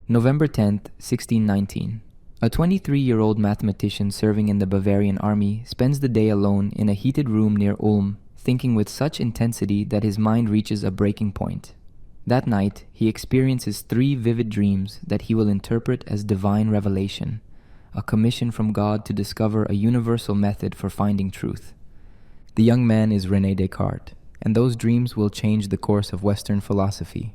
November 10th, 1619. A 23-year-old mathematician serving in the Bavarian army spends the day alone in a heated room near Ulm, thinking with such intensity that his mind reaches a breaking point. That night, he experiences 3 vivid dreams that he will interpret as divine revelation, a commission from God to discover a universal method for finding truth. The young man is René Descartes, and those dreams will change the course of Western philosophy.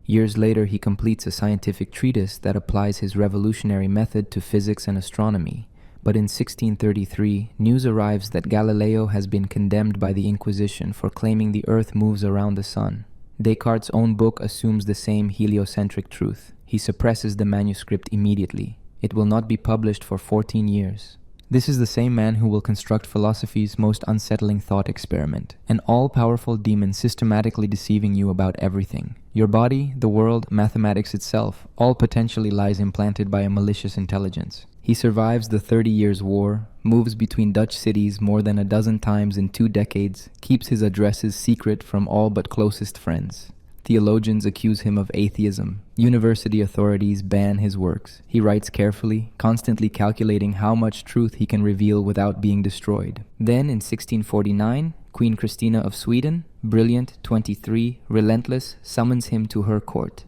Years later, he completes a scientific treatise that applies his revolutionary method to physics and astronomy. But in 1633, news arrives that Galileo has been condemned by the Inquisition for claiming the Earth moves around the sun. Descartes' own book assumes the same heliocentric truth. He suppresses the manuscript immediately. It will not be published for 14 years. This is the same man who will construct philosophy's most unsettling thought experiment, an all-powerful demon systematically deceiving you about everything. Your body, the world, mathematics itself, all potentially lies implanted by a malicious intelligence. He survives the 30 Years' War, moves between Dutch cities more than a dozen times in 2 decades, keeps his addresses secret from all but closest friends. Theologians accuse him of atheism. University authorities ban his works. He writes carefully, constantly calculating how much truth he can reveal without being destroyed. Then, in 1649, Queen Christina of Sweden, brilliant, 23, relentless, summons him to her court.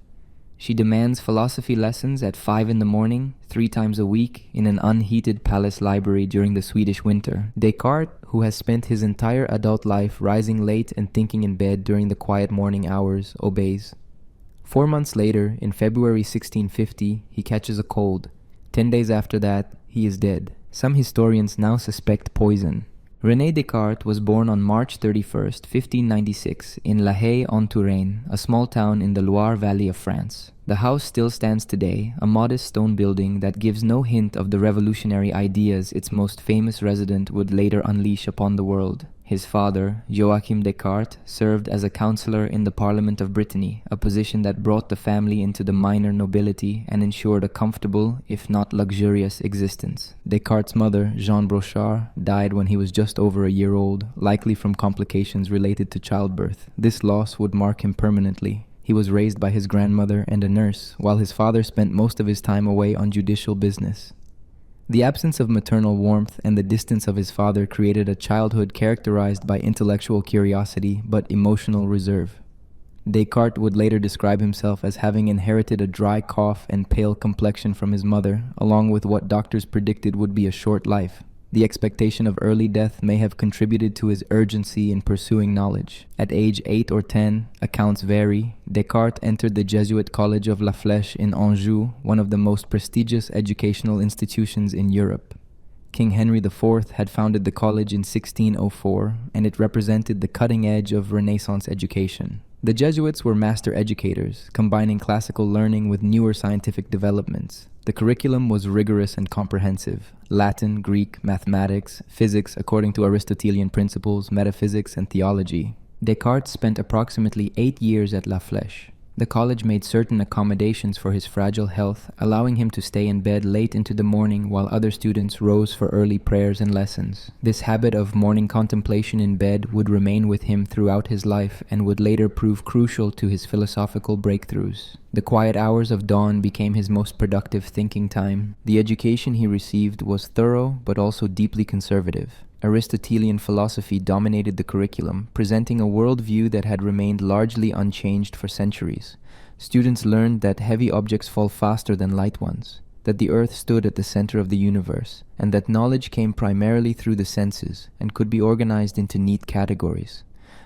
She demands philosophy lessons at 5 in the morning, 3 times a week, in an unheated palace library during the Swedish winter. Descartes, who has spent his entire adult life rising late and thinking in bed during the quiet morning hours, obeys. 4 months later, in February 1650, he catches a cold. 10 days after that, he is dead. Some historians now suspect poison. René Descartes was born on March 31st, 1596, in La Haye-en-Touraine, a small town in the Loire Valley of France. The house still stands today, a modest stone building that gives no hint of the revolutionary ideas its most famous resident would later unleash upon the world. His father, Joachim Descartes, served as a councillor in the Parliament of Brittany, a position that brought the family into the minor nobility and ensured a comfortable, if not luxurious, existence. Descartes' mother, Jeanne Brochard, died when he was just over a year old, likely from complications related to childbirth. This loss would mark him permanently. He was raised by his grandmother and a nurse, while his father spent most of his time away on judicial business. The absence of maternal warmth and the distance of his father created a childhood characterized by intellectual curiosity but emotional reserve. Descartes would later describe himself as having inherited a dry cough and pale complexion from his mother, along with what doctors predicted would be a short life. The expectation of early death may have contributed to his urgency in pursuing knowledge. At age 8 or 10, accounts vary, Descartes entered the Jesuit College of La Flèche in Anjou, one of the most prestigious educational institutions in Europe. King Henry IV had founded the college in 1604, and it represented the cutting edge of Renaissance education. The Jesuits were master educators, combining classical learning with newer scientific developments. The curriculum was rigorous and comprehensive: Latin, Greek, mathematics, physics according to Aristotelian principles, metaphysics, and theology. Descartes spent approximately 8 years at La Flèche. The college made certain accommodations for his fragile health, allowing him to stay in bed late into the morning while other students rose for early prayers and lessons. This habit of morning contemplation in bed would remain with him throughout his life and would later prove crucial to his philosophical breakthroughs. The quiet hours of dawn became his most productive thinking time. The education he received was thorough but also deeply conservative. Aristotelian philosophy dominated the curriculum, presenting a worldview that had remained largely unchanged for centuries. Students learned that heavy objects fall faster than light ones, that the earth stood at the center of the universe, and that knowledge came primarily through the senses and could be organized into neat categories.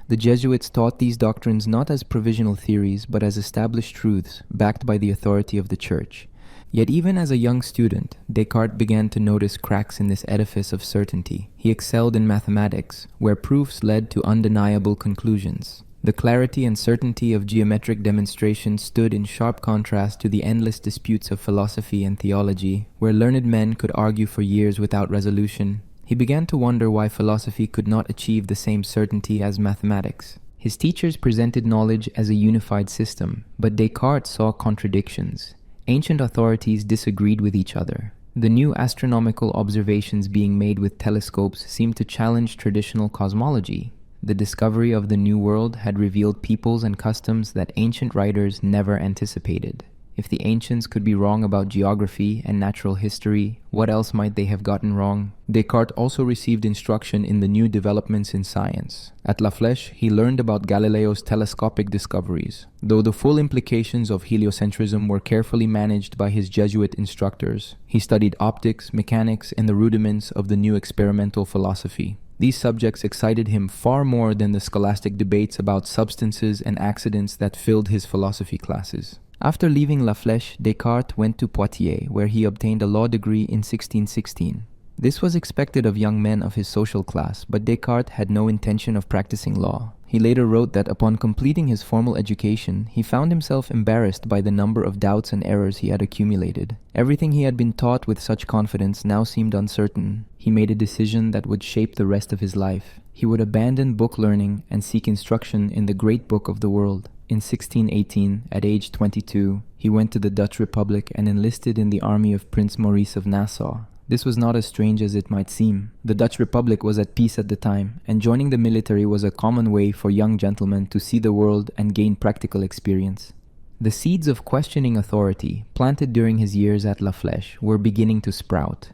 The Jesuits taught these doctrines not as provisional theories, but as established truths, backed by the authority of the Church. Yet even as a young student, Descartes began to notice cracks in this edifice of certainty. He excelled in mathematics, where proofs led to undeniable conclusions. The clarity and certainty of geometric demonstration stood in sharp contrast to the endless disputes of philosophy and theology, where learned men could argue for years without resolution. He began to wonder why philosophy could not achieve the same certainty as mathematics. His teachers presented knowledge as a unified system, but Descartes saw contradictions. Ancient authorities disagreed with each other. The new astronomical observations being made with telescopes seemed to challenge traditional cosmology. The discovery of the New World had revealed peoples and customs that ancient writers never anticipated. If the ancients could be wrong about geography and natural history, what else might they have gotten wrong? Descartes also received instruction in the new developments in science. At La Flèche, he learned about Galileo's telescopic discoveries, though the full implications of heliocentrism were carefully managed by his Jesuit instructors. He studied optics, mechanics, and the rudiments of the new experimental philosophy. These subjects excited him far more than the scholastic debates about substances and accidents that filled his philosophy classes. After leaving La Flèche, Descartes went to Poitiers, where he obtained a law degree in 1616. This was expected of young men of his social class, but Descartes had no intention of practicing law. He later wrote that upon completing his formal education, he found himself embarrassed by the number of doubts and errors he had accumulated. Everything he had been taught with such confidence now seemed uncertain. He made a decision that would shape the rest of his life. He would abandon book learning and seek instruction in the great book of the world. In 1618, at age 22, he went to the Dutch Republic and enlisted in the army of Prince Maurice of Nassau. This was not as strange as it might seem. The Dutch Republic was at peace at the time, and joining the military was a common way for young gentlemen to see the world and gain practical experience. The seeds of questioning authority, planted during his years at La Flèche, were beginning to sprout.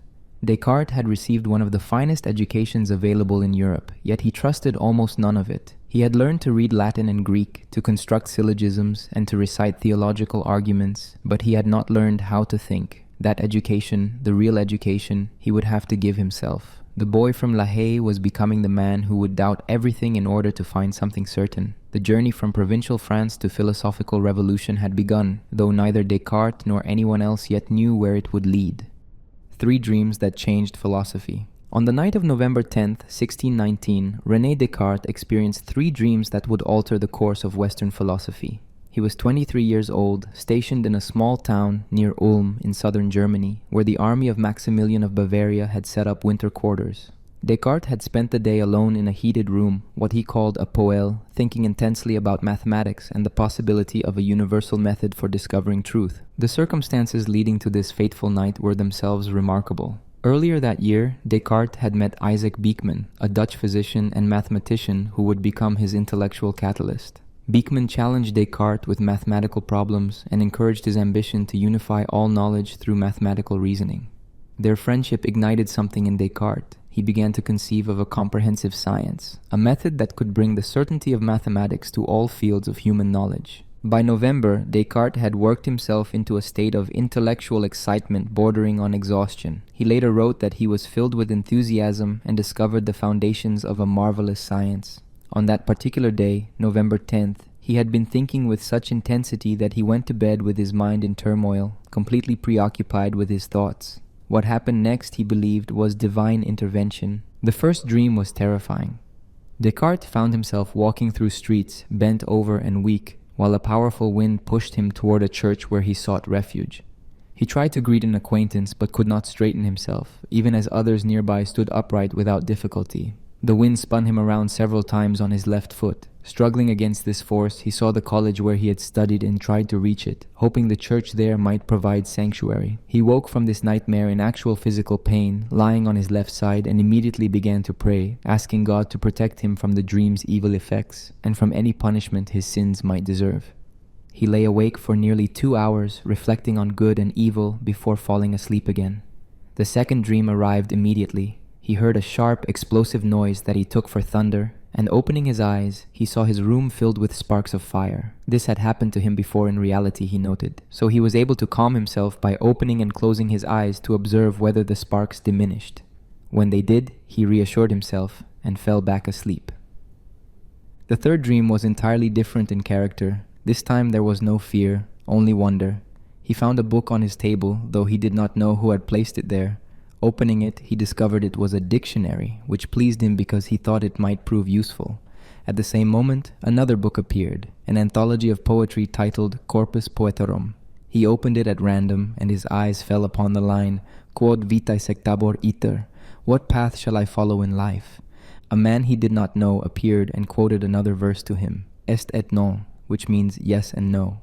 Descartes had received one of the finest educations available in Europe, yet he trusted almost none of it. He had learned to read Latin and Greek, to construct syllogisms, and to recite theological arguments, but he had not learned how to think. That education, the real education, he would have to give himself. The boy from La Haye was becoming the man who would doubt everything in order to find something certain. The journey from provincial France to philosophical revolution had begun, though neither Descartes nor anyone else yet knew where it would lead. 3 dreams that changed philosophy. On the night of November 10th, 1619, René Descartes experienced 3 dreams that would alter the course of Western philosophy. He was 23 years old, stationed in a small town near Ulm in southern Germany, where the army of Maximilian of Bavaria had set up winter quarters. Descartes had spent the day alone in a heated room, what he called a poêle, thinking intensely about mathematics and the possibility of a universal method for discovering truth. The circumstances leading to this fateful night were themselves remarkable. Earlier that year, Descartes had met Isaac Beeckman, a Dutch physician and mathematician who would become his intellectual catalyst. Beeckman challenged Descartes with mathematical problems and encouraged his ambition to unify all knowledge through mathematical reasoning. Their friendship ignited something in Descartes. He began to conceive of a comprehensive science, a method that could bring the certainty of mathematics to all fields of human knowledge. By November, Descartes had worked himself into a state of intellectual excitement bordering on exhaustion. He later wrote that he was filled with enthusiasm and discovered the foundations of a marvelous science. On that particular day, November 10th, he had been thinking with such intensity that he went to bed with his mind in turmoil, completely preoccupied with his thoughts. What happened next, he believed, was divine intervention. The first dream was terrifying. Descartes found himself walking through streets, bent over and weak, while a powerful wind pushed him toward a church where he sought refuge. He tried to greet an acquaintance but could not straighten himself, even as others nearby stood upright without difficulty. The wind spun him around several times on his left foot. Struggling against this force, he saw the college where he had studied and tried to reach it, hoping the church there might provide sanctuary. He woke from this nightmare in actual physical pain, lying on his left side, and immediately began to pray, asking God to protect him from the dream's evil effects and from any punishment his sins might deserve. He lay awake for nearly 2 hours, reflecting on good and evil before falling asleep again. The second dream arrived immediately. He heard a sharp, explosive noise that he took for thunder, and opening his eyes, he saw his room filled with sparks of fire. This had happened to him before in reality, he noted, so he was able to calm himself by opening and closing his eyes to observe whether the sparks diminished. When they did, he reassured himself and fell back asleep. The third dream was entirely different in character. This time there was no fear, only wonder. He found a book on his table, though he did not know who had placed it there. Opening it, he discovered it was a dictionary, which pleased him because he thought it might prove useful. At the same moment, another book appeared, an anthology of poetry titled Corpus Poeterum. He opened it at random, and his eyes fell upon the line, Quod vitae sectabor iter, what path shall I follow in life? A man he did not know appeared and quoted another verse to him, Est et non, which means yes and no.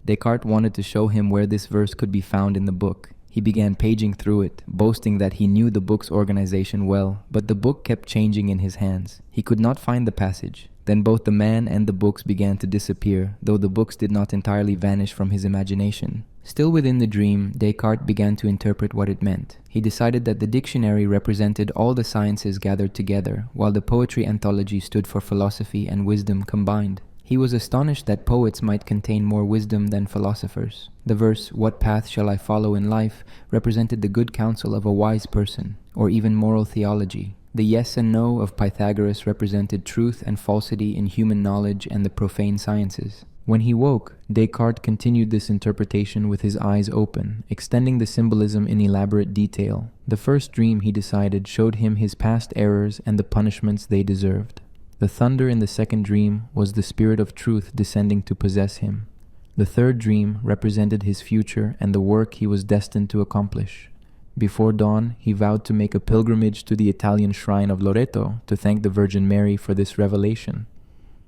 Descartes wanted to show him where this verse could be found in the book. He began paging through it, boasting that he knew the book's organization well, but the book kept changing in his hands. He could not find the passage. Then both the man and the books began to disappear, though the books did not entirely vanish from his imagination. Still within the dream, Descartes began to interpret what it meant. He decided that the dictionary represented all the sciences gathered together, while the poetry anthology stood for philosophy and wisdom combined. He was astonished that poets might contain more wisdom than philosophers. The verse, "What path shall I follow in life?" represented the good counsel of a wise person, or even moral theology. The yes and no of Pythagoras represented truth and falsity in human knowledge and the profane sciences. When he woke, Descartes continued this interpretation with his eyes open, extending the symbolism in elaborate detail. The first dream, he decided, showed him his past errors and the punishments they deserved. The thunder in the second dream was the spirit of truth descending to possess him. The third dream represented his future and the work he was destined to accomplish. Before dawn, he vowed to make a pilgrimage to the Italian shrine of Loreto to thank the Virgin Mary for this revelation.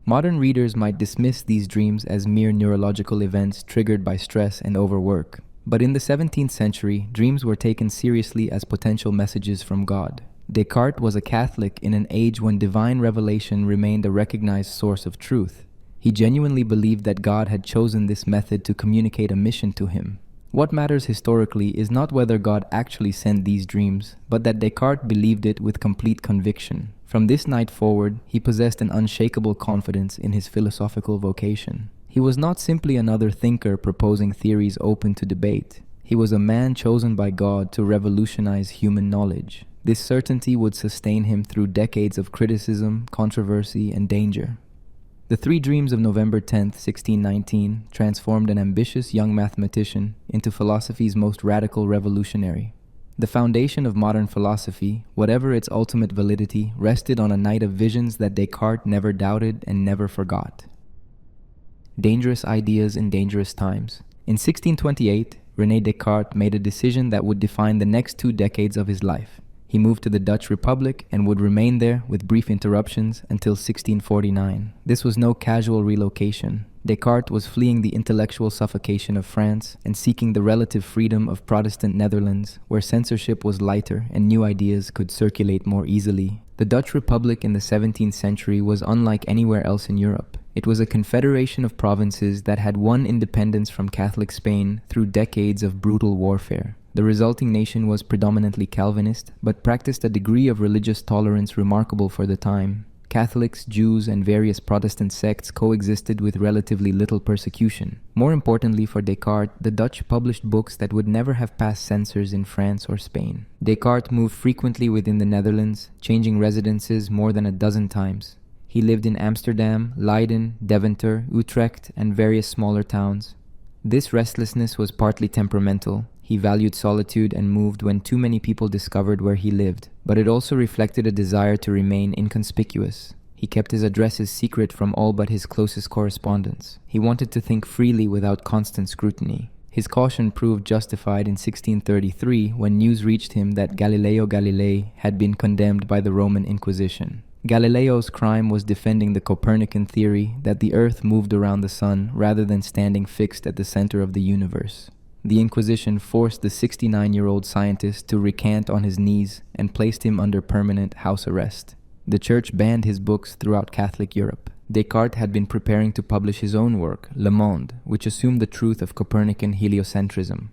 Modern readers might dismiss these dreams as mere neurological events triggered by stress and overwork. But in the 17th century, dreams were taken seriously as potential messages from God. Descartes was a Catholic in an age when divine revelation remained a recognized source of truth. He genuinely believed that God had chosen this method to communicate a mission to him. What matters historically is not whether God actually sent these dreams, but that Descartes believed it with complete conviction. From this night forward, he possessed an unshakable confidence in his philosophical vocation. He was not simply another thinker proposing theories open to debate. He was a man chosen by God to revolutionize human knowledge. This certainty would sustain him through decades of criticism, controversy, and danger. The three dreams of November 10, 1619, transformed an ambitious young mathematician into philosophy's most radical revolutionary. The foundation of modern philosophy, whatever its ultimate validity, rested on a night of visions that Descartes never doubted and never forgot. Dangerous ideas in dangerous times. In 1628, René Descartes made a decision that would define the next 2 decades of his life. He moved to the Dutch Republic and would remain there with brief interruptions until 1649. This was no casual relocation. Descartes was fleeing the intellectual suffocation of France and seeking the relative freedom of Protestant Netherlands, where censorship was lighter and new ideas could circulate more easily. The Dutch Republic in the 17th century was unlike anywhere else in Europe. It was a confederation of provinces that had won independence from Catholic Spain through decades of brutal warfare. The resulting nation was predominantly Calvinist, but practiced a degree of religious tolerance remarkable for the time. Catholics, Jews, and various Protestant sects coexisted with relatively little persecution. More importantly for Descartes, the Dutch published books that would never have passed censors in France or Spain. Descartes moved frequently within the Netherlands, changing residences more than a dozen times. He lived in Amsterdam, Leiden, Deventer, Utrecht, and various smaller towns. This restlessness was partly temperamental. He valued solitude and moved when too many people discovered where he lived, but it also reflected a desire to remain inconspicuous. He kept his addresses secret from all but his closest correspondents. He wanted to think freely without constant scrutiny. His caution proved justified in 1633 when news reached him that Galileo Galilei had been condemned by the Roman Inquisition. Galileo's crime was defending the Copernican theory that the Earth moved around the sun rather than standing fixed at the center of the universe. The Inquisition forced the 69-year-old scientist to recant on his knees and placed him under permanent house arrest. The Church banned his books throughout Catholic Europe. Descartes had been preparing to publish his own work, Le Monde, which assumed the truth of Copernican heliocentrism.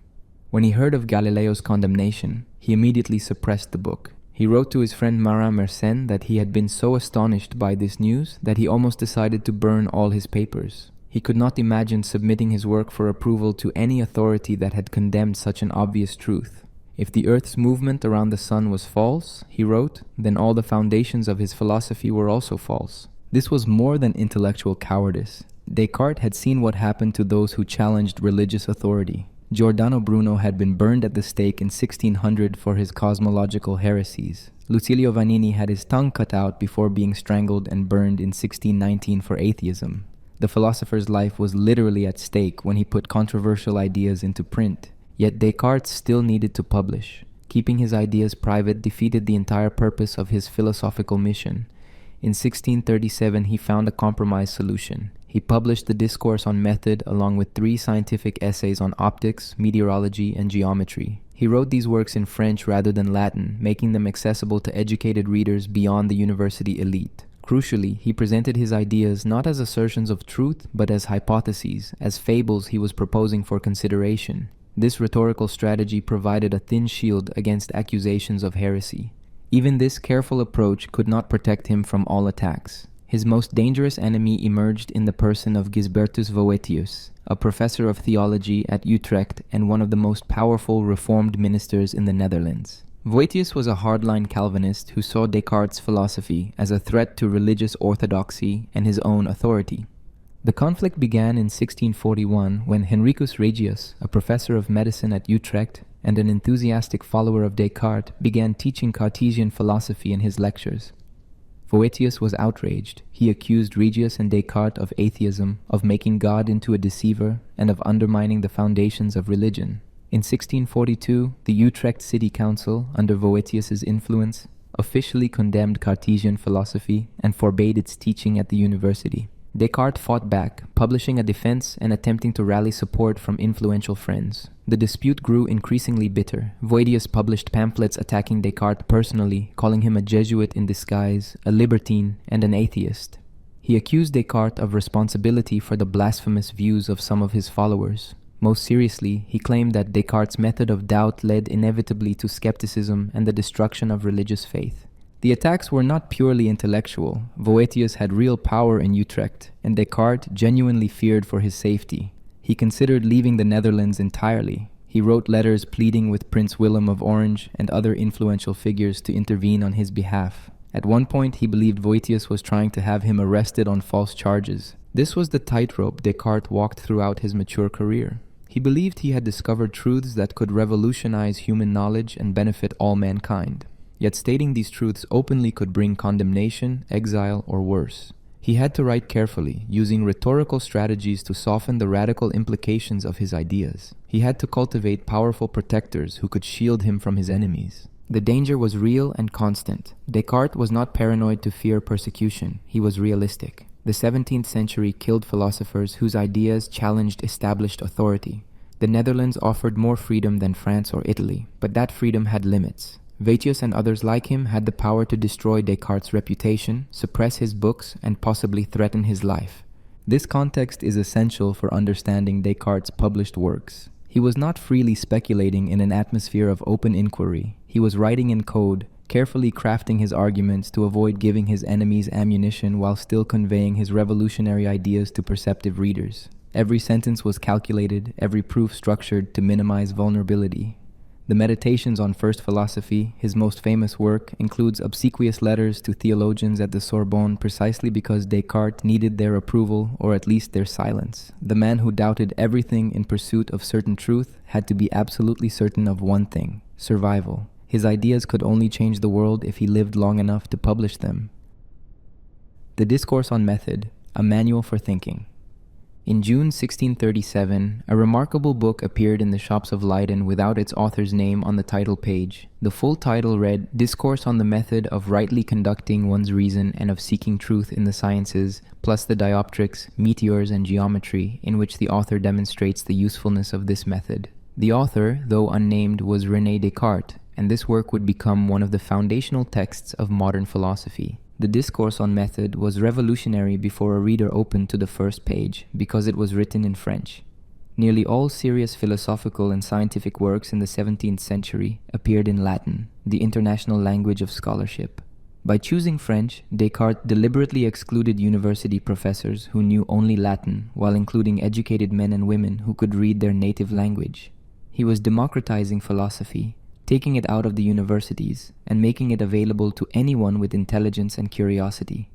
When he heard of Galileo's condemnation, he immediately suppressed the book. He wrote to his friend Marin Mersenne that he had been so astonished by this news that he almost decided to burn all his papers. He could not imagine submitting his work for approval to any authority that had condemned such an obvious truth. If the Earth's movement around the sun was false, he wrote, then all the foundations of his philosophy were also false. This was more than intellectual cowardice. Descartes had seen what happened to those who challenged religious authority. Giordano Bruno had been burned at the stake in 1600 for his cosmological heresies. Lucilio Vanini had his tongue cut out before being strangled and burned in 1619 for atheism. The philosopher's life was literally at stake when he put controversial ideas into print. Yet Descartes still needed to publish. Keeping his ideas private defeated the entire purpose of his philosophical mission. In 1637, he found a compromise solution. He published the Discourse on Method along with 3 scientific essays on optics, meteorology, and geometry. He wrote these works in French rather than Latin, making them accessible to educated readers beyond the university elite. Crucially, he presented his ideas not as assertions of truth, but as hypotheses, as fables he was proposing for consideration. This rhetorical strategy provided a thin shield against accusations of heresy. Even this careful approach could not protect him from all attacks. His most dangerous enemy emerged in the person of Gisbertus Voetius, a professor of theology at Utrecht and one of the most powerful Reformed ministers in the Netherlands. Voetius was a hardline Calvinist who saw Descartes' philosophy as a threat to religious orthodoxy and his own authority. The conflict began in 1641 when Henricus Regius, a professor of medicine at Utrecht and an enthusiastic follower of Descartes, began teaching Cartesian philosophy in his lectures. Voetius was outraged. He accused Regius and Descartes of atheism, of making God into a deceiver, and of undermining the foundations of religion. In 1642, the Utrecht City Council, under Voetius's influence, officially condemned Cartesian philosophy and forbade its teaching at the university. Descartes fought back, publishing a defense and attempting to rally support from influential friends. The dispute grew increasingly bitter. Voetius published pamphlets attacking Descartes personally, calling him a Jesuit in disguise, a libertine, and an atheist. He accused Descartes of responsibility for the blasphemous views of some of his followers. Most seriously, he claimed that Descartes' method of doubt led inevitably to skepticism and the destruction of religious faith. The attacks were not purely intellectual. Voetius had real power in Utrecht, and Descartes genuinely feared for his safety. He considered leaving the Netherlands entirely. He wrote letters pleading with Prince Willem of Orange and other influential figures to intervene on his behalf. At one point, he believed Voetius was trying to have him arrested on false charges. This was the tightrope Descartes walked throughout his mature career. He believed he had discovered truths that could revolutionize human knowledge and benefit all mankind. Yet stating these truths openly could bring condemnation, exile, or worse. He had to write carefully, using rhetorical strategies to soften the radical implications of his ideas. He had to cultivate powerful protectors who could shield him from his enemies. The danger was real and constant. Descartes was not paranoid to fear persecution. He was realistic. The 17th century killed philosophers whose ideas challenged established authority. The Netherlands offered more freedom than France or Italy, but that freedom had limits. Voetius and others like him had the power to destroy Descartes' reputation, suppress his books, and possibly threaten his life. This context is essential for understanding Descartes' published works. He was not freely speculating in an atmosphere of open inquiry. He was writing in code, carefully crafting his arguments to avoid giving his enemies ammunition while still conveying his revolutionary ideas to perceptive readers. Every sentence was calculated, every proof structured to minimize vulnerability. The Meditations on First Philosophy, his most famous work, includes obsequious letters to theologians at the Sorbonne precisely because Descartes needed their approval, or at least their silence. The man who doubted everything in pursuit of certain truth had to be absolutely certain of one thing: survival. His ideas could only change the world if he lived long enough to publish them. The Discourse on Method, a Manual for Thinking. In June 1637, a remarkable book appeared in the shops of Leiden without its author's name on the title page. The full title read, "Discourse on the Method of Rightly Conducting One's Reason and of Seeking Truth in the Sciences, plus the Dioptrics, Meteors, and Geometry," in which the author demonstrates the usefulness of this method. The author, though unnamed, was René Descartes, and this work would become one of the foundational texts of modern philosophy. The Discourse on Method was revolutionary before a reader opened to the first page, because it was written in French. Nearly all serious philosophical and scientific works in the 17th century appeared in Latin, the international language of scholarship. By choosing French, Descartes deliberately excluded university professors who knew only Latin, while including educated men and women who could read their native language. He was democratizing philosophy, taking it out of the universities and making it available to anyone with intelligence and curiosity.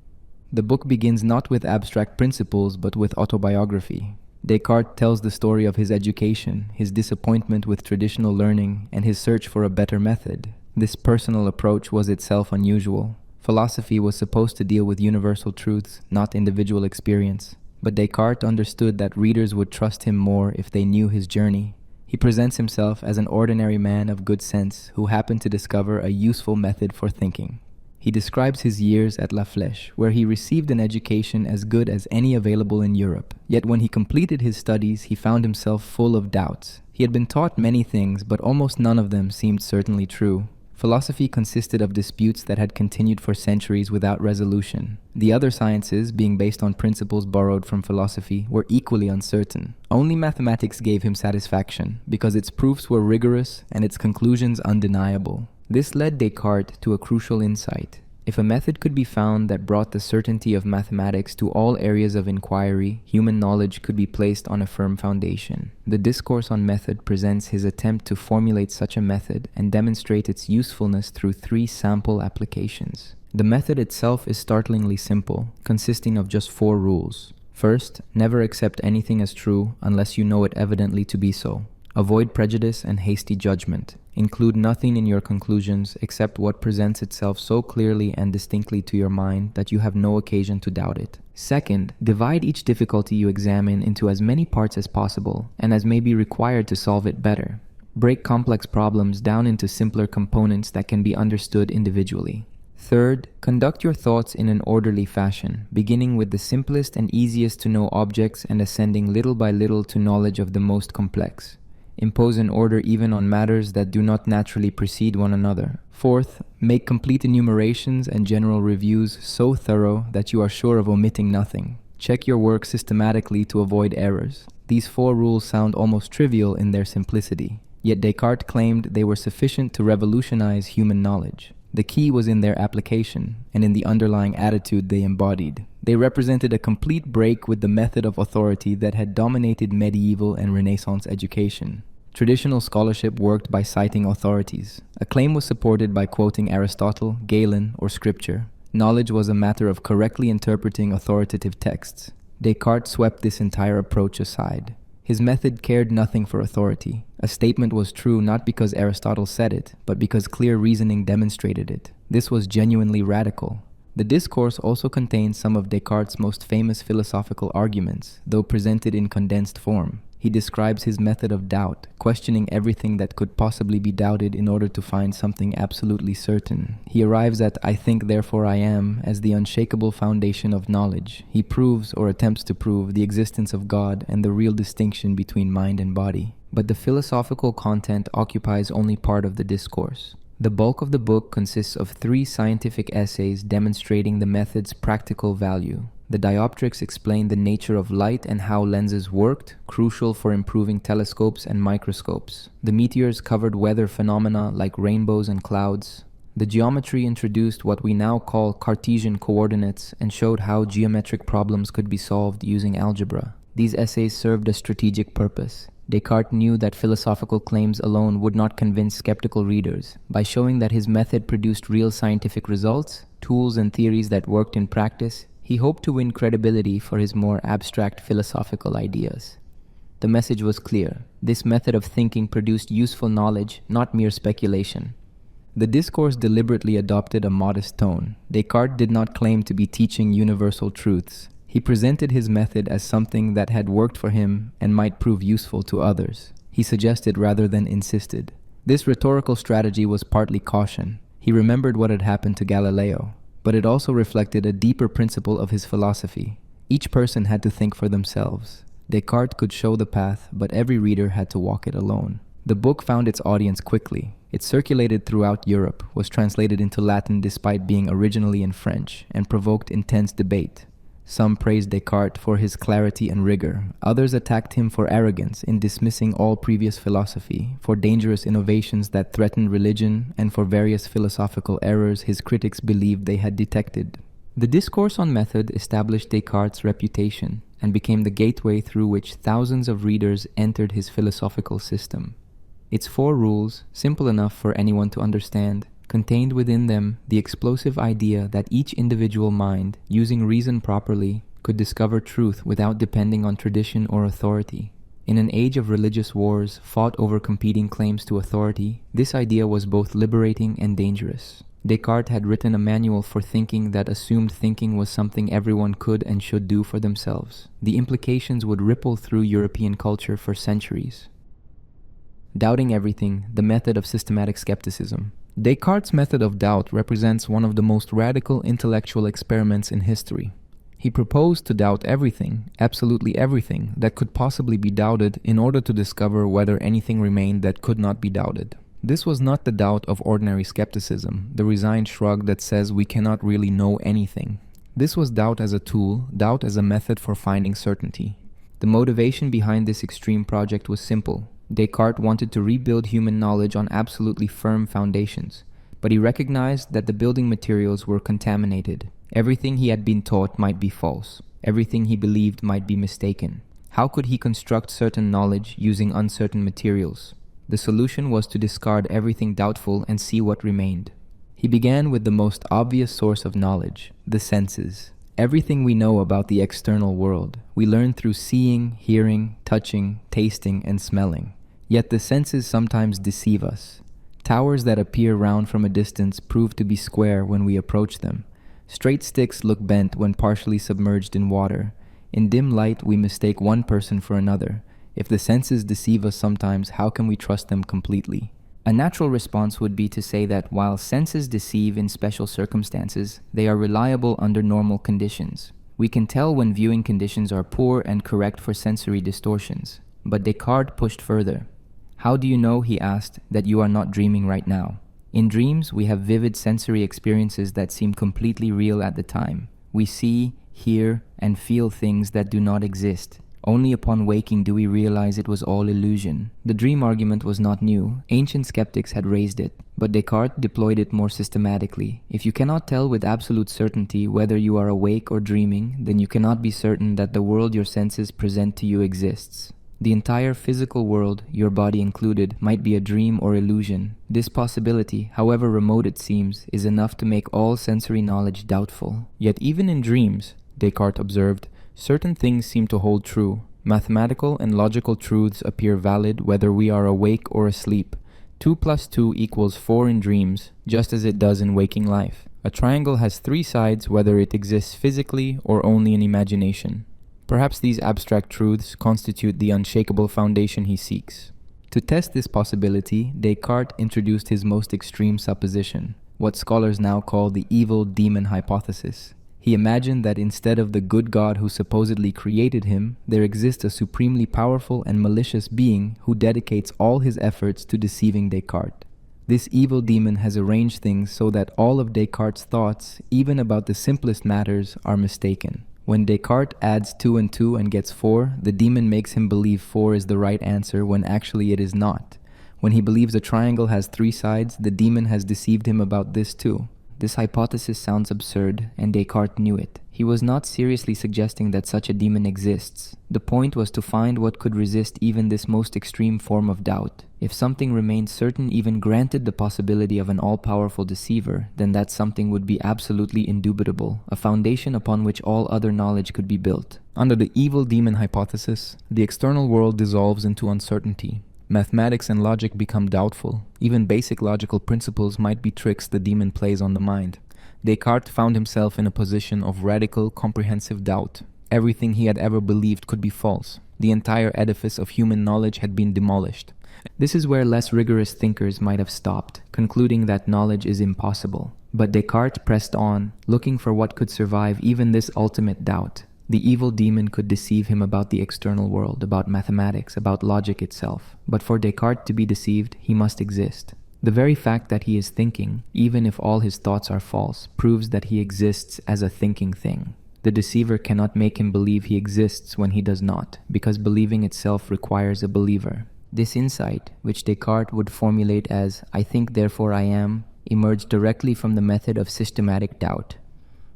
The book begins not with abstract principles but with autobiography. Descartes tells the story of his education, his disappointment with traditional learning, and his search for a better method. This personal approach was itself unusual. Philosophy was supposed to deal with universal truths, not individual experience. But Descartes understood that readers would trust him more if they knew his journey. He presents himself as an ordinary man of good sense who happened to discover a useful method for thinking. He describes his years at La Flèche, where he received an education as good as any available in Europe. Yet when he completed his studies, he found himself full of doubts. He had been taught many things, but almost none of them seemed certainly true. Philosophy consisted of disputes that had continued for centuries without resolution. The other sciences, being based on principles borrowed from philosophy, were equally uncertain. Only mathematics gave him satisfaction, because its proofs were rigorous and its conclusions undeniable. This led Descartes to a crucial insight. If a method could be found that brought the certainty of mathematics to all areas of inquiry, human knowledge could be placed on a firm foundation. The Discourse on Method presents his attempt to formulate such a method and demonstrate its usefulness through 3 sample applications. The method itself is startlingly simple, consisting of just 4 rules. First, never accept anything as true unless you know it evidently to be so. Avoid prejudice and hasty judgment. Include nothing in your conclusions except what presents itself so clearly and distinctly to your mind that you have no occasion to doubt it. Second, divide each difficulty you examine into as many parts as possible and as may be required to solve it better. Break complex problems down into simpler components that can be understood individually. Third, conduct your thoughts in an orderly fashion, beginning with the simplest and easiest to know objects and ascending little by little to knowledge of the most complex. Impose an order even on matters that do not naturally precede one another. Fourth, make complete enumerations and general reviews so thorough that you are sure of omitting nothing. Check your work systematically to avoid errors. These 4 rules sound almost trivial in their simplicity, yet Descartes claimed they were sufficient to revolutionize human knowledge. The key was in their application and in the underlying attitude they embodied. They represented a complete break with the method of authority that had dominated medieval and Renaissance education. Traditional scholarship worked by citing authorities. A claim was supported by quoting Aristotle, Galen, or scripture. Knowledge was a matter of correctly interpreting authoritative texts. Descartes swept this entire approach aside. His method cared nothing for authority. A statement was true not because Aristotle said it, but because clear reasoning demonstrated it. This was genuinely radical. The Discourse also contains some of Descartes' most famous philosophical arguments, though presented in condensed form. He describes his method of doubt, questioning everything that could possibly be doubted in order to find something absolutely certain. He arrives at "I think, therefore I am" as the unshakable foundation of knowledge. He proves, or attempts to prove, the existence of God and the real distinction between mind and body. But the philosophical content occupies only part of the Discourse. The bulk of the book consists of 3 scientific essays demonstrating the method's practical value. The dioptrics explain the nature of light and how lenses worked, crucial for improving telescopes and microscopes. The meteors covered weather phenomena like rainbows and clouds. The geometry introduced what we now call Cartesian coordinates and showed how geometric problems could be solved using algebra. These essays served a strategic purpose. Descartes knew that philosophical claims alone would not convince skeptical readers. By showing that his method produced real scientific results, tools and theories that worked in practice, he hoped to win credibility for his more abstract philosophical ideas. The message was clear. This method of thinking produced useful knowledge, not mere speculation. The Discourse deliberately adopted a modest tone. Descartes did not claim to be teaching universal truths. He presented his method as something that had worked for him and might prove useful to others. He suggested rather than insisted. This rhetorical strategy was partly caution. He remembered what had happened to Galileo, but it also reflected a deeper principle of his philosophy. Each person had to think for themselves. Descartes could show the path, but every reader had to walk it alone. The book found its audience quickly. It circulated throughout Europe, was translated into Latin despite being originally in French, and provoked intense debate. Some praised Descartes for his clarity and rigor. Others attacked him for arrogance in dismissing all previous philosophy, for dangerous innovations that threatened religion, and for various philosophical errors his critics believed they had detected. The Discourse on Method established Descartes' reputation and became the gateway through which thousands of readers entered his philosophical system. Its 4 rules, simple enough for anyone to understand, contained within them the explosive idea that each individual mind, using reason properly, could discover truth without depending on tradition or authority. In an age of religious wars fought over competing claims to authority, this idea was both liberating and dangerous. Descartes had written a manual for thinking that assumed thinking was something everyone could and should do for themselves. The implications would ripple through European culture for centuries. Doubting everything, the method of systematic skepticism. Descartes' method of doubt represents one of the most radical intellectual experiments in history. He proposed to doubt everything, absolutely everything, that could possibly be doubted in order to discover whether anything remained that could not be doubted. This was not the doubt of ordinary skepticism, the resigned shrug that says we cannot really know anything. This was doubt as a tool, doubt as a method for finding certainty. The motivation behind this extreme project was simple. Descartes wanted to rebuild human knowledge on absolutely firm foundations, but he recognized that the building materials were contaminated. Everything he had been taught might be false. Everything he believed might be mistaken. How could he construct certain knowledge using uncertain materials? The solution was to discard everything doubtful and see what remained. He began with the most obvious source of knowledge, the senses. Everything we know about the external world, we learn through seeing, hearing, touching, tasting, and smelling. Yet the senses sometimes deceive us. Towers that appear round from a distance prove to be square when we approach them. Straight sticks look bent when partially submerged in water. In dim light, we mistake one person for another. If the senses deceive us sometimes, how can we trust them completely? A natural response would be to say that while senses deceive in special circumstances, they are reliable under normal conditions. We can tell when viewing conditions are poor and correct for sensory distortions. But Descartes pushed further. How do you know, he asked, that you are not dreaming right now? In dreams, we have vivid sensory experiences that seem completely real at the time. We see, hear, and feel things that do not exist. Only upon waking do we realize it was all illusion. The dream argument was not new. Ancient skeptics had raised it, but Descartes deployed it more systematically. If you cannot tell with absolute certainty whether you are awake or dreaming, then you cannot be certain that the world your senses present to you exists. The entire physical world, your body included, might be a dream or illusion. This possibility, however remote it seems, is enough to make all sensory knowledge doubtful. Yet even in dreams, Descartes observed, certain things seem to hold true. Mathematical and logical truths appear valid whether we are awake or asleep. 2 plus 2 equals 4 in dreams, just as it does in waking life. A triangle has 3 sides whether it exists physically or only in imagination. Perhaps these abstract truths constitute the unshakable foundation he seeks. To test this possibility, Descartes introduced his most extreme supposition, what scholars now call the evil demon hypothesis. He imagined that instead of the good God who supposedly created him, there exists a supremely powerful and malicious being who dedicates all his efforts to deceiving Descartes. This evil demon has arranged things so that all of Descartes' thoughts, even about the simplest matters, are mistaken. When Descartes adds 2 and 2 and gets 4, the demon makes him believe 4 is the right answer when actually it is not. When he believes a triangle has 3 sides, the demon has deceived him about this too. This hypothesis sounds absurd, and Descartes knew it. He was not seriously suggesting that such a demon exists. The point was to find what could resist even this most extreme form of doubt. If something remained certain, even granted the possibility of an all-powerful deceiver, then that something would be absolutely indubitable, a foundation upon which all other knowledge could be built. Under the evil demon hypothesis, the external world dissolves into uncertainty. Mathematics and logic become doubtful. Even basic logical principles might be tricks the demon plays on the mind. Descartes found himself in a position of radical, comprehensive doubt. Everything he had ever believed could be false. The entire edifice of human knowledge had been demolished. This is where less rigorous thinkers might have stopped, concluding that knowledge is impossible. But Descartes pressed on, looking for what could survive even this ultimate doubt. The evil demon could deceive him about the external world, about mathematics, about logic itself. But for Descartes to be deceived, he must exist. The very fact that he is thinking, even if all his thoughts are false, proves that he exists as a thinking thing. The deceiver cannot make him believe he exists when he does not, because believing itself requires a believer. This insight, which Descartes would formulate as "I think therefore I am," emerged directly from the method of systematic doubt.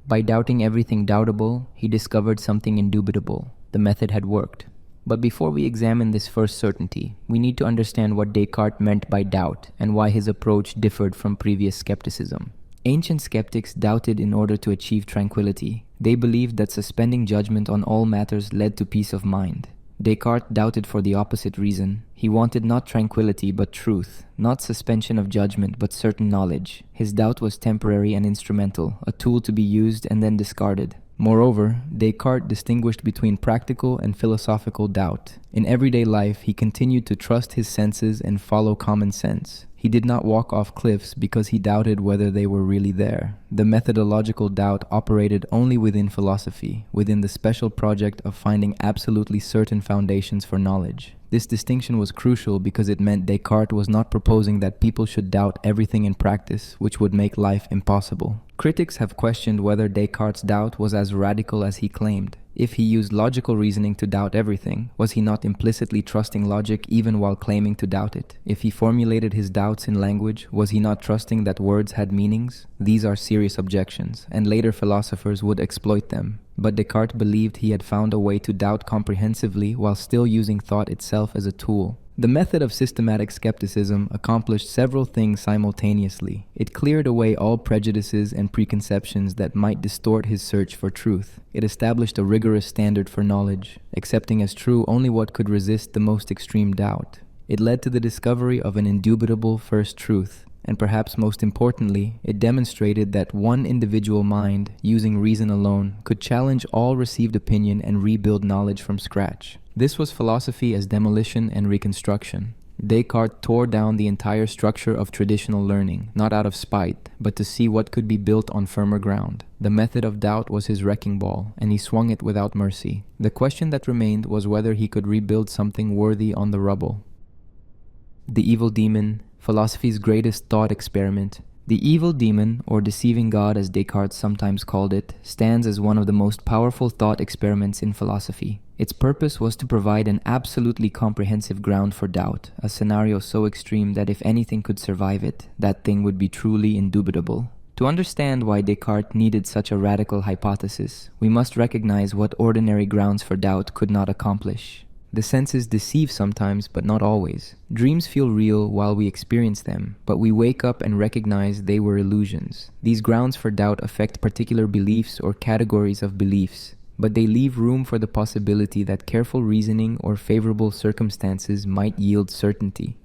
By doubting everything doubtable, he discovered something indubitable. The method had worked. But before we examine this first certainty, we need to understand what Descartes meant by doubt and why his approach differed from previous skepticism. Ancient skeptics doubted in order to achieve tranquility. They believed that suspending judgment on all matters led to peace of mind. Descartes doubted for the opposite reason. He wanted not tranquility but truth, not suspension of judgment but certain knowledge. His doubt was temporary and instrumental, a tool to be used and then discarded. Moreover, Descartes distinguished between practical and philosophical doubt. In everyday life, he continued to trust his senses and follow common sense. He did not walk off cliffs because he doubted whether they were really there. The methodological doubt operated only within philosophy, within the special project of finding absolutely certain foundations for knowledge. This distinction was crucial because it meant Descartes was not proposing that people should doubt everything in practice, which would make life impossible. Critics have questioned whether Descartes' doubt was as radical as he claimed. If he used logical reasoning to doubt everything, was he not implicitly trusting logic even while claiming to doubt it? If he formulated his doubts in language, was he not trusting that words had meanings? These are serious objections, and later philosophers would exploit them. But Descartes believed he had found a way to doubt comprehensively while still using thought itself as a tool. The method of systematic skepticism accomplished several things simultaneously. It cleared away all prejudices and preconceptions that might distort his search for truth. It established a rigorous standard for knowledge, accepting as true only what could resist the most extreme doubt. It led to the discovery of an indubitable first truth. And perhaps most importantly, it demonstrated that one individual mind, using reason alone, could challenge all received opinion and rebuild knowledge from scratch. This was philosophy as demolition and reconstruction. Descartes tore down the entire structure of traditional learning, not out of spite, but to see what could be built on firmer ground. The method of doubt was his wrecking ball, and he swung it without mercy. The question that remained was whether he could rebuild something worthy on the rubble. The evil demon, philosophy's greatest thought experiment. The evil demon, or deceiving God as Descartes sometimes called it, stands as one of the most powerful thought experiments in philosophy. Its purpose was to provide an absolutely comprehensive ground for doubt, a scenario so extreme that if anything could survive it, that thing would be truly indubitable. To understand why Descartes needed such a radical hypothesis, we must recognize what ordinary grounds for doubt could not accomplish. The senses deceive sometimes, but not always. Dreams feel real while we experience them, but we wake up and recognize they were illusions. These grounds for doubt affect particular beliefs or categories of beliefs, but they leave room for the possibility that careful reasoning or favorable circumstances might yield certainty.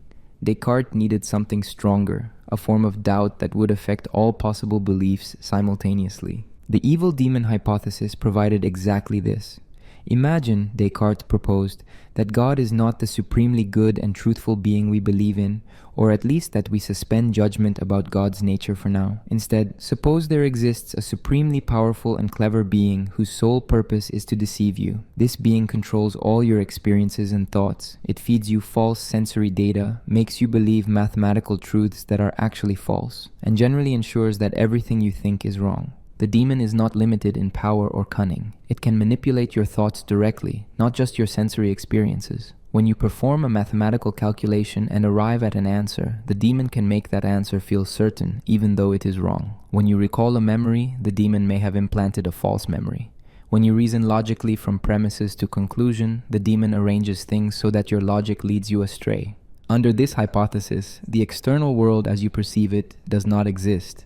Descartes needed something stronger, a form of doubt that would affect all possible beliefs simultaneously. The evil demon hypothesis provided exactly this. Imagine, Descartes proposed, that God is not the supremely good and truthful being we believe in, or at least that we suspend judgment about God's nature for now. Instead, suppose there exists a supremely powerful and clever being whose sole purpose is to deceive you. This being controls all your experiences and thoughts. It feeds you false sensory data, makes you believe mathematical truths that are actually false, and generally ensures that everything you think is wrong. The demon is not limited in power or cunning. It can manipulate your thoughts directly, not just your sensory experiences. When you perform a mathematical calculation and arrive at an answer, the demon can make that answer feel certain, even though it is wrong. When you recall a memory, the demon may have implanted a false memory. When you reason logically from premises to conclusion, the demon arranges things so that your logic leads you astray. Under this hypothesis, the external world as you perceive it does not exist.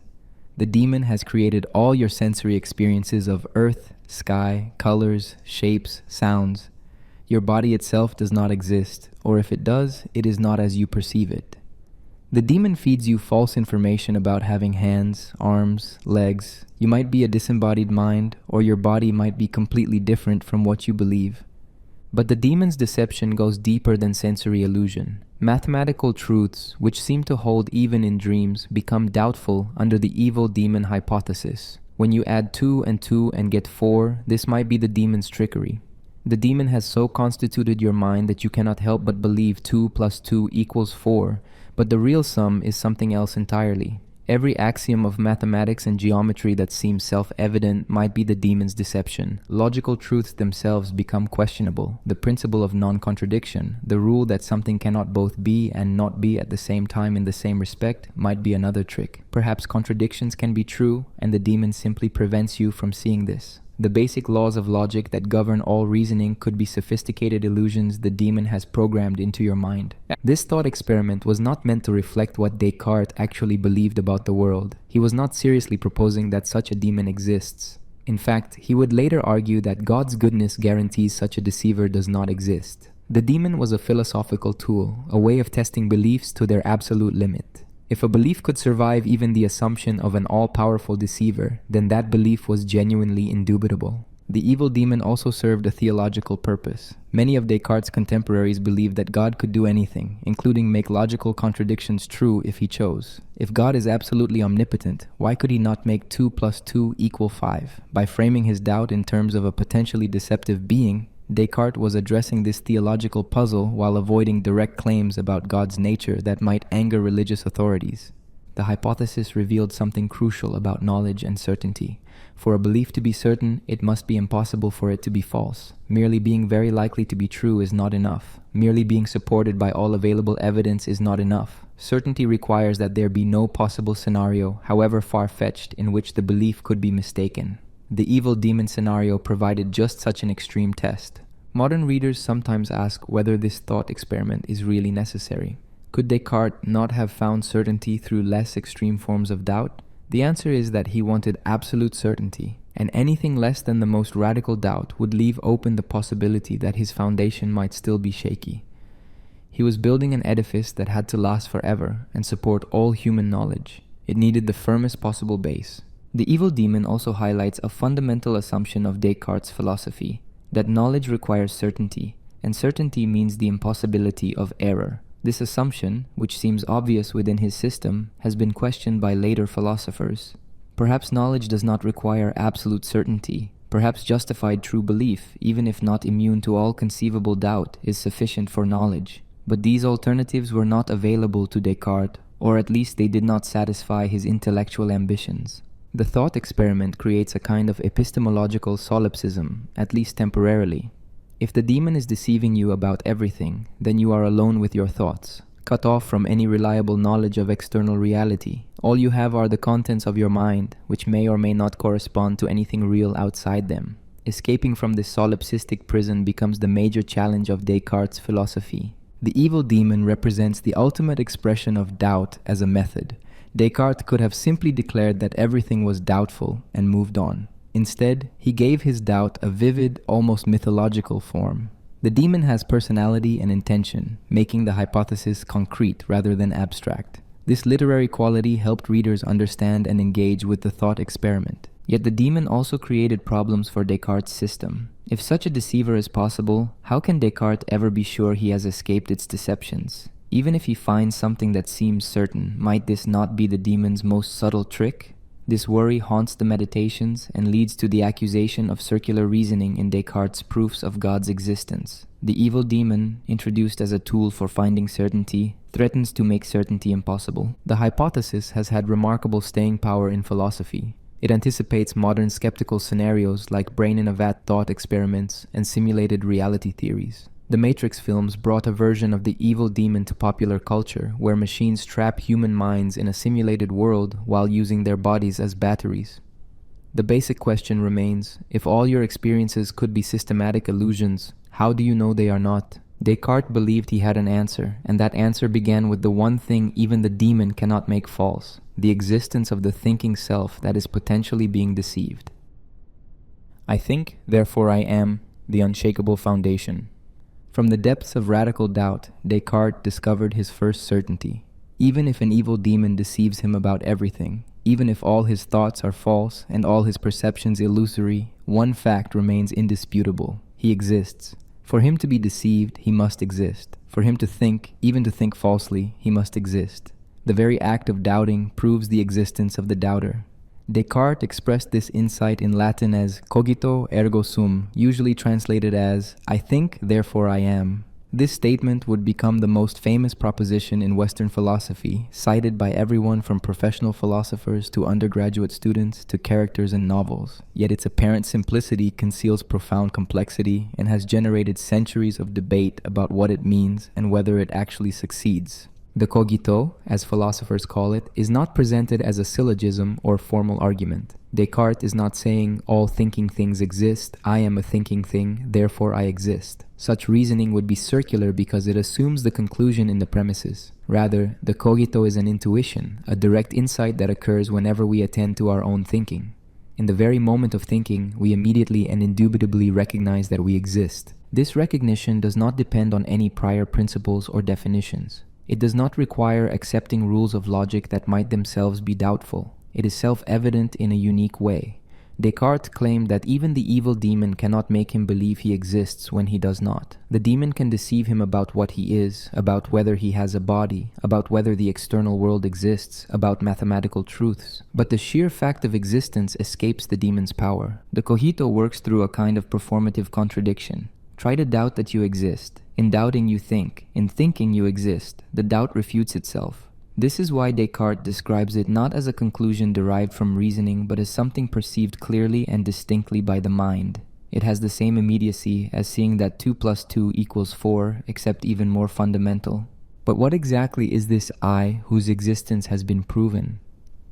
The demon has created all your sensory experiences of earth, sky, colors, shapes, sounds. Your body itself does not exist, or if it does, it is not as you perceive it. The demon feeds you false information about having hands, arms, legs. You might be a disembodied mind, or your body might be completely different from what you believe. But the demon's deception goes deeper than sensory illusion. Mathematical truths, which seem to hold even in dreams, become doubtful under the evil demon hypothesis. When you add 2 and 2 and get 4, this might be the demon's trickery. The demon has so constituted your mind that you cannot help but believe 2 plus 2 equals 4, but the real sum is something else entirely. Every axiom of mathematics and geometry that seems self-evident might be the demon's deception. Logical truths themselves become questionable. The principle of non-contradiction, the rule that something cannot both be and not be at the same time in the same respect, might be another trick. Perhaps contradictions can be true, and the demon simply prevents you from seeing this. The basic laws of logic that govern all reasoning could be sophisticated illusions the demon has programmed into your mind. This thought experiment was not meant to reflect what Descartes actually believed about the world. He was not seriously proposing that such a demon exists. In fact, he would later argue that God's goodness guarantees such a deceiver does not exist. The demon was a philosophical tool, a way of testing beliefs to their absolute limit. If a belief could survive even the assumption of an all-powerful deceiver, then that belief was genuinely indubitable. The evil demon also served a theological purpose. Many of Descartes' contemporaries believed that God could do anything, including make logical contradictions true if he chose. If God is absolutely omnipotent, why could he not make 2 + 2 = 5? By framing his doubt in terms of a potentially deceptive being, Descartes was addressing this theological puzzle while avoiding direct claims about God's nature that might anger religious authorities. The hypothesis revealed something crucial about knowledge and certainty. For a belief to be certain, it must be impossible for it to be false. Merely being very likely to be true is not enough. Merely being supported by all available evidence is not enough. Certainty requires that there be no possible scenario, however far-fetched, in which the belief could be mistaken. The evil demon scenario provided just such an extreme test. Modern readers sometimes ask whether this thought experiment is really necessary. Could Descartes not have found certainty through less extreme forms of doubt? The answer is that he wanted absolute certainty, and anything less than the most radical doubt would leave open the possibility that his foundation might still be shaky. He was building an edifice that had to last forever and support all human knowledge. It needed the firmest possible base. The evil demon also highlights a fundamental assumption of Descartes' philosophy, that knowledge requires certainty, and certainty means the impossibility of error. This assumption, which seems obvious within his system, has been questioned by later philosophers. Perhaps knowledge does not require absolute certainty. Perhaps justified true belief, even if not immune to all conceivable doubt, is sufficient for knowledge. But these alternatives were not available to Descartes, or at least they did not satisfy his intellectual ambitions. The thought experiment creates a kind of epistemological solipsism, at least temporarily. If the demon is deceiving you about everything, then you are alone with your thoughts, cut off from any reliable knowledge of external reality. All you have are the contents of your mind, which may or may not correspond to anything real outside them. Escaping from this solipsistic prison becomes the major challenge of Descartes' philosophy. The evil demon represents the ultimate expression of doubt as a method. Descartes could have simply declared that everything was doubtful and moved on. Instead, he gave his doubt a vivid, almost mythological form. The demon has personality and intention, making the hypothesis concrete rather than abstract. This literary quality helped readers understand and engage with the thought experiment. Yet the demon also created problems for Descartes' system. If such a deceiver is possible, how can Descartes ever be sure he has escaped its deceptions? Even if he finds something that seems certain, might this not be the demon's most subtle trick? This worry haunts the meditations and leads to the accusation of circular reasoning in Descartes' proofs of God's existence. The evil demon, introduced as a tool for finding certainty, threatens to make certainty impossible. The hypothesis has had remarkable staying power in philosophy. It anticipates modern skeptical scenarios like brain-in-a-vat thought experiments and simulated reality theories. The Matrix films brought a version of the evil demon to popular culture, where machines trap human minds in a simulated world while using their bodies as batteries. The basic question remains, if all your experiences could be systematic illusions, how do you know they are not? Descartes believed he had an answer, and that answer began with the one thing even the demon cannot make false, the existence of the thinking self that is potentially being deceived. I think, therefore I am, the unshakable foundation. From the depths of radical doubt, Descartes discovered his first certainty. Even if an evil demon deceives him about everything, even if all his thoughts are false and all his perceptions illusory, one fact remains indisputable. He exists. For him to be deceived, he must exist. For him to think, even to think falsely, he must exist. The very act of doubting proves the existence of the doubter. Descartes expressed this insight in Latin as cogito ergo sum, usually translated as I think, therefore I am. This statement would become the most famous proposition in Western philosophy, cited by everyone from professional philosophers to undergraduate students to characters in novels. Yet its apparent simplicity conceals profound complexity and has generated centuries of debate about what it means and whether it actually succeeds. The cogito, as philosophers call it, is not presented as a syllogism or formal argument. Descartes is not saying, all thinking things exist, I am a thinking thing, therefore I exist. Such reasoning would be circular because it assumes the conclusion in the premises. Rather, the cogito is an intuition, a direct insight that occurs whenever we attend to our own thinking. In the very moment of thinking, we immediately and indubitably recognize that we exist. This recognition does not depend on any prior principles or definitions. It does not require accepting rules of logic that might themselves be doubtful. It is self-evident in a unique way. Descartes claimed that even the evil demon cannot make him believe he exists when he does not. The demon can deceive him about what he is, about whether he has a body, about whether the external world exists, about mathematical truths. But the sheer fact of existence escapes the demon's power. The cogito works through a kind of performative contradiction. Try to doubt that you exist. In doubting you think. In thinking you exist. The doubt refutes itself. This is why Descartes describes it not as a conclusion derived from reasoning, but as something perceived clearly and distinctly by the mind. It has the same immediacy as seeing that 2 + 2 = 4, except even more fundamental. But what exactly is this I whose existence has been proven?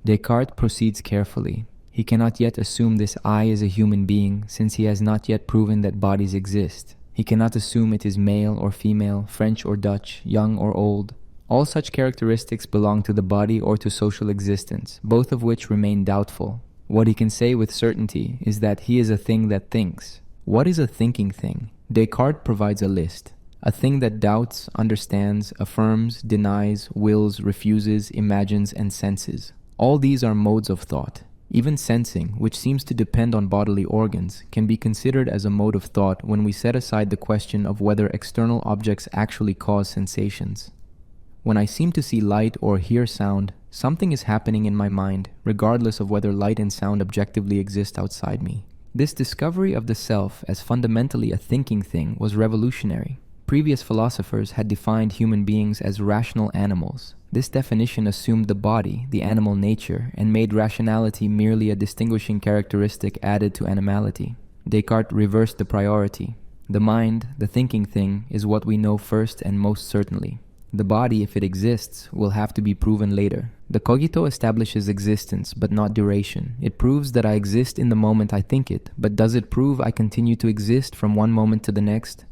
Descartes proceeds carefully. He cannot yet assume this I is a human being, since he has not yet proven that bodies exist. He cannot assume it is male or female, French or Dutch, young or old. All such characteristics belong to the body or to social existence, both of which remain doubtful. What he can say with certainty is that he is a thing that thinks. What is a thinking thing? Descartes provides a list. A thing that doubts, understands, affirms, denies, wills, refuses, imagines, and senses. All these are modes of thought. Even sensing, which seems to depend on bodily organs, can be considered as a mode of thought when we set aside the question of whether external objects actually cause sensations. When I seem to see light or hear sound, something is happening in my mind, regardless of whether light and sound objectively exist outside me. This discovery of the self as fundamentally a thinking thing was revolutionary. Previous philosophers had defined human beings as rational animals. This definition assumed the body, the animal nature, and made rationality merely a distinguishing characteristic added to animality. Descartes reversed the priority. The mind, the thinking thing, is what we know first and most certainly. The body, if it exists, will have to be proven later. The cogito establishes existence, but not duration. It proves that I exist in the moment I think it, but does it prove I continue to exist from one moment to the next?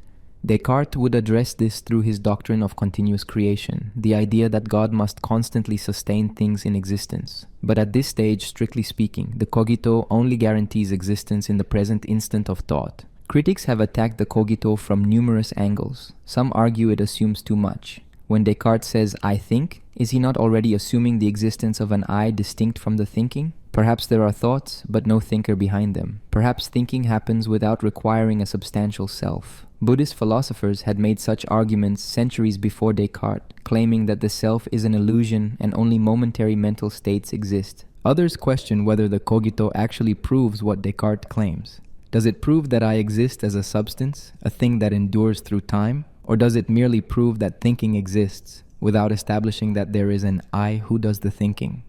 Descartes would address this through his doctrine of continuous creation, the idea that God must constantly sustain things in existence. But at this stage, strictly speaking, the cogito only guarantees existence in the present instant of thought. Critics have attacked the cogito from numerous angles. Some argue it assumes too much. When Descartes says, I think, is he not already assuming the existence of an I distinct from the thinking? Perhaps there are thoughts, but no thinker behind them. Perhaps thinking happens without requiring a substantial self. Buddhist philosophers had made such arguments centuries before Descartes, claiming that the self is an illusion and only momentary mental states exist. Others question whether the cogito actually proves what Descartes claims. Does it prove that I exist as a substance, a thing that endures through time? Or does it merely prove that thinking exists, without establishing that there is an I who does the thinking?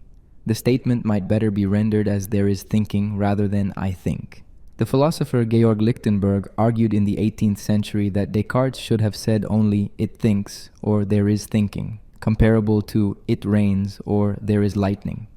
The statement might better be rendered as there is thinking rather than I think. The philosopher Georg Lichtenberg argued in the 18th century that Descartes should have said only it thinks or there is thinking, comparable to it rains or there is lightning.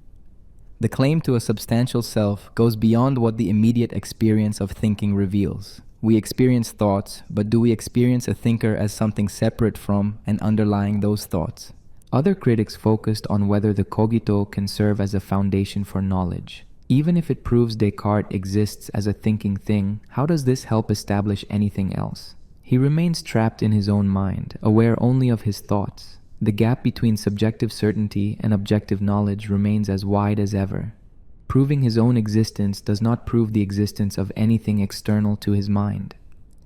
The claim to a substantial self goes beyond what the immediate experience of thinking reveals. We experience thoughts, but do we experience a thinker as something separate from and underlying those thoughts? Other critics focused on whether the cogito can serve as a foundation for knowledge. Even if it proves Descartes exists as a thinking thing, how does this help establish anything else? He remains trapped in his own mind, aware only of his thoughts. The gap between subjective certainty and objective knowledge remains as wide as ever. Proving his own existence does not prove the existence of anything external to his mind.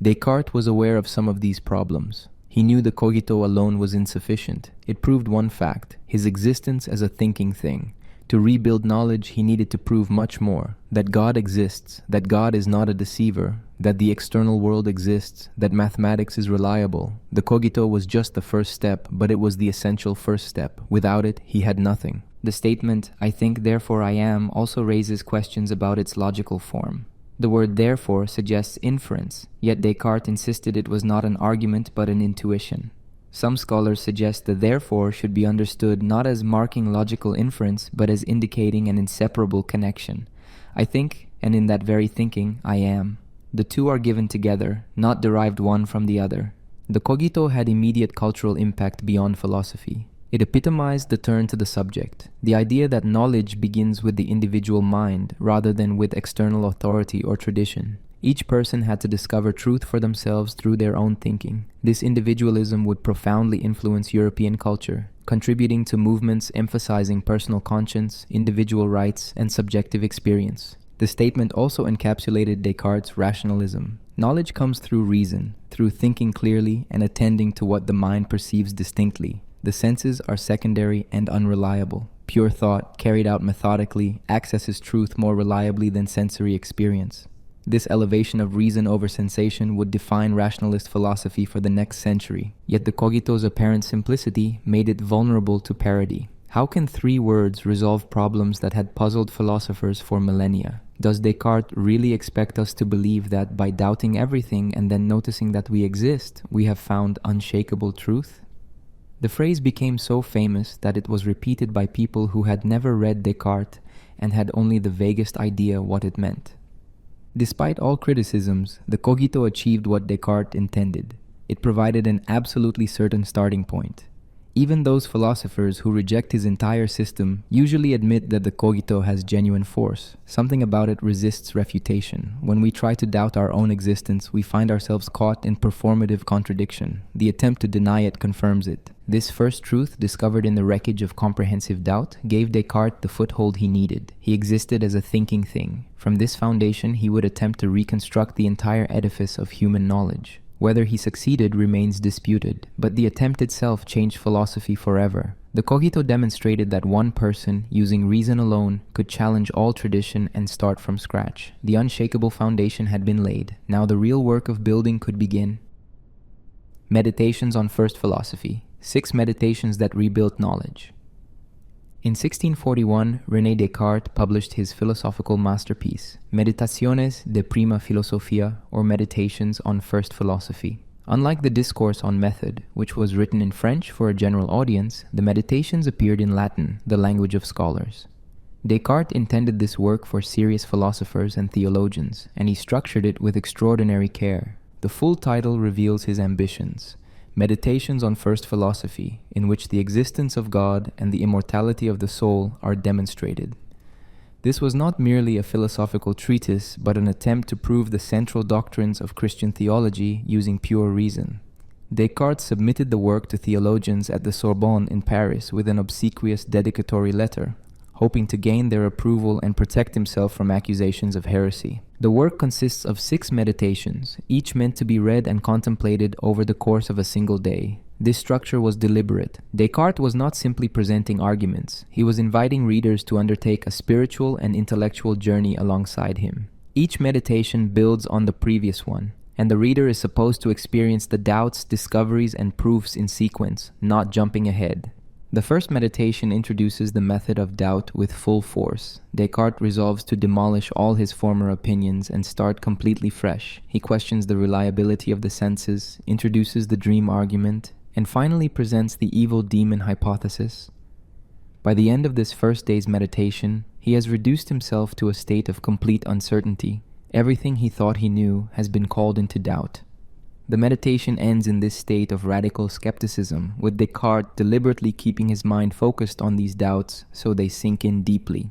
Descartes was aware of some of these problems. He knew the cogito alone was insufficient. It proved one fact, his existence as a thinking thing. To rebuild knowledge, he needed to prove much more, that God exists, that God is not a deceiver, that the external world exists, that mathematics is reliable. The cogito was just the first step, but it was the essential first step. Without it, he had nothing. The statement, I think, therefore I am, also raises questions about its logical form. The word therefore suggests inference, yet Descartes insisted it was not an argument but an intuition. Some scholars suggest the therefore should be understood not as marking logical inference, but as indicating an inseparable connection. I think, and in that very thinking, I am. The two are given together, not derived one from the other. The cogito had immediate cultural impact beyond philosophy. It epitomized the turn to the subject, the idea that knowledge begins with the individual mind rather than with external authority or tradition. Each person had to discover truth for themselves through their own thinking. This individualism would profoundly influence European culture, contributing to movements emphasizing personal conscience, individual rights, and subjective experience. The statement also encapsulated Descartes' rationalism. Knowledge comes through reason, through thinking clearly and attending to what the mind perceives distinctly. The senses are secondary and unreliable. Pure thought, carried out methodically, accesses truth more reliably than sensory experience. This elevation of reason over sensation would define rationalist philosophy for the next century, yet the cogito's apparent simplicity made it vulnerable to parody. How can 3 words resolve problems that had puzzled philosophers for millennia? Does Descartes really expect us to believe that by doubting everything and then noticing that we exist, we have found unshakable truth? The phrase became so famous that it was repeated by people who had never read Descartes and had only the vaguest idea what it meant. Despite all criticisms, the cogito achieved what Descartes intended. It provided an absolutely certain starting point. Even those philosophers who reject his entire system usually admit that the cogito has genuine force. Something about it resists refutation. When we try to doubt our own existence, we find ourselves caught in performative contradiction. The attempt to deny it confirms it. This first truth, discovered in the wreckage of comprehensive doubt, gave Descartes the foothold he needed. He existed as a thinking thing. From this foundation, he would attempt to reconstruct the entire edifice of human knowledge. Whether he succeeded remains disputed, but the attempt itself changed philosophy forever. The cogito demonstrated that one person, using reason alone, could challenge all tradition and start from scratch. The unshakable foundation had been laid. Now the real work of building could begin. Meditations on First Philosophy. 6 meditations that rebuilt knowledge. In 1641, René Descartes published his philosophical masterpiece, Meditaciones de Prima Filosofia, or Meditations on First Philosophy. Unlike the Discourse on Method, which was written in French for a general audience, the Meditations appeared in Latin, the language of scholars. Descartes intended this work for serious philosophers and theologians, and he structured it with extraordinary care. The full title reveals his ambitions: Meditations on First Philosophy, in which the existence of God and the immortality of the soul are demonstrated. This was not merely a philosophical treatise, but an attempt to prove the central doctrines of Christian theology using pure reason. Descartes submitted the work to theologians at the Sorbonne in Paris with an obsequious dedicatory letter, hoping to gain their approval and protect himself from accusations of heresy. The work consists of 6 meditations, each meant to be read and contemplated over the course of a single day. This structure was deliberate. Descartes was not simply presenting arguments. He was inviting readers to undertake a spiritual and intellectual journey alongside him. Each meditation builds on the previous one, and the reader is supposed to experience the doubts, discoveries, and proofs in sequence, not jumping ahead. The first meditation introduces the method of doubt with full force. Descartes resolves to demolish all his former opinions and start completely fresh. He questions the reliability of the senses, introduces the dream argument, and finally presents the evil demon hypothesis. By the end of this first day's meditation, he has reduced himself to a state of complete uncertainty. Everything he thought he knew has been called into doubt. The meditation ends in this state of radical skepticism, with Descartes deliberately keeping his mind focused on these doubts so they sink in deeply.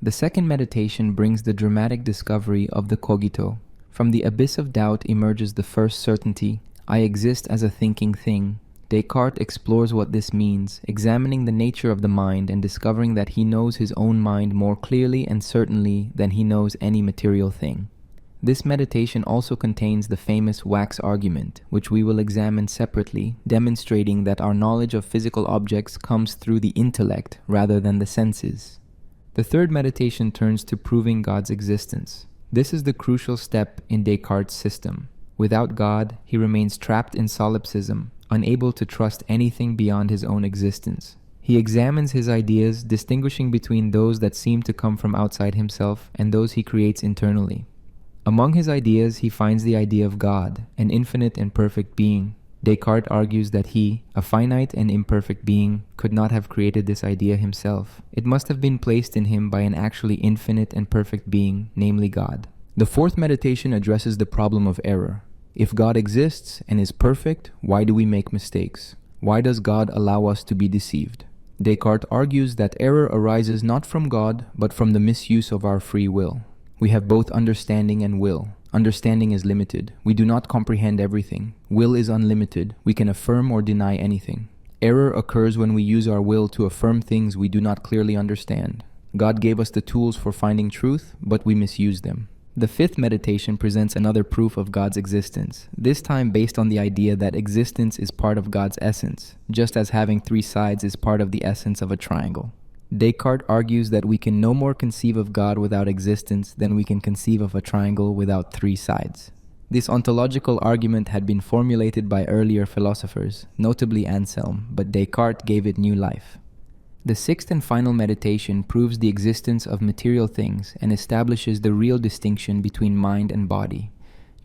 The second meditation brings the dramatic discovery of the cogito. From the abyss of doubt emerges the first certainty: I exist as a thinking thing. Descartes explores what this means, examining the nature of the mind and discovering that he knows his own mind more clearly and certainly than he knows any material thing. This meditation also contains the famous wax argument, which we will examine separately, demonstrating that our knowledge of physical objects comes through the intellect rather than the senses. The third meditation turns to proving God's existence. This is the crucial step in Descartes' system. Without God, he remains trapped in solipsism, unable to trust anything beyond his own existence. He examines his ideas, distinguishing between those that seem to come from outside himself and those he creates internally. Among his ideas, he finds the idea of God, an infinite and perfect being. Descartes argues that he, a finite and imperfect being, could not have created this idea himself. It must have been placed in him by an actually infinite and perfect being, namely God. The fourth meditation addresses the problem of error. If God exists and is perfect, why do we make mistakes? Why does God allow us to be deceived? Descartes argues that error arises not from God, but from the misuse of our free will. We have both understanding and will. Understanding is limited. We do not comprehend everything. Will is unlimited. We can affirm or deny anything. Error occurs when we use our will to affirm things we do not clearly understand. God gave us the tools for finding truth, but we misuse them. The fifth meditation presents another proof of God's existence, this time based on the idea that existence is part of God's essence, just as having three sides is part of the essence of a triangle. Descartes argues that we can no more conceive of God without existence than we can conceive of a triangle without three sides. This ontological argument had been formulated by earlier philosophers, notably Anselm, but Descartes gave it new life. The sixth and final meditation proves the existence of material things and establishes the real distinction between mind and body.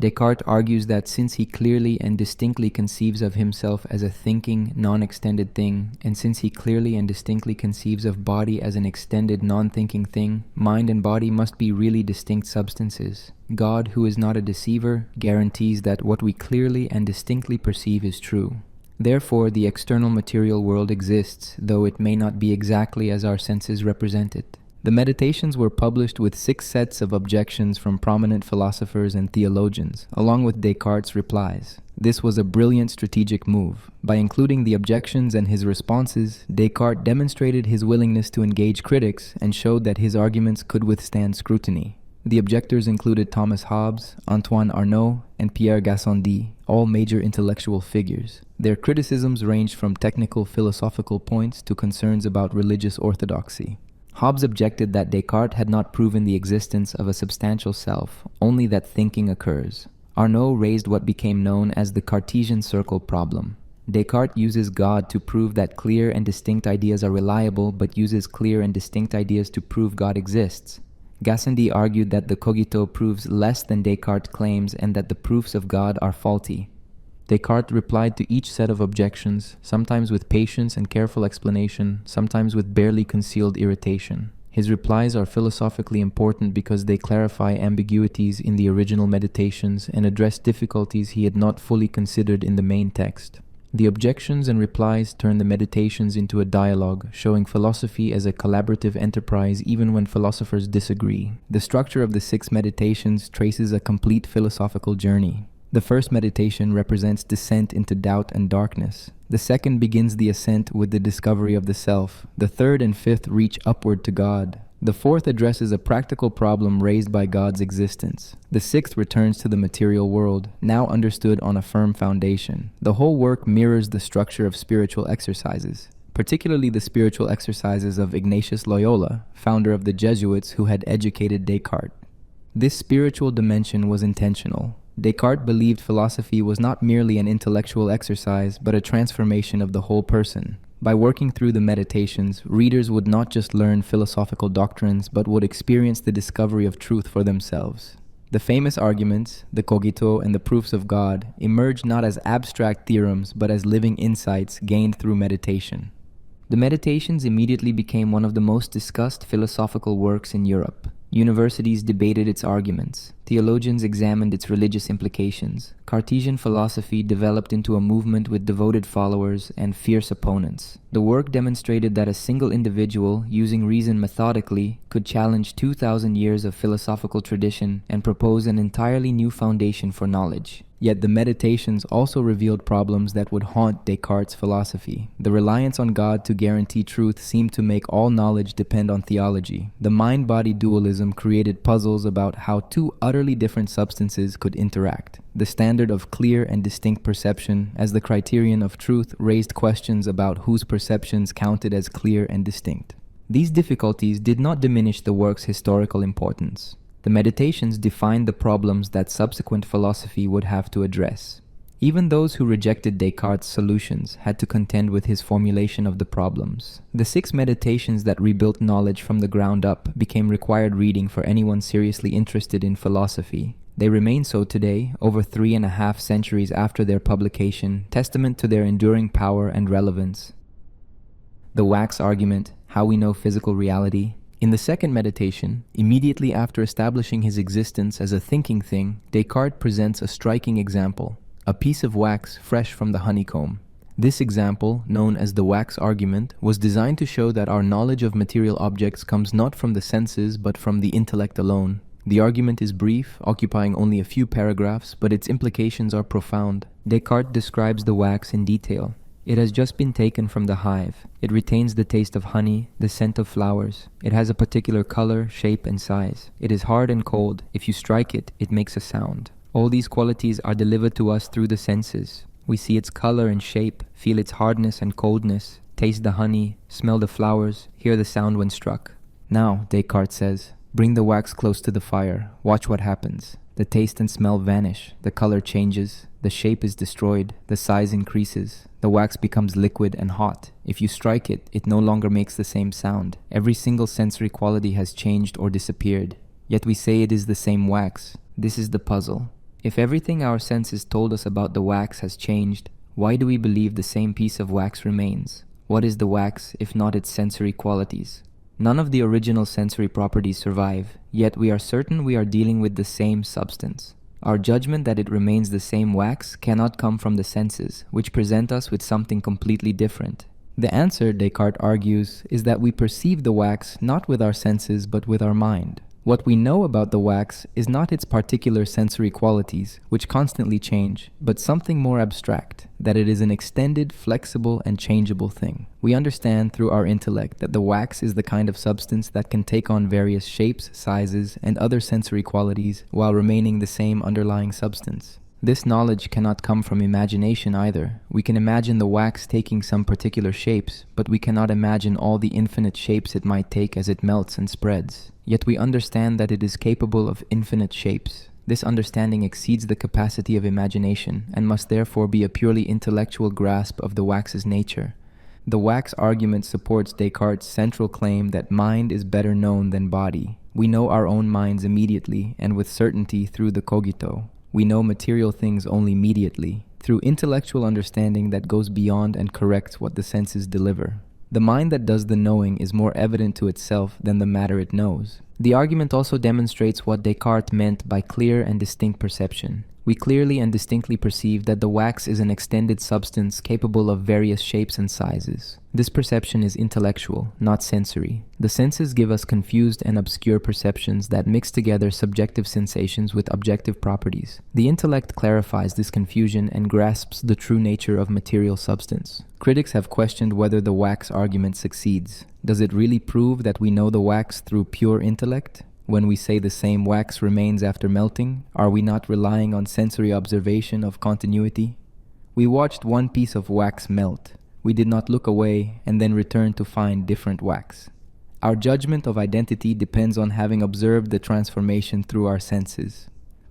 Descartes argues that since he clearly and distinctly conceives of himself as a thinking, non-extended thing, and since he clearly and distinctly conceives of body as an extended, non-thinking thing, mind and body must be really distinct substances. God, who is not a deceiver, guarantees that what we clearly and distinctly perceive is true. Therefore, the external material world exists, though it may not be exactly as our senses represent it. The meditations were published with 6 sets of objections from prominent philosophers and theologians, along with Descartes' replies. This was a brilliant strategic move. By including the objections and his responses, Descartes demonstrated his willingness to engage critics and showed that his arguments could withstand scrutiny. The objectors included Thomas Hobbes, Antoine Arnauld, and Pierre Gassendi, all major intellectual figures. Their criticisms ranged from technical philosophical points to concerns about religious orthodoxy. Hobbes objected that Descartes had not proven the existence of a substantial self, only that thinking occurs. Arnauld raised what became known as the Cartesian circle problem. Descartes uses God to prove that clear and distinct ideas are reliable, but uses clear and distinct ideas to prove God exists. Gassendi argued that the cogito proves less than Descartes' claims and that the proofs of God are faulty. Descartes replied to each set of objections, sometimes with patience and careful explanation, sometimes with barely concealed irritation. His replies are philosophically important because they clarify ambiguities in the original meditations and address difficulties he had not fully considered in the main text. The objections and replies turn the meditations into a dialogue, showing philosophy as a collaborative enterprise even when philosophers disagree. The structure of the 6 meditations traces a complete philosophical journey. The first meditation represents descent into doubt and darkness. The second begins the ascent with the discovery of the self. The third and fifth reach upward to God. The fourth addresses a practical problem raised by God's existence. The sixth returns to the material world, now understood on a firm foundation. The whole work mirrors the structure of spiritual exercises, particularly the spiritual exercises of Ignatius Loyola, founder of the Jesuits who had educated Descartes. This spiritual dimension was intentional. Descartes believed philosophy was not merely an intellectual exercise, but a transformation of the whole person. By working through the meditations, readers would not just learn philosophical doctrines, but would experience the discovery of truth for themselves. The famous arguments, the cogito and the proofs of God, emerged not as abstract theorems, but as living insights gained through meditation. The meditations immediately became one of the most discussed philosophical works in Europe. Universities debated its arguments. Theologians examined its religious implications. Cartesian philosophy developed into a movement with devoted followers and fierce opponents. The work demonstrated that a single individual, using reason methodically, could challenge 2,000 years of philosophical tradition and propose an entirely new foundation for knowledge. Yet the meditations also revealed problems that would haunt Descartes' philosophy. The reliance on God to guarantee truth seemed to make all knowledge depend on theology. The mind-body dualism created puzzles about how two utterly different substances could interact. The standard of clear and distinct perception as the criterion of truth raised questions about whose perceptions counted as clear and distinct. These difficulties did not diminish the work's historical importance. The meditations defined the problems that subsequent philosophy would have to address. Even those who rejected Descartes' solutions had to contend with his formulation of the problems. The 6 meditations that rebuilt knowledge from the ground up became required reading for anyone seriously interested in philosophy. They remain so today, over 3.5 centuries after their publication, testament to their enduring power and relevance. The wax argument, how we know physical reality. In the second meditation, immediately after establishing his existence as a thinking thing, Descartes presents a striking example, a piece of wax fresh from the honeycomb. This example, known as the wax argument, was designed to show that our knowledge of material objects comes not from the senses but from the intellect alone. The argument is brief, occupying only a few paragraphs, but its implications are profound. Descartes describes the wax in detail. It has just been taken from the hive. It retains the taste of honey, the scent of flowers. It has a particular color, shape, and size. It is hard and cold. If you strike it, it makes a sound. All these qualities are delivered to us through the senses. We see its color and shape, feel its hardness and coldness, taste the honey, smell the flowers, hear the sound when struck. Now, Descartes says, bring the wax close to the fire. Watch what happens. The taste and smell vanish. The color changes. The shape is destroyed. The size increases. The wax becomes liquid and hot. If you strike it, it no longer makes the same sound. Every single sensory quality has changed or disappeared. Yet we say it is the same wax. This is the puzzle. If everything our senses told us about the wax has changed, why do we believe the same piece of wax remains? What is the wax if not its sensory qualities? None of the original sensory properties survive, yet we are certain we are dealing with the same substance. Our judgment that it remains the same wax cannot come from the senses, which present us with something completely different. The answer, Descartes argues, is that we perceive the wax not with our senses but with our mind. What we know about the wax is not its particular sensory qualities, which constantly change, but something more abstract, that it is an extended, flexible, and changeable thing. We understand through our intellect that the wax is the kind of substance that can take on various shapes, sizes, and other sensory qualities while remaining the same underlying substance. This knowledge cannot come from imagination either. We can imagine the wax taking some particular shapes, but we cannot imagine all the infinite shapes it might take as it melts and spreads. Yet we understand that it is capable of infinite shapes. This understanding exceeds the capacity of imagination and must therefore be a purely intellectual grasp of the wax's nature. The wax argument supports Descartes' central claim that mind is better known than body. We know our own minds immediately and with certainty through the cogito. We know material things only mediately, through intellectual understanding that goes beyond and corrects what the senses deliver. The mind that does the knowing is more evident to itself than the matter it knows. The argument also demonstrates what Descartes meant by clear and distinct perception. We clearly and distinctly perceive that the wax is an extended substance capable of various shapes and sizes. This perception is intellectual, not sensory. The senses give us confused and obscure perceptions that mix together subjective sensations with objective properties. The intellect clarifies this confusion and grasps the true nature of material substance. Critics have questioned whether the wax argument succeeds. Does it really prove that we know the wax through pure intellect? When we say the same wax remains after melting, are we not relying on sensory observation of continuity? We watched one piece of wax melt. We did not look away and then return to find different wax. Our judgment of identity depends on having observed the transformation through our senses.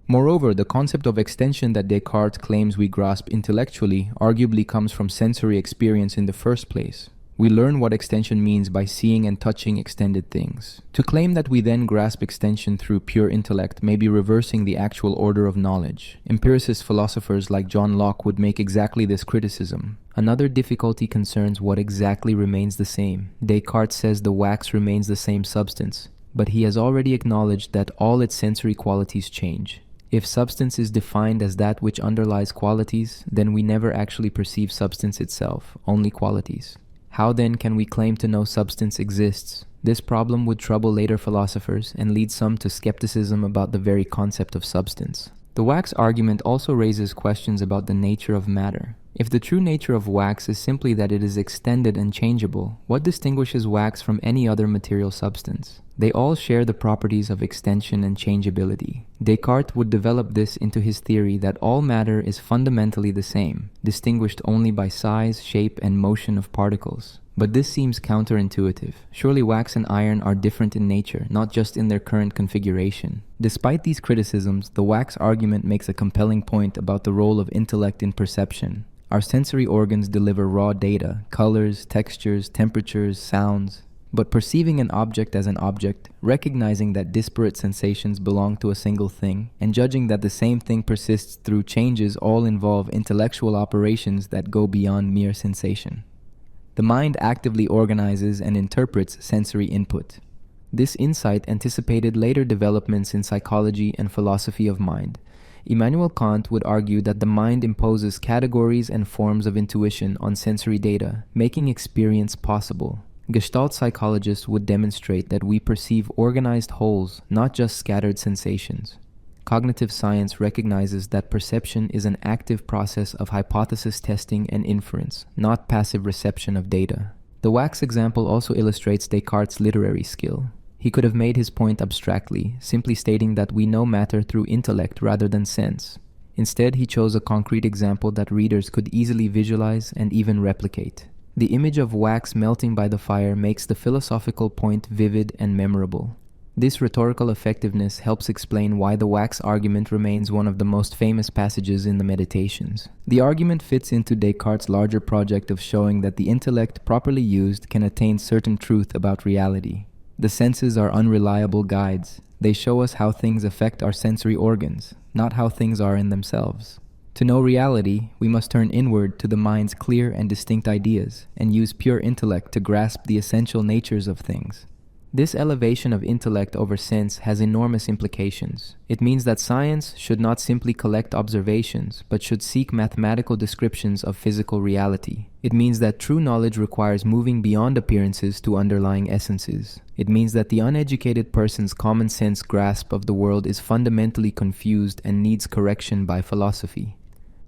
Moreover, the concept of extension that Descartes claims we grasp intellectually arguably comes from sensory experience in the first place. We learn what extension means by seeing and touching extended things. To claim that we then grasp extension through pure intellect may be reversing the actual order of knowledge. Empiricist philosophers like John Locke would make exactly this criticism. Another difficulty concerns what exactly remains the same. Descartes says the wax remains the same substance, but he has already acknowledged that all its sensory qualities change. If substance is defined as that which underlies qualities, then we never actually perceive substance itself, only qualities. How then can we claim to know substance exists? This problem would trouble later philosophers and lead some to skepticism about the very concept of substance. The wax argument also raises questions about the nature of matter. If the true nature of wax is simply that it is extended and changeable, what distinguishes wax from any other material substance? They all share the properties of extension and changeability. Descartes would develop this into his theory that all matter is fundamentally the same, distinguished only by size, shape, and motion of particles. But this seems counterintuitive. Surely wax and iron are different in nature, not just in their current configuration. Despite these criticisms, the wax argument makes a compelling point about the role of intellect in perception. Our sensory organs deliver raw data, colors, textures, temperatures, sounds. But perceiving an object as an object, recognizing that disparate sensations belong to a single thing, and judging that the same thing persists through changes all involve intellectual operations that go beyond mere sensation. The mind actively organizes and interprets sensory input. This insight anticipated later developments in psychology and philosophy of mind. Immanuel Kant would argue that the mind imposes categories and forms of intuition on sensory data, making experience possible. Gestalt psychologists would demonstrate that we perceive organized wholes, not just scattered sensations. Cognitive science recognizes that perception is an active process of hypothesis testing and inference, not passive reception of data. The wax example also illustrates Descartes' literary skill. He could have made his point abstractly, simply stating that we know matter through intellect rather than sense. Instead, he chose a concrete example that readers could easily visualize and even replicate. The image of wax melting by the fire makes the philosophical point vivid and memorable. This rhetorical effectiveness helps explain why the wax argument remains one of the most famous passages in the Meditations. The argument fits into Descartes' larger project of showing that the intellect, properly used, can attain certain truth about reality. The senses are unreliable guides. They show us how things affect our sensory organs, not how things are in themselves. To know reality, we must turn inward to the mind's clear and distinct ideas, and use pure intellect to grasp the essential natures of things. This elevation of intellect over sense has enormous implications. It means that science should not simply collect observations, but should seek mathematical descriptions of physical reality. It means that true knowledge requires moving beyond appearances to underlying essences. It means that the uneducated person's common sense grasp of the world is fundamentally confused and needs correction by philosophy.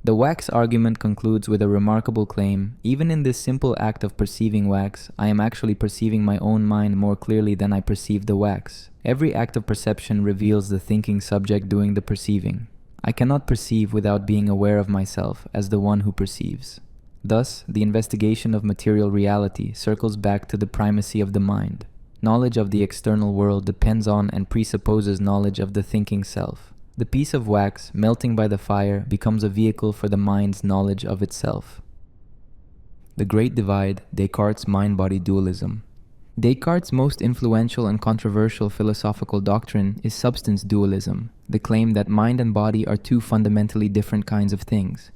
The wax argument concludes with a remarkable claim. Even in this simple act of perceiving wax, I am actually perceiving my own mind more clearly than I perceive the wax. Every act of perception reveals the thinking subject doing the perceiving. I cannot perceive without being aware of myself as the one who perceives. Thus, the investigation of material reality circles back to the primacy of the mind. Knowledge of the external world depends on and presupposes knowledge of the thinking self. The piece of wax, melting by the fire, becomes a vehicle for the mind's knowledge of itself. The Great Divide, Descartes' mind-body dualism. Descartes' most influential and controversial philosophical doctrine is substance dualism, the claim that mind and body are two fundamentally different kinds of things.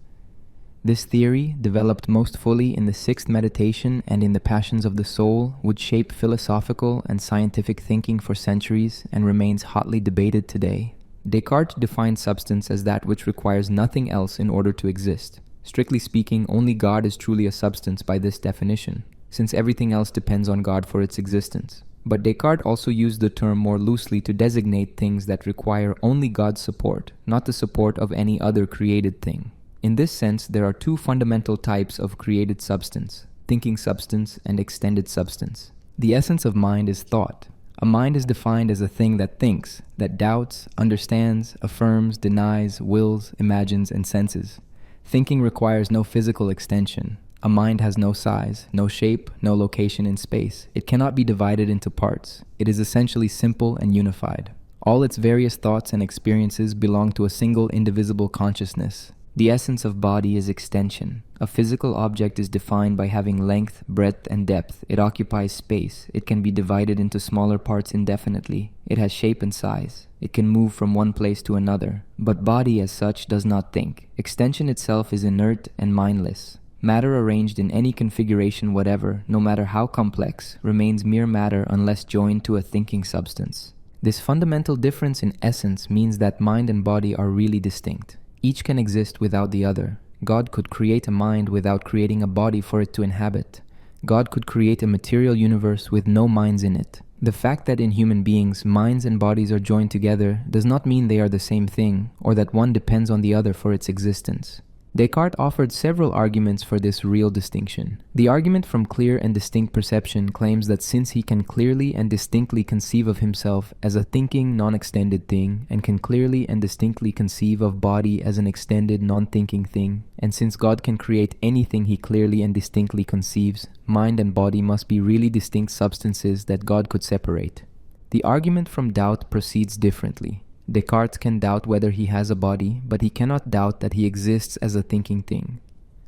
This theory, developed most fully in the Sixth Meditation and in the Passions of the Soul, would shape philosophical and scientific thinking for centuries and remains hotly debated today. Descartes defined substance as that which requires nothing else in order to exist. Strictly speaking, only God is truly a substance by this definition, since everything else depends on God for its existence. But Descartes also used the term more loosely to designate things that require only God's support, not the support of any other created thing. In this sense, there are two fundamental types of created substance: thinking substance and extended substance. The essence of mind is thought. A mind is defined as a thing that thinks, that doubts, understands, affirms, denies, wills, imagines, and senses. Thinking requires no physical extension. A mind has no size, no shape, no location in space. It cannot be divided into parts. It is essentially simple and unified. All its various thoughts and experiences belong to a single indivisible consciousness. The essence of body is extension. A physical object is defined by having length, breadth, and depth. It occupies space. It can be divided into smaller parts indefinitely. It has shape and size. It can move from one place to another. But body as such does not think. Extension itself is inert and mindless. Matter arranged in any configuration whatever, no matter how complex, remains mere matter unless joined to a thinking substance. This fundamental difference in essence means that mind and body are really distinct. Each can exist without the other. God could create a mind without creating a body for it to inhabit. God could create a material universe with no minds in it. The fact that in human beings, minds and bodies are joined together does not mean they are the same thing, or that one depends on the other for its existence. Descartes offered several arguments for this real distinction. The argument from clear and distinct perception claims that since he can clearly and distinctly conceive of himself as a thinking, non-extended thing, and can clearly and distinctly conceive of body as an extended, non-thinking thing, and since God can create anything he clearly and distinctly conceives, mind and body must be really distinct substances that God could separate. The argument from doubt proceeds differently. Descartes can doubt whether he has a body, but he cannot doubt that he exists as a thinking thing.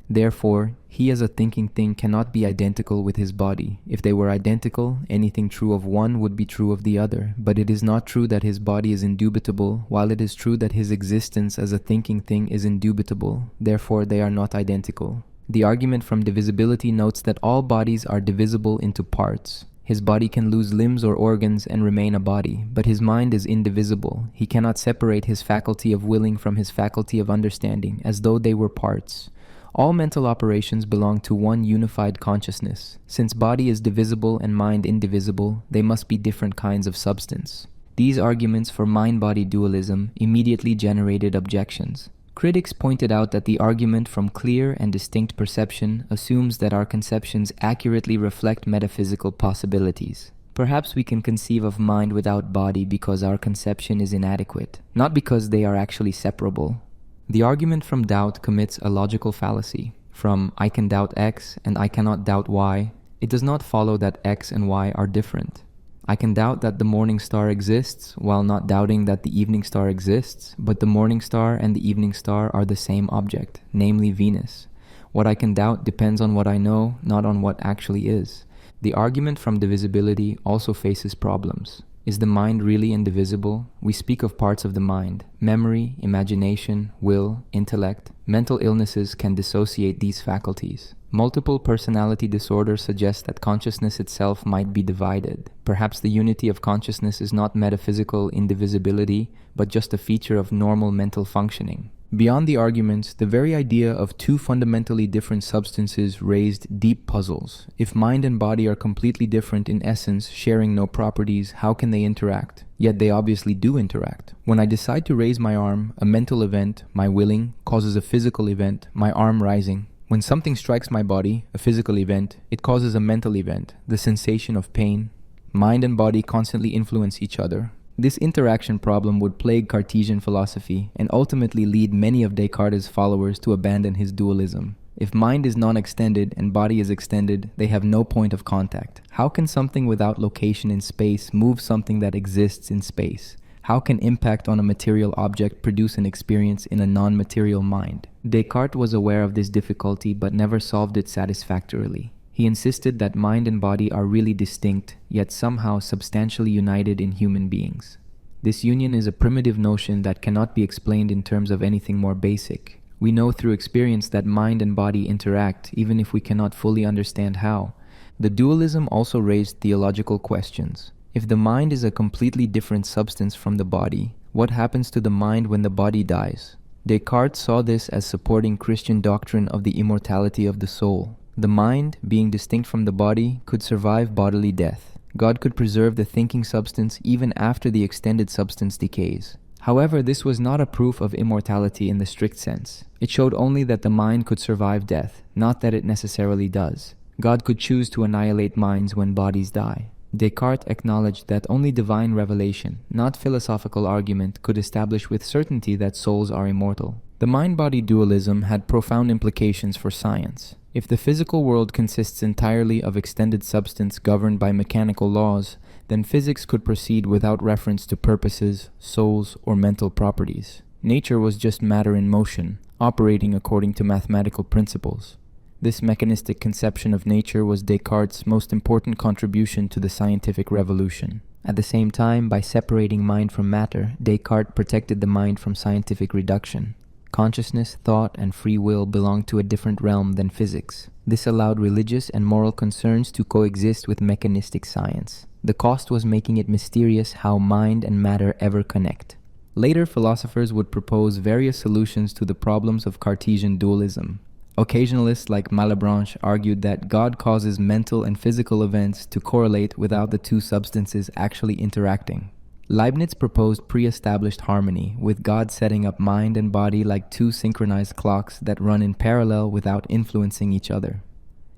Therefore, he as a thinking thing cannot be identical with his body. If they were identical, anything true of one would be true of the other, but it is not true that his body is indubitable, while it is true that his existence as a thinking thing is indubitable. Therefore, they are not identical. The argument from divisibility notes that all bodies are divisible into parts. His body can lose limbs or organs and remain a body, but his mind is indivisible. He cannot separate his faculty of willing from his faculty of understanding, as though they were parts. All mental operations belong to one unified consciousness. Since body is divisible and mind indivisible, they must be different kinds of substance. These arguments for mind-body dualism immediately generated objections. Critics pointed out that the argument from clear and distinct perception assumes that our conceptions accurately reflect metaphysical possibilities. Perhaps we can conceive of mind without body because our conception is inadequate, not because they are actually separable. The argument from doubt commits a logical fallacy. From I can doubt X and I cannot doubt Y, it does not follow that X and Y are different. I can doubt that the morning star exists while not doubting that the evening star exists, but the morning star and the evening star are the same object, namely Venus. What I can doubt depends on what I know, not on what actually is. The argument from divisibility also faces problems. Is the mind really indivisible? We speak of parts of the mind: memory, imagination, will, intellect. Mental illnesses can dissociate these faculties. Multiple personality disorder suggests that consciousness itself might be divided. Perhaps the unity of consciousness is not metaphysical indivisibility, but just a feature of normal mental functioning. Beyond the arguments, the very idea of two fundamentally different substances raised deep puzzles. If mind and body are completely different in essence, sharing no properties, how can they interact? Yet they obviously do interact. When I decide to raise my arm, a mental event, my willing, causes a physical event, my arm rising. When something strikes my body, a physical event, it causes a mental event, the sensation of pain. Mind and body constantly influence each other. This interaction problem would plague Cartesian philosophy and ultimately lead many of Descartes' followers to abandon his dualism. If mind is non-extended and body is extended, they have no point of contact. How can something without location in space move something that exists in space? How can impact on a material object produce an experience in a non-material mind? Descartes was aware of this difficulty but never solved it satisfactorily. He insisted that mind and body are really distinct, yet somehow substantially united in human beings. This union is a primitive notion that cannot be explained in terms of anything more basic. We know through experience that mind and body interact, even if we cannot fully understand how. The dualism also raised theological questions. If the mind is a completely different substance from the body, what happens to the mind when the body dies? Descartes saw this as supporting Christian doctrine of the immortality of the soul. The mind, being distinct from the body, could survive bodily death. God could preserve the thinking substance even after the extended substance decays. However, this was not a proof of immortality in the strict sense. It showed only that the mind could survive death, not that it necessarily does. God could choose to annihilate minds when bodies die. Descartes acknowledged that only divine revelation, not philosophical argument, could establish with certainty that souls are immortal. The mind-body dualism had profound implications for science. If the physical world consists entirely of extended substance governed by mechanical laws, then physics could proceed without reference to purposes, souls, or mental properties. Nature was just matter in motion, operating according to mathematical principles. This mechanistic conception of nature was Descartes' most important contribution to the scientific revolution. At the same time, by separating mind from matter, Descartes protected the mind from scientific reduction. Consciousness, thought, and free will belonged to a different realm than physics. This allowed religious and moral concerns to coexist with mechanistic science. The cost was making it mysterious how mind and matter ever connect. Later philosophers would propose various solutions to the problems of Cartesian dualism. Occasionalists like Malebranche argued that God causes mental and physical events to correlate without the two substances actually interacting. Leibniz proposed pre-established harmony, with God setting up mind and body like two synchronized clocks that run in parallel without influencing each other.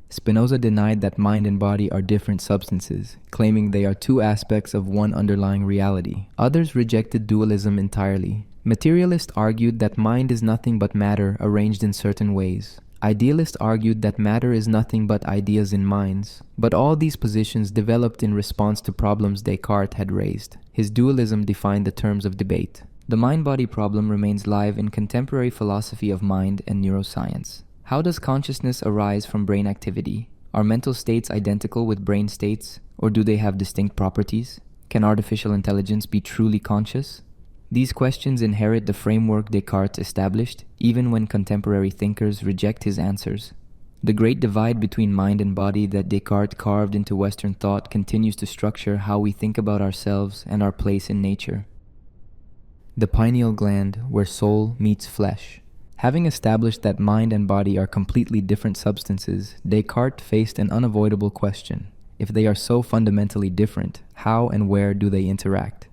Spinoza denied that mind and body are different substances, claiming they are two aspects of one underlying reality. Others rejected dualism entirely. Materialists argued that mind is nothing but matter arranged in certain ways. Idealists argued that matter is nothing but ideas in minds. But all these positions developed in response to problems Descartes had raised. His dualism defined the terms of debate. The mind-body problem remains live in contemporary philosophy of mind and neuroscience. How does consciousness arise from brain activity? Are mental states identical with brain states, or do they have distinct properties? Can artificial intelligence be truly conscious? These questions inherit the framework Descartes established, even when contemporary thinkers reject his answers. The great divide between mind and body that Descartes carved into Western thought continues to structure how we think about ourselves and our place in nature. The pineal gland, where soul meets flesh. Having established that mind and body are completely different substances, Descartes faced an unavoidable question. If they are so fundamentally different, how and where do they interact?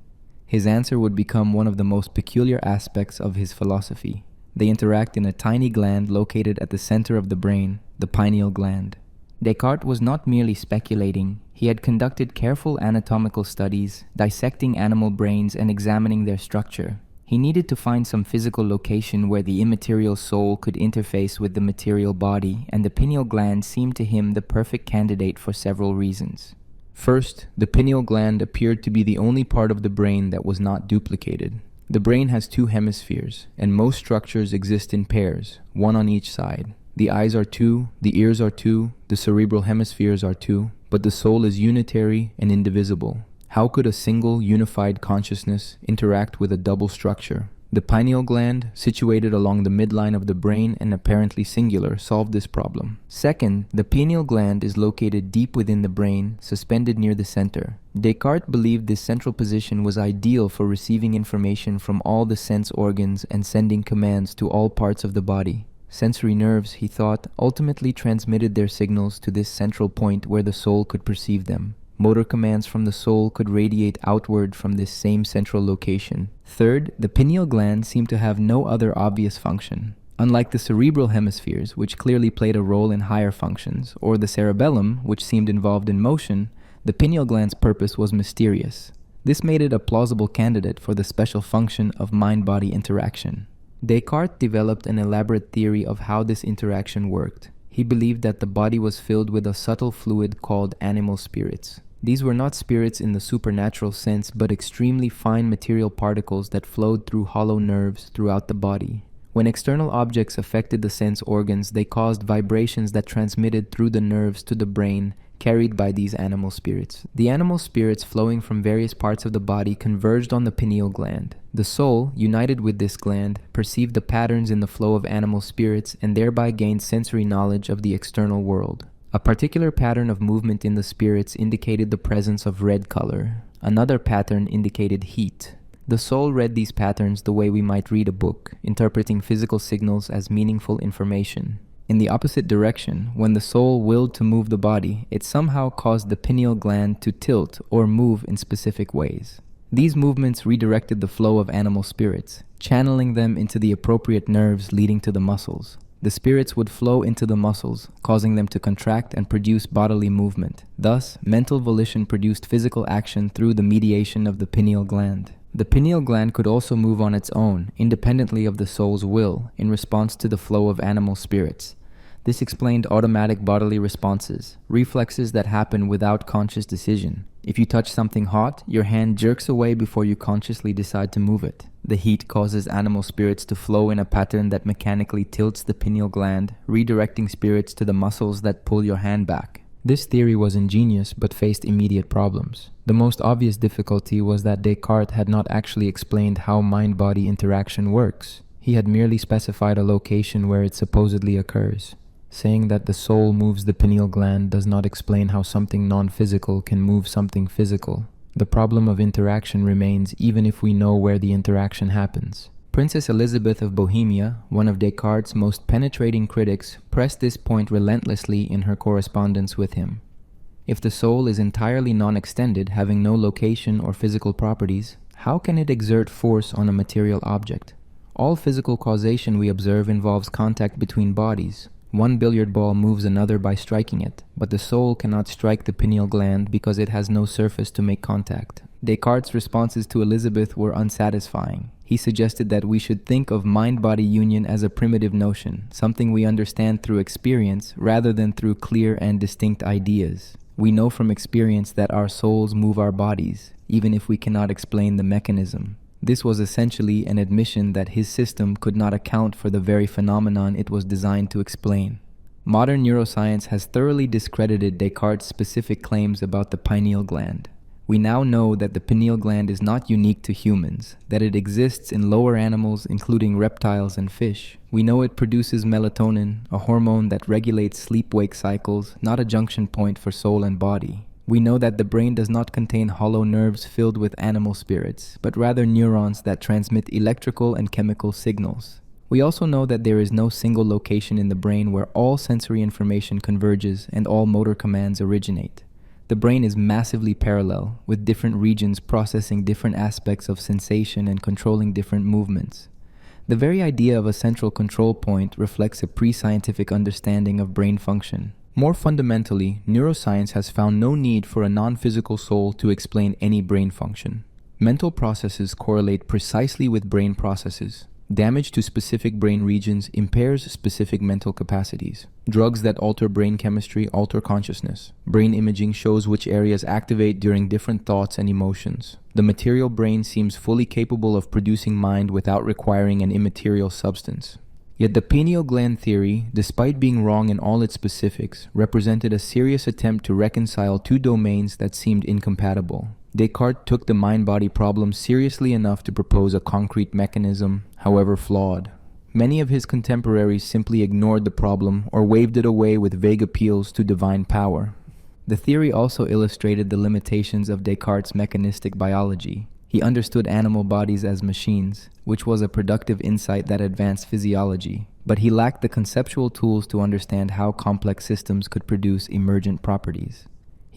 His answer would become one of the most peculiar aspects of his philosophy. They interact in a tiny gland located at the center of the brain, the pineal gland. Descartes was not merely speculating. He had conducted careful anatomical studies, dissecting animal brains and examining their structure. He needed to find some physical location where the immaterial soul could interface with the material body, and the pineal gland seemed to him the perfect candidate for several reasons. First, the pineal gland appeared to be the only part of the brain that was not duplicated. The brain has two hemispheres, and most structures exist in pairs, one on each side. The eyes are two, the ears are two, the cerebral hemispheres are two, but the soul is unitary and indivisible. How could a single, unified consciousness interact with a double structure? The pineal gland, situated along the midline of the brain and apparently singular, solved this problem. Second, the pineal gland is located deep within the brain, suspended near the center. Descartes believed this central position was ideal for receiving information from all the sense organs and sending commands to all parts of the body. Sensory nerves, he thought, ultimately transmitted their signals to this central point where the soul could perceive them. Motor commands from the soul could radiate outward from this same central location. Third, the pineal gland seemed to have no other obvious function. Unlike the cerebral hemispheres, which clearly played a role in higher functions, or the cerebellum, which seemed involved in motion, the pineal gland's purpose was mysterious. This made it a plausible candidate for the special function of mind-body interaction. Descartes developed an elaborate theory of how this interaction worked. He believed that the body was filled with a subtle fluid called animal spirits. These were not spirits in the supernatural sense, but extremely fine material particles that flowed through hollow nerves throughout the body. When external objects affected the sense organs, they caused vibrations that transmitted through the nerves to the brain, carried by these animal spirits. The animal spirits flowing from various parts of the body converged on the pineal gland. The soul, united with this gland, perceived the patterns in the flow of animal spirits and thereby gained sensory knowledge of the external world. A particular pattern of movement in the spirits indicated the presence of red color. Another pattern indicated heat. The soul read these patterns the way we might read a book, interpreting physical signals as meaningful information. In the opposite direction, when the soul willed to move the body, it somehow caused the pineal gland to tilt or move in specific ways. These movements redirected the flow of animal spirits, channeling them into the appropriate nerves leading to the muscles. The spirits would flow into the muscles, causing them to contract and produce bodily movement. Thus, mental volition produced physical action through the mediation of the pineal gland. The pineal gland could also move on its own, independently of the soul's will, in response to the flow of animal spirits. This explained automatic bodily responses, reflexes that happen without conscious decision. If you touch something hot, your hand jerks away before you consciously decide to move it. The heat causes animal spirits to flow in a pattern that mechanically tilts the pineal gland, redirecting spirits to the muscles that pull your hand back. This theory was ingenious but faced immediate problems. The most obvious difficulty was that Descartes had not actually explained how mind-body interaction works. He had merely specified a location where it supposedly occurs. Saying that the soul moves the pineal gland does not explain how something non-physical can move something physical. The problem of interaction remains even if we know where the interaction happens. Princess Elizabeth of Bohemia, one of Descartes' most penetrating critics, pressed this point relentlessly in her correspondence with him. If the soul is entirely non-extended, having no location or physical properties, how can it exert force on a material object? All physical causation we observe involves contact between bodies. One billiard ball moves another by striking it, but the soul cannot strike the pineal gland because it has no surface to make contact. Descartes' responses to Elizabeth were unsatisfying. He suggested that we should think of mind-body union as a primitive notion, something we understand through experience rather than through clear and distinct ideas. We know from experience that our souls move our bodies, even if we cannot explain the mechanism. This was essentially an admission that his system could not account for the very phenomenon it was designed to explain. Modern neuroscience has thoroughly discredited Descartes' specific claims about the pineal gland. We now know that the pineal gland is not unique to humans, that it exists in lower animals including reptiles and fish. We know it produces melatonin, a hormone that regulates sleep-wake cycles, not a junction point for soul and body. We know that the brain does not contain hollow nerves filled with animal spirits, but rather neurons that transmit electrical and chemical signals. We also know that there is no single location in the brain where all sensory information converges and all motor commands originate. The brain is massively parallel, with different regions processing different aspects of sensation and controlling different movements. The very idea of a central control point reflects a pre-scientific understanding of brain function. More fundamentally, neuroscience has found no need for a non-physical soul to explain any brain function. Mental processes correlate precisely with brain processes. Damage to specific brain regions impairs specific mental capacities. Drugs that alter brain chemistry alter consciousness. Brain imaging shows which areas activate during different thoughts and emotions. The material brain seems fully capable of producing mind without requiring an immaterial substance. Yet the pineal gland theory, despite being wrong in all its specifics, represented a serious attempt to reconcile two domains that seemed incompatible. Descartes took the mind-body problem seriously enough to propose a concrete mechanism, however flawed. Many of his contemporaries simply ignored the problem or waved it away with vague appeals to divine power. The theory also illustrated the limitations of Descartes' mechanistic biology. He understood animal bodies as machines, which was a productive insight that advanced physiology, but he lacked the conceptual tools to understand how complex systems could produce emergent properties.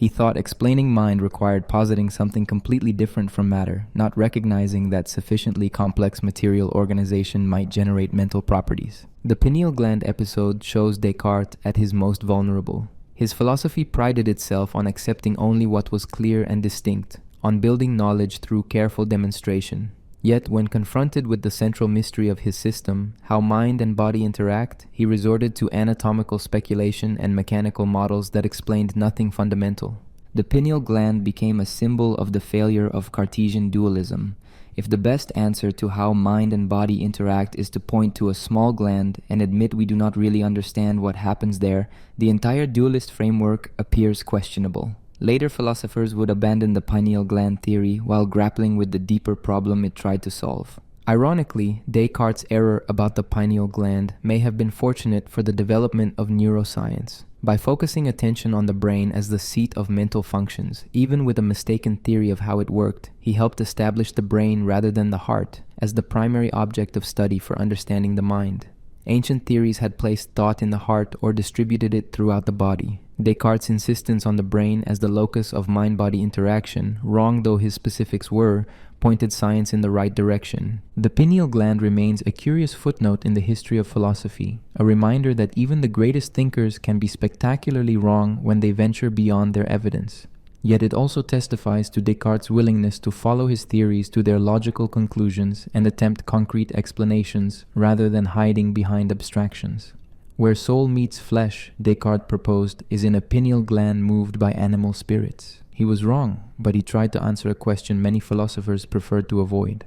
He thought explaining mind required positing something completely different from matter, not recognizing that sufficiently complex material organization might generate mental properties. The pineal gland episode shows Descartes at his most vulnerable. His philosophy prided itself on accepting only what was clear and distinct, on building knowledge through careful demonstration. Yet, when confronted with the central mystery of his system, how mind and body interact, he resorted to anatomical speculation and mechanical models that explained nothing fundamental. The pineal gland became a symbol of the failure of Cartesian dualism. If the best answer to how mind and body interact is to point to a small gland and admit we do not really understand what happens there, the entire dualist framework appears questionable. Later philosophers would abandon the pineal gland theory while grappling with the deeper problem it tried to solve. Ironically, Descartes' error about the pineal gland may have been fortunate for the development of neuroscience. By focusing attention on the brain as the seat of mental functions, even with a mistaken theory of how it worked, he helped establish the brain rather than the heart as the primary object of study for understanding the mind. Ancient theories had placed thought in the heart or distributed it throughout the body. Descartes' insistence on the brain as the locus of mind-body interaction, wrong though his specifics were, pointed science in the right direction. The pineal gland remains a curious footnote in the history of philosophy, a reminder that even the greatest thinkers can be spectacularly wrong when they venture beyond their evidence. Yet it also testifies to Descartes' willingness to follow his theories to their logical conclusions and attempt concrete explanations rather than hiding behind abstractions. Where soul meets flesh, Descartes proposed, is in a pineal gland moved by animal spirits. He was wrong, but he tried to answer a question many philosophers preferred to avoid.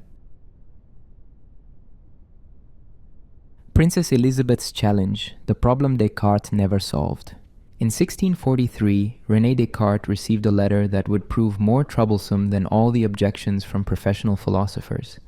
Princess Elizabeth's challenge, the problem Descartes never solved. In 1643, René Descartes received a letter that would prove more troublesome than all the objections from professional philosophers.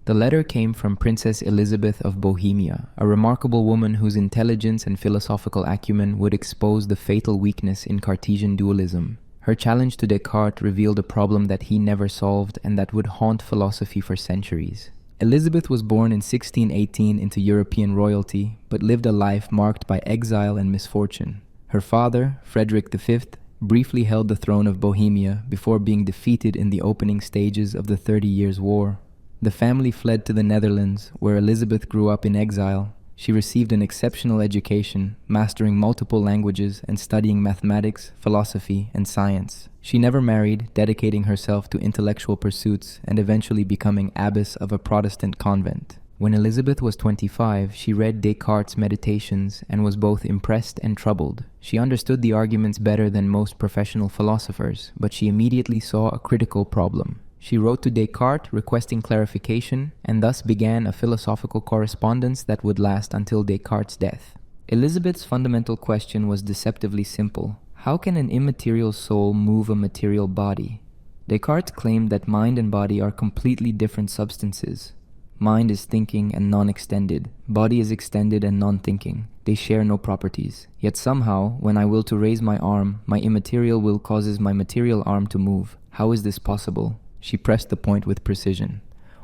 The letter came from Princess Elizabeth of Bohemia, a remarkable woman whose intelligence and philosophical acumen would expose the fatal weakness in Cartesian dualism. Her challenge to Descartes revealed a problem that he never solved and that would haunt philosophy for centuries. Elizabeth was born in 1618 into European royalty, but lived a life marked by exile and misfortune. Her father, Frederick V, briefly held the throne of Bohemia before being defeated in the opening stages of the 30 Years' War. The family fled to the Netherlands, where Elizabeth grew up in exile. She received an exceptional education, mastering multiple languages and studying mathematics, philosophy, and science. She never married, dedicating herself to intellectual pursuits and eventually becoming abbess of a Protestant convent. When Elizabeth was 25, she read Descartes' Meditations and was both impressed and troubled. She understood the arguments better than most professional philosophers, but she immediately saw a critical problem. She wrote to Descartes requesting clarification and thus began a philosophical correspondence that would last until Descartes' death. Elizabeth's fundamental question was deceptively simple. How can an immaterial soul move a material body? Descartes claimed that mind and body are completely different substances. Mind is thinking and non-extended. Body is extended and non-thinking. They share no properties. Yet somehow, when I will to raise my arm, my immaterial will causes my material arm to move. How is this possible? She pressed the point with precision.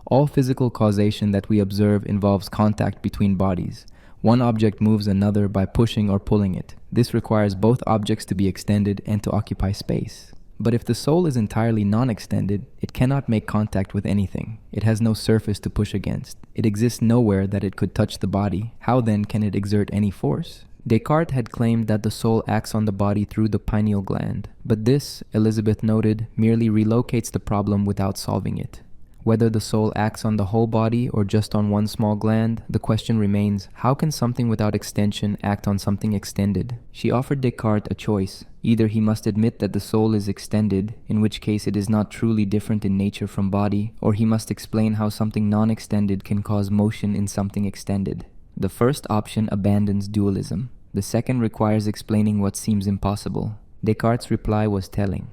All physical causation that we observe involves contact between bodies. One object moves another by pushing or pulling it. This requires both objects to be extended and to occupy space. But if the soul is entirely non-extended, it cannot make contact with anything. It has no surface to push against. It exists nowhere that it could touch the body. How then can it exert any force? Descartes had claimed that the soul acts on the body through the pineal gland, but this, Elizabeth noted, merely relocates the problem without solving it. Whether the soul acts on the whole body or just on one small gland, the question remains, how can something without extension act on something extended? She offered Descartes a choice. Either he must admit that the soul is extended, in which case it is not truly different in nature from body, or he must explain how something non-extended can cause motion in something extended. The first option abandons dualism. The second requires explaining what seems impossible. Descartes' reply was telling.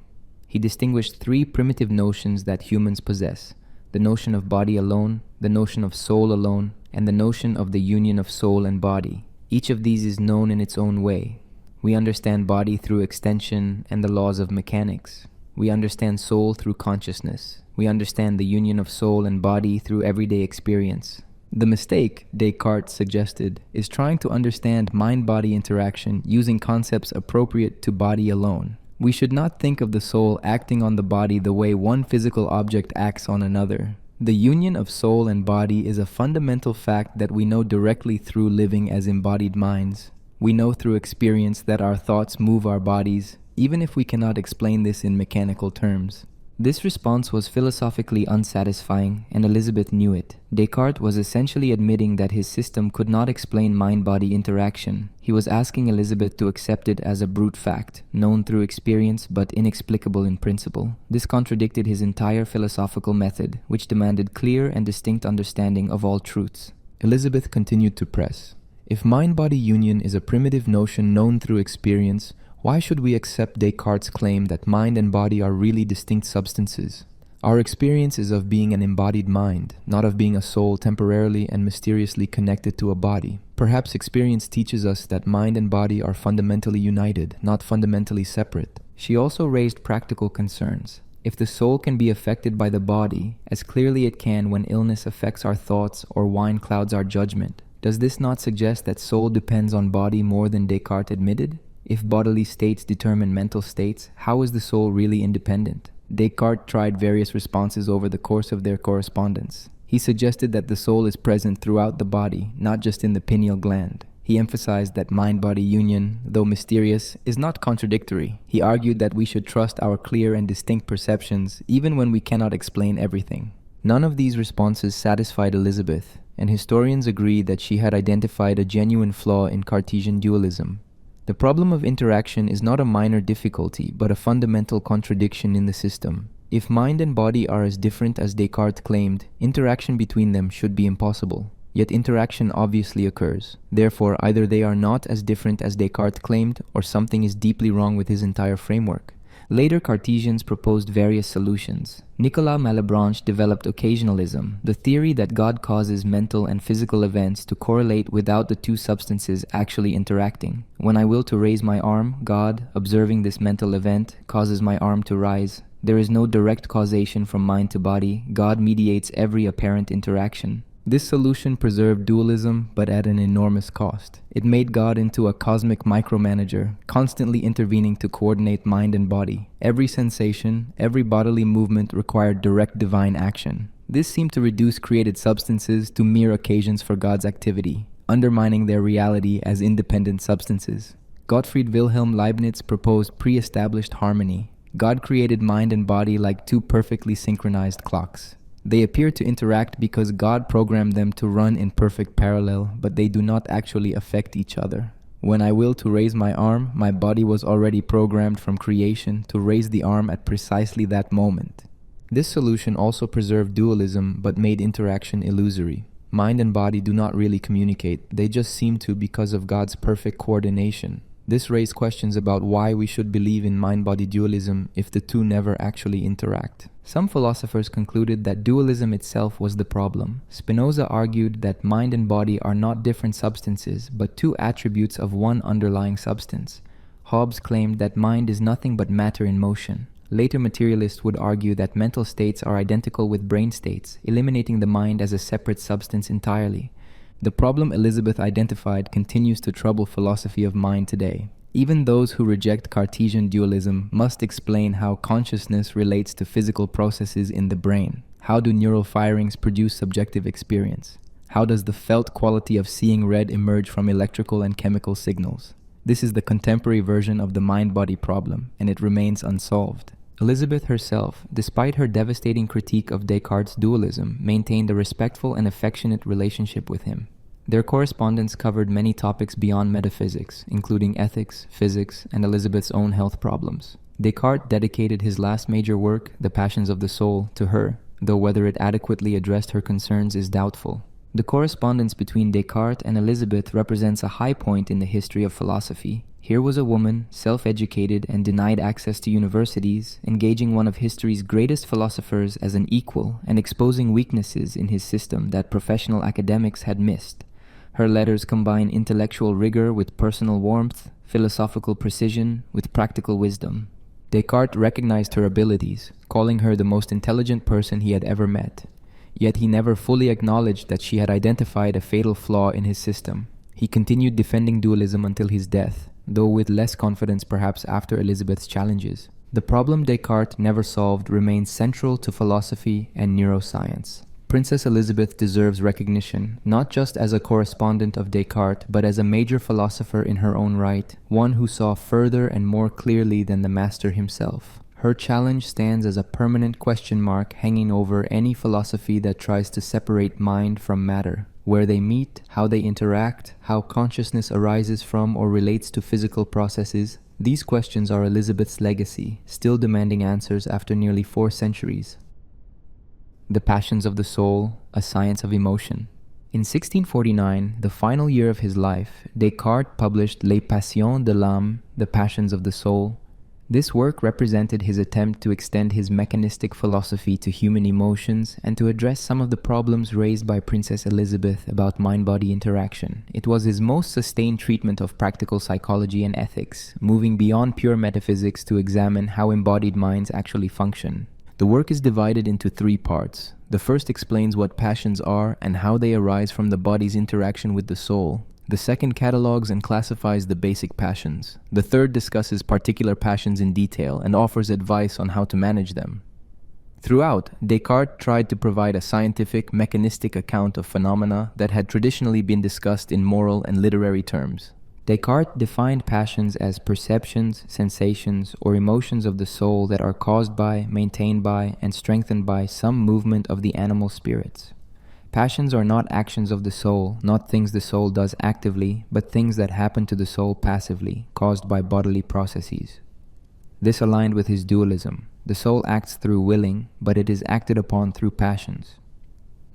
He distinguished three primitive notions that humans possess: the notion of body alone, the notion of soul alone, and the notion of the union of soul and body. Each of these is known in its own way. We understand body through extension and the laws of mechanics. We understand soul through consciousness. We understand the union of soul and body through everyday experience. The mistake, Descartes suggested, is trying to understand mind-body interaction using concepts appropriate to body alone. We should not think of the soul acting on the body the way one physical object acts on another. The union of soul and body is a fundamental fact that we know directly through living as embodied minds. We know through experience that our thoughts move our bodies, even if we cannot explain this in mechanical terms. This response was philosophically unsatisfying, and Elizabeth knew it. Descartes was essentially admitting that his system could not explain mind-body interaction. He was asking Elizabeth to accept it as a brute fact, known through experience but inexplicable in principle. This contradicted his entire philosophical method, which demanded clear and distinct understanding of all truths. Elizabeth continued to press. If mind-body union is a primitive notion known through experience, why should we accept Descartes' claim that mind and body are really distinct substances? Our experience is of being an embodied mind, not of being a soul temporarily and mysteriously connected to a body. Perhaps experience teaches us that mind and body are fundamentally united, not fundamentally separate. She also raised practical concerns. If the soul can be affected by the body, as clearly it can when illness affects our thoughts or wine clouds our judgment, does this not suggest that soul depends on body more than Descartes admitted? If bodily states determine mental states, how is the soul really independent? Descartes tried various responses over the course of their correspondence. He suggested that the soul is present throughout the body, not just in the pineal gland. He emphasized that mind-body union, though mysterious, is not contradictory. He argued that we should trust our clear and distinct perceptions, even when we cannot explain everything. None of these responses satisfied Elizabeth, and historians agree that she had identified a genuine flaw in Cartesian dualism. The problem of interaction is not a minor difficulty, but a fundamental contradiction in the system. If mind and body are as different as Descartes claimed, interaction between them should be impossible. Yet interaction obviously occurs. Therefore, either they are not as different as Descartes claimed, or something is deeply wrong with his entire framework. Later Cartesians proposed various solutions. Nicolas Malebranche developed occasionalism, the theory that God causes mental and physical events to correlate without the two substances actually interacting. When I will to raise my arm, God, observing this mental event, causes my arm to rise. There is no direct causation from mind to body. God mediates every apparent interaction. This solution preserved dualism, but at an enormous cost. It made God into a cosmic micromanager, constantly intervening to coordinate mind and body. Every sensation, every bodily movement required direct divine action. This seemed to reduce created substances to mere occasions for God's activity, undermining their reality as independent substances. Gottfried Wilhelm Leibniz proposed pre-established harmony. God created mind and body like two perfectly synchronized clocks. They appear to interact because God programmed them to run in perfect parallel, but they do not actually affect each other. When I will to raise my arm, my body was already programmed from creation to raise the arm at precisely that moment. This solution also preserved dualism, but made interaction illusory. Mind and body do not really communicate, they just seem to because of God's perfect coordination. This raised questions about why we should believe in mind-body dualism if the two never actually interact. Some philosophers concluded that dualism itself was the problem. Spinoza argued that mind and body are not different substances, but two attributes of one underlying substance. Hobbes claimed that mind is nothing but matter in motion. Later materialists would argue that mental states are identical with brain states, eliminating the mind as a separate substance entirely. The problem Elizabeth identified continues to trouble philosophy of mind today. Even those who reject Cartesian dualism must explain how consciousness relates to physical processes in the brain. How do neural firings produce subjective experience? How does the felt quality of seeing red emerge from electrical and chemical signals? This is the contemporary version of the mind-body problem, and it remains unsolved. Elizabeth herself, despite her devastating critique of Descartes' dualism, maintained a respectful and affectionate relationship with him. Their correspondence covered many topics beyond metaphysics, including ethics, physics, and Elizabeth's own health problems. Descartes dedicated his last major work, The Passions of the Soul, to her, though whether it adequately addressed her concerns is doubtful. The correspondence between Descartes and Elizabeth represents a high point in the history of philosophy. Here was a woman, self-educated and denied access to universities, engaging one of history's greatest philosophers as an equal and exposing weaknesses in his system that professional academics had missed. Her letters combine intellectual rigor with personal warmth, philosophical precision with practical wisdom. Descartes recognized her abilities, calling her the most intelligent person he had ever met. Yet he never fully acknowledged that she had identified a fatal flaw in his system. He continued defending dualism until his death, though with less confidence perhaps after Elizabeth's challenges. The problem Descartes never solved remains central to philosophy and neuroscience. Princess Elizabeth deserves recognition, not just as a correspondent of Descartes, but as a major philosopher in her own right, one who saw further and more clearly than the master himself. Her challenge stands as a permanent question mark hanging over any philosophy that tries to separate mind from matter. Where they meet, how they interact, how consciousness arises from or relates to physical processes, these questions are Elizabeth's legacy, still demanding answers after nearly 4 centuries. The Passions of the Soul, a Science of Emotion. In 1649, the final year of his life, Descartes published Les Passions de l'âme, The Passions of the Soul. This work represented his attempt to extend his mechanistic philosophy to human emotions and to address some of the problems raised by Princess Elizabeth about mind-body interaction. It was his most sustained treatment of practical psychology and ethics, moving beyond pure metaphysics to examine how embodied minds actually function. The work is divided into 3 parts. The first explains what passions are and how they arise from the body's interaction with the soul. The second catalogues and classifies the basic passions. The third discusses particular passions in detail and offers advice on how to manage them. Throughout, Descartes tried to provide a scientific, mechanistic account of phenomena that had traditionally been discussed in moral and literary terms. Descartes defined passions as perceptions, sensations, or emotions of the soul that are caused by, maintained by, and strengthened by some movement of the animal spirits. Passions are not actions of the soul, not things the soul does actively, but things that happen to the soul passively, caused by bodily processes. This aligned with his dualism. The soul acts through willing, but it is acted upon through passions.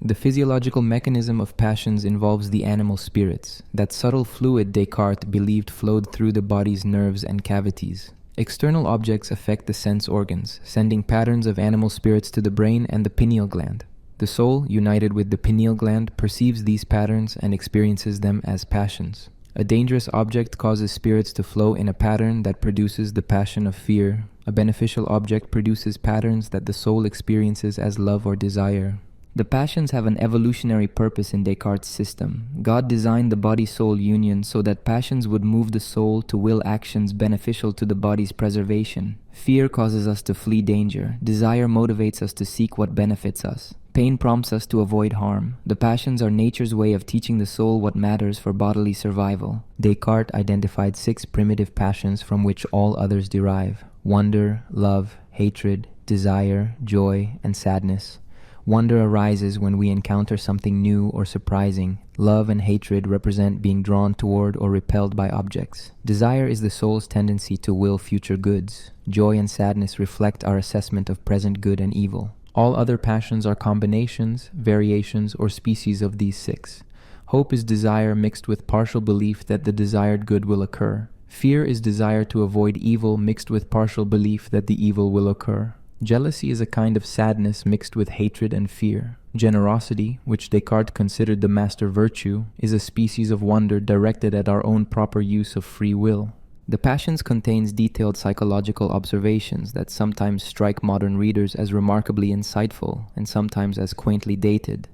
The physiological mechanism of passions involves the animal spirits, that subtle fluid Descartes believed flowed through the body's nerves and cavities. External objects affect the sense organs, sending patterns of animal spirits to the brain and the pineal gland. The soul, united with the pineal gland, perceives these patterns and experiences them as passions. A dangerous object causes spirits to flow in a pattern that produces the passion of fear. A beneficial object produces patterns that the soul experiences as love or desire. The passions have an evolutionary purpose in Descartes' system. God designed the body-soul union so that passions would move the soul to will actions beneficial to the body's preservation. Fear causes us to flee danger. Desire motivates us to seek what benefits us. Pain prompts us to avoid harm. The passions are nature's way of teaching the soul what matters for bodily survival. Descartes identified 6 primitive passions from which all others derive: wonder, love, hatred, desire, joy, and sadness. Wonder arises when we encounter something new or surprising. Love and hatred represent being drawn toward or repelled by objects. Desire is the soul's tendency to will future goods. Joy and sadness reflect our assessment of present good and evil. All other passions are combinations, variations, or species of these 6. Hope is desire mixed with partial belief that the desired good will occur. Fear is desire to avoid evil mixed with partial belief that the evil will occur. Jealousy is a kind of sadness mixed with hatred and fear. Generosity, which Descartes considered the master virtue, is a species of wonder directed at our own proper use of free will. The Passions contains detailed psychological observations that sometimes strike modern readers as remarkably insightful and sometimes as quaintly dated.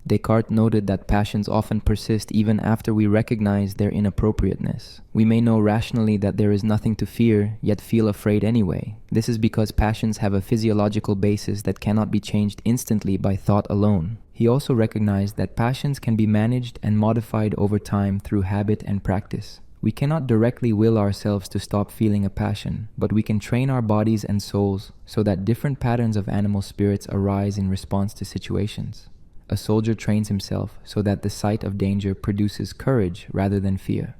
Descartes noted that passions often persist even after we recognize their inappropriateness. We may know rationally that there is nothing to fear, yet feel afraid anyway. This is because passions have a physiological basis that cannot be changed instantly by thought alone. He also recognized that passions can be managed and modified over time through habit and practice. We cannot directly will ourselves to stop feeling a passion, but we can train our bodies and souls so that different patterns of animal spirits arise in response to situations. A soldier trains himself so that the sight of danger produces courage rather than fear.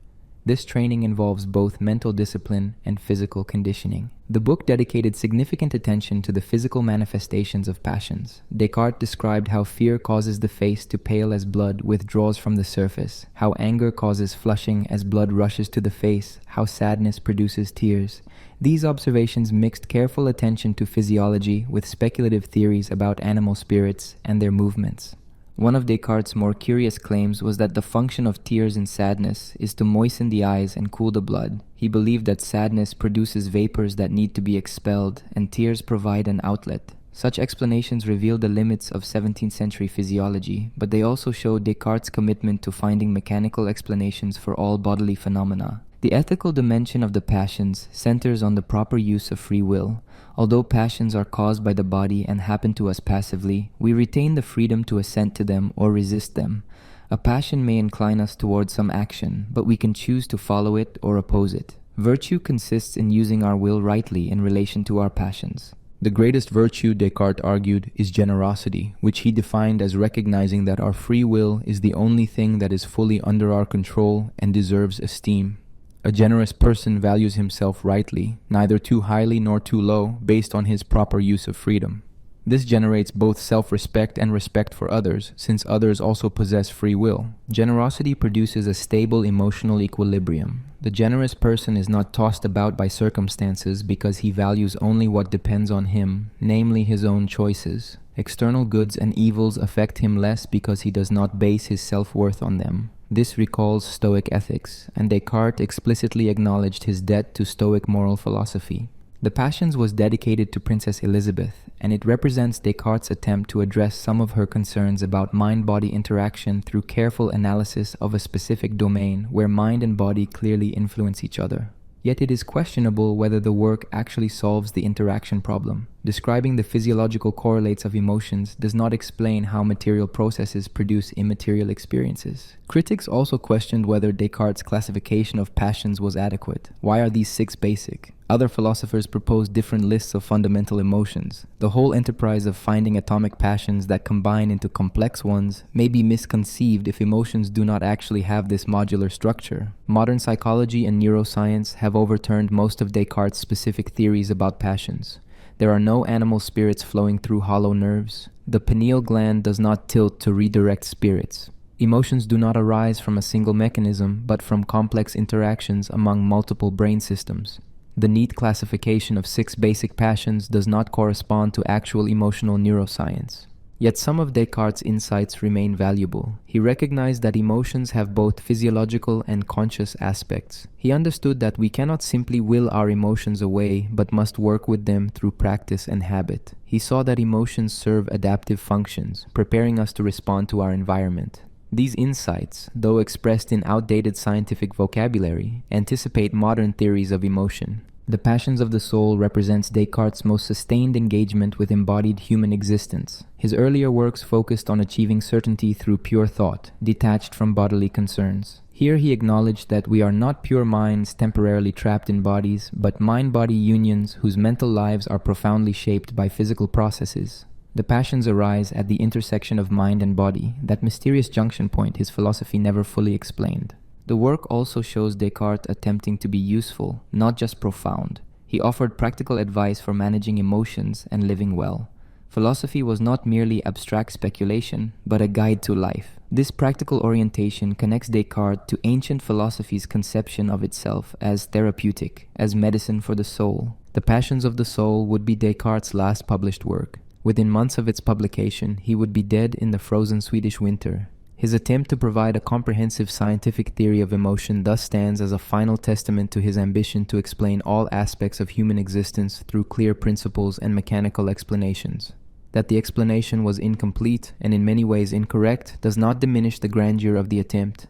This training involves both mental discipline and physical conditioning. The book dedicated significant attention to the physical manifestations of passions. Descartes described how fear causes the face to pale as blood withdraws from the surface, how anger causes flushing as blood rushes to the face, how sadness produces tears. These observations mixed careful attention to physiology with speculative theories about animal spirits and their movements. One of Descartes' more curious claims was that the function of tears in sadness is to moisten the eyes and cool the blood. He believed that sadness produces vapors that need to be expelled, and tears provide an outlet. Such explanations reveal the limits of 17th century physiology, but they also show Descartes' commitment to finding mechanical explanations for all bodily phenomena. The ethical dimension of the passions centers on the proper use of free will. Although passions are caused by the body and happen to us passively, we retain the freedom to assent to them or resist them. A passion may incline us towards some action, but we can choose to follow it or oppose it. Virtue consists in using our will rightly in relation to our passions. The greatest virtue, Descartes argued, is generosity, which he defined as recognizing that our free will is the only thing that is fully under our control and deserves esteem. A generous person values himself rightly, neither too highly nor too low, based on his proper use of freedom. This generates both self-respect and respect for others, since others also possess free will. Generosity produces a stable emotional equilibrium. The generous person is not tossed about by circumstances because he values only what depends on him, namely his own choices. External goods and evils affect him less because he does not base his self-worth on them. This recalls Stoic ethics, and Descartes explicitly acknowledged his debt to Stoic moral philosophy. The Passions was dedicated to Princess Elizabeth, and it represents Descartes' attempt to address some of her concerns about mind-body interaction through careful analysis of a specific domain where mind and body clearly influence each other. Yet it is questionable whether the work actually solves the interaction problem. Describing the physiological correlates of emotions does not explain how material processes produce immaterial experiences. Critics also questioned whether Descartes' classification of passions was adequate. Why are these 6 basic? Other philosophers proposed different lists of fundamental emotions. The whole enterprise of finding atomic passions that combine into complex ones may be misconceived if emotions do not actually have this modular structure. Modern psychology and neuroscience have overturned most of Descartes' specific theories about passions. There are no animal spirits flowing through hollow nerves. The pineal gland does not tilt to redirect spirits. Emotions do not arise from a single mechanism, but from complex interactions among multiple brain systems. The neat classification of 6 basic passions does not correspond to actual emotional neuroscience. Yet some of Descartes' insights remain valuable. He recognized that emotions have both physiological and conscious aspects. He understood that we cannot simply will our emotions away, but must work with them through practice and habit. He saw that emotions serve adaptive functions, preparing us to respond to our environment. These insights, though expressed in outdated scientific vocabulary, anticipate modern theories of emotion. The Passions of the Soul represents Descartes' most sustained engagement with embodied human existence. His earlier works focused on achieving certainty through pure thought, detached from bodily concerns. Here he acknowledged that we are not pure minds temporarily trapped in bodies, but mind-body unions whose mental lives are profoundly shaped by physical processes. The passions arise at the intersection of mind and body, that mysterious junction point his philosophy never fully explained. The work also shows Descartes attempting to be useful, not just profound. He offered practical advice for managing emotions and living well. Philosophy was not merely abstract speculation, but a guide to life. This practical orientation connects Descartes to ancient philosophy's conception of itself as therapeutic, as medicine for the soul. The Passions of the Soul would be Descartes' last published work. Within months of its publication, he would be dead in the frozen Swedish winter. His attempt to provide a comprehensive scientific theory of emotion thus stands as a final testament to his ambition to explain all aspects of human existence through clear principles and mechanical explanations. That the explanation was incomplete and in many ways incorrect does not diminish the grandeur of the attempt.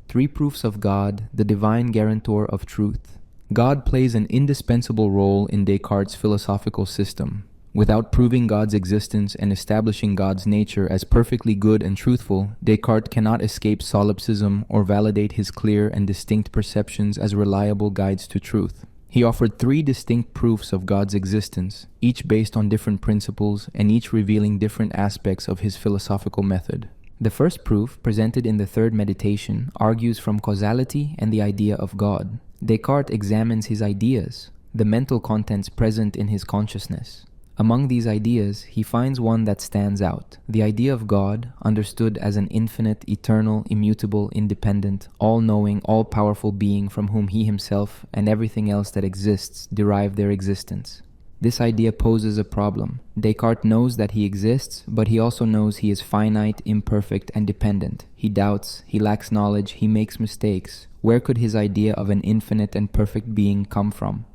3 proofs of God, the divine guarantor of truth. God plays an indispensable role in Descartes' philosophical system. Without proving God's existence and establishing God's nature as perfectly good and truthful, Descartes cannot escape solipsism or validate his clear and distinct perceptions as reliable guides to truth. He offered 3 distinct proofs of God's existence, each based on different principles and each revealing different aspects of his philosophical method. The first proof, presented in the third meditation, argues from causality and the idea of God. Descartes examines his ideas, the mental contents present in his consciousness. Among these ideas, he finds one that stands out, the idea of God, understood as an infinite, eternal, immutable, independent, all-knowing, all-powerful being from whom he himself and everything else that exists derive their existence. This idea poses a problem. Descartes knows that he exists, but he also knows he is finite, imperfect, and dependent. He doubts, he lacks knowledge, he makes mistakes. Where could his idea of an infinite and perfect being come from?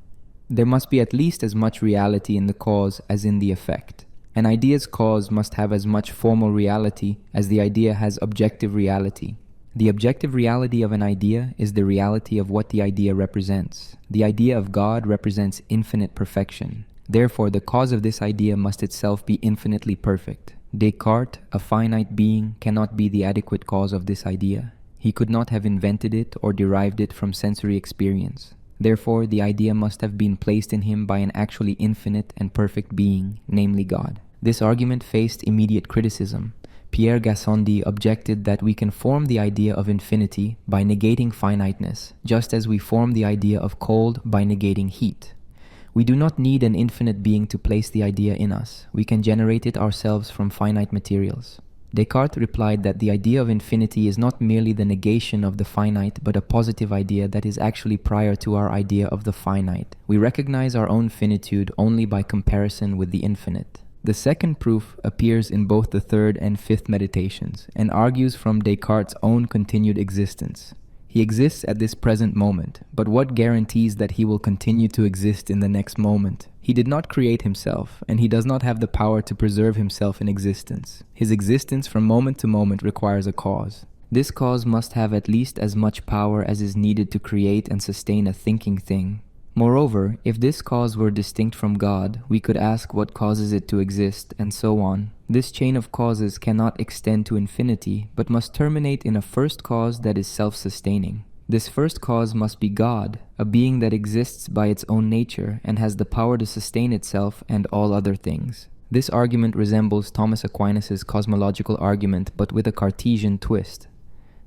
There must be at least as much reality in the cause as in the effect. An idea's cause must have as much formal reality as the idea has objective reality. The objective reality of an idea is the reality of what the idea represents. The idea of God represents infinite perfection. Therefore, the cause of this idea must itself be infinitely perfect. Descartes, a finite being, cannot be the adequate cause of this idea. He could not have invented it or derived it from sensory experience. Therefore, the idea must have been placed in him by an actually infinite and perfect being, namely God. This argument faced immediate criticism. Pierre Gassendi objected that we can form the idea of infinity by negating finiteness, just as we form the idea of cold by negating heat. We do not need an infinite being to place the idea in us. We can generate it ourselves from finite materials. Descartes replied that the idea of infinity is not merely the negation of the finite, but a positive idea that is actually prior to our idea of the finite. We recognize our own finitude only by comparison with the infinite. The second proof appears in both the third and fifth meditations, and argues from Descartes' own continued existence. He exists at this present moment, but what guarantees that he will continue to exist in the next moment? He did not create himself, and he does not have the power to preserve himself in existence. His existence from moment to moment requires a cause. This cause must have at least as much power as is needed to create and sustain a thinking thing. Moreover, if this cause were distinct from God, we could ask what causes it to exist, and so on. This chain of causes cannot extend to infinity, but must terminate in a first cause that is self-sustaining. This first cause must be God, a being that exists by its own nature and has the power to sustain itself and all other things. This argument resembles Thomas Aquinas' cosmological argument, but with a Cartesian twist.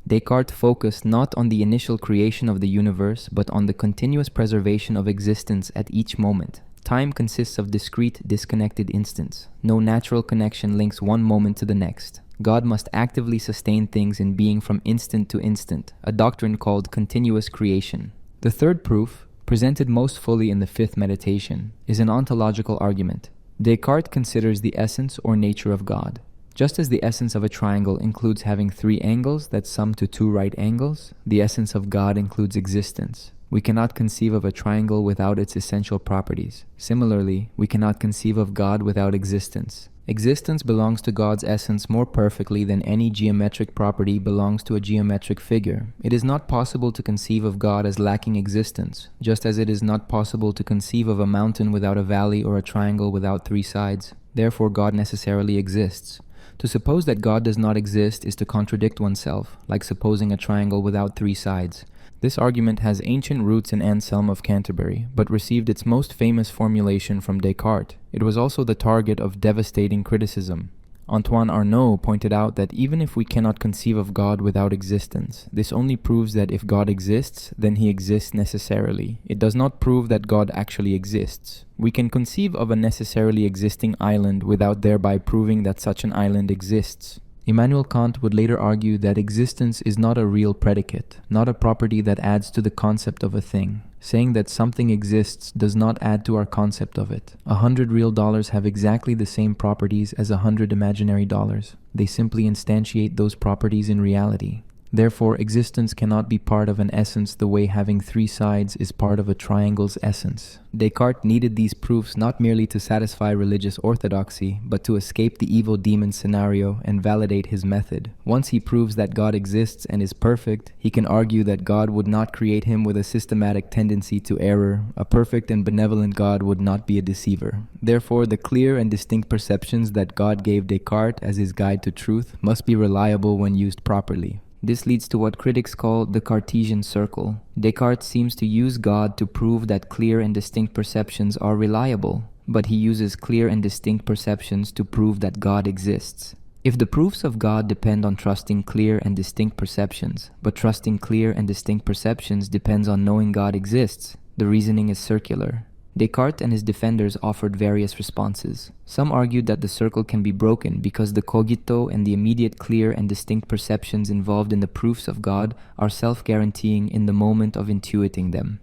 Descartes focused not on the initial creation of the universe, but on the continuous preservation of existence at each moment. Time consists of discrete, disconnected instants. No natural connection links one moment to the next. God must actively sustain things in being from instant to instant, a doctrine called continuous creation. The third proof, presented most fully in the fifth meditation, is an ontological argument. Descartes considers the essence or nature of God. Just as the essence of a triangle includes having 3 angles that sum to 2 right angles, the essence of God includes existence. We cannot conceive of a triangle without its essential properties. Similarly, we cannot conceive of God without existence. Existence belongs to God's essence more perfectly than any geometric property belongs to a geometric figure. It is not possible to conceive of God as lacking existence, just as it is not possible to conceive of a mountain without a valley or a triangle without 3 sides. Therefore, God necessarily exists. To suppose that God does not exist is to contradict oneself, like supposing a triangle without 3 sides. This argument has ancient roots in Anselm of Canterbury, but received its most famous formulation from Descartes. It was also the target of devastating criticism. Antoine Arnauld pointed out that even if we cannot conceive of God without existence, this only proves that if God exists, then he exists necessarily. It does not prove that God actually exists. We can conceive of a necessarily existing island without thereby proving that such an island exists. Immanuel Kant would later argue that existence is not a real predicate, not a property that adds to the concept of a thing. Saying that something exists does not add to our concept of it. 100 real dollars have exactly the same properties as 100 imaginary dollars. They simply instantiate those properties in reality. Therefore, existence cannot be part of an essence the way having three sides is part of a triangle's essence. Descartes needed these proofs not merely to satisfy religious orthodoxy, but to escape the evil demon scenario and validate his method. Once he proves that God exists and is perfect, he can argue that God would not create him with a systematic tendency to error. A perfect and benevolent God would not be a deceiver. Therefore, the clear and distinct perceptions that God gave Descartes as his guide to truth must be reliable when used properly. This leads to what critics call the Cartesian circle. Descartes seems to use God to prove that clear and distinct perceptions are reliable, but he uses clear and distinct perceptions to prove that God exists. If the proofs of God depend on trusting clear and distinct perceptions, but trusting clear and distinct perceptions depends on knowing God exists, the reasoning is circular. Descartes and his defenders offered various responses. Some argued that the circle can be broken because the cogito and the immediate clear and distinct perceptions involved in the proofs of God are self-guaranteeing in the moment of intuiting them.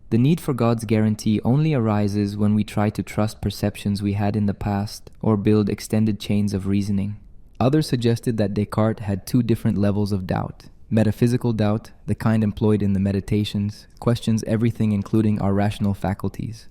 The need for God's guarantee only arises when we try to trust perceptions we had in the past or build extended chains of reasoning. Others suggested that Descartes had two different levels of doubt. Metaphysical doubt, the kind employed in the Meditations, questions everything including our rational faculties.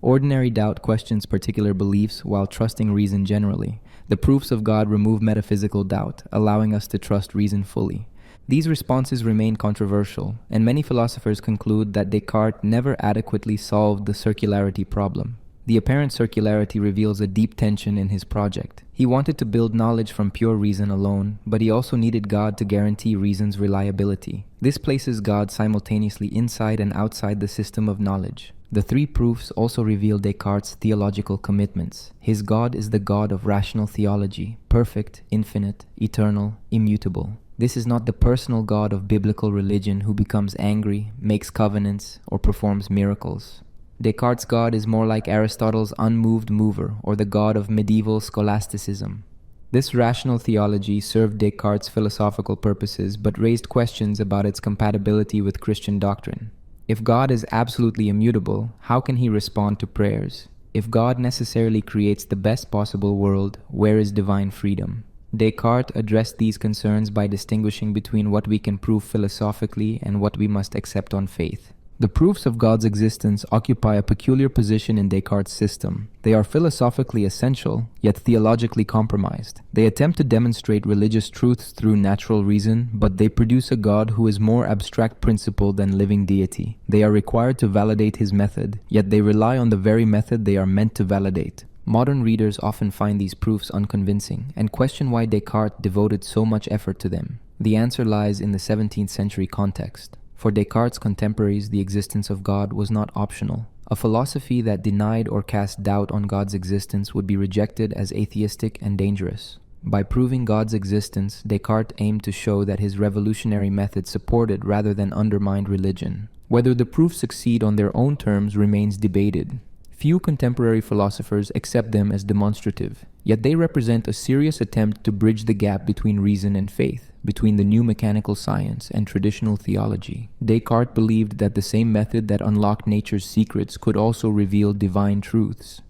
Ordinary doubt questions particular beliefs while trusting reason generally. The proofs of God remove metaphysical doubt, allowing us to trust reason fully. These responses remain controversial, and many philosophers conclude that Descartes never adequately solved the circularity problem. The apparent circularity reveals a deep tension in his project. He wanted to build knowledge from pure reason alone, but he also needed God to guarantee reason's reliability. This places God simultaneously inside and outside the system of knowledge. The three proofs also reveal Descartes' theological commitments. His God is the God of rational theology, perfect, infinite, eternal, immutable. This is not the personal God of biblical religion who becomes angry, makes covenants, or performs miracles. Descartes' God is more like Aristotle's unmoved mover, or the God of medieval scholasticism. This rational theology served Descartes' philosophical purposes but raised questions about its compatibility with Christian doctrine. If God is absolutely immutable, how can he respond to prayers? If God necessarily creates the best possible world, where is divine freedom? Descartes addressed these concerns by distinguishing between what we can prove philosophically and what we must accept on faith. The proofs of God's existence occupy a peculiar position in Descartes' system. They are philosophically essential, yet theologically compromised. They attempt to demonstrate religious truths through natural reason, but they produce a God who is more abstract principle than living deity. They are required to validate his method, yet they rely on the very method they are meant to validate. Modern readers often find these proofs unconvincing and question why Descartes devoted so much effort to them. The answer lies in the 17th century context. For Descartes' contemporaries, the existence of God was not optional. A philosophy that denied or cast doubt on God's existence would be rejected as atheistic and dangerous. By proving God's existence, Descartes aimed to show that his revolutionary method supported rather than undermined religion. Whether the proofs succeed on their own terms remains debated. Few contemporary philosophers accept them as demonstrative, yet they represent a serious attempt to bridge the gap between reason and faith, between the new mechanical science and traditional theology. Descartes believed that the same method that unlocked nature's secrets could also reveal divine truths.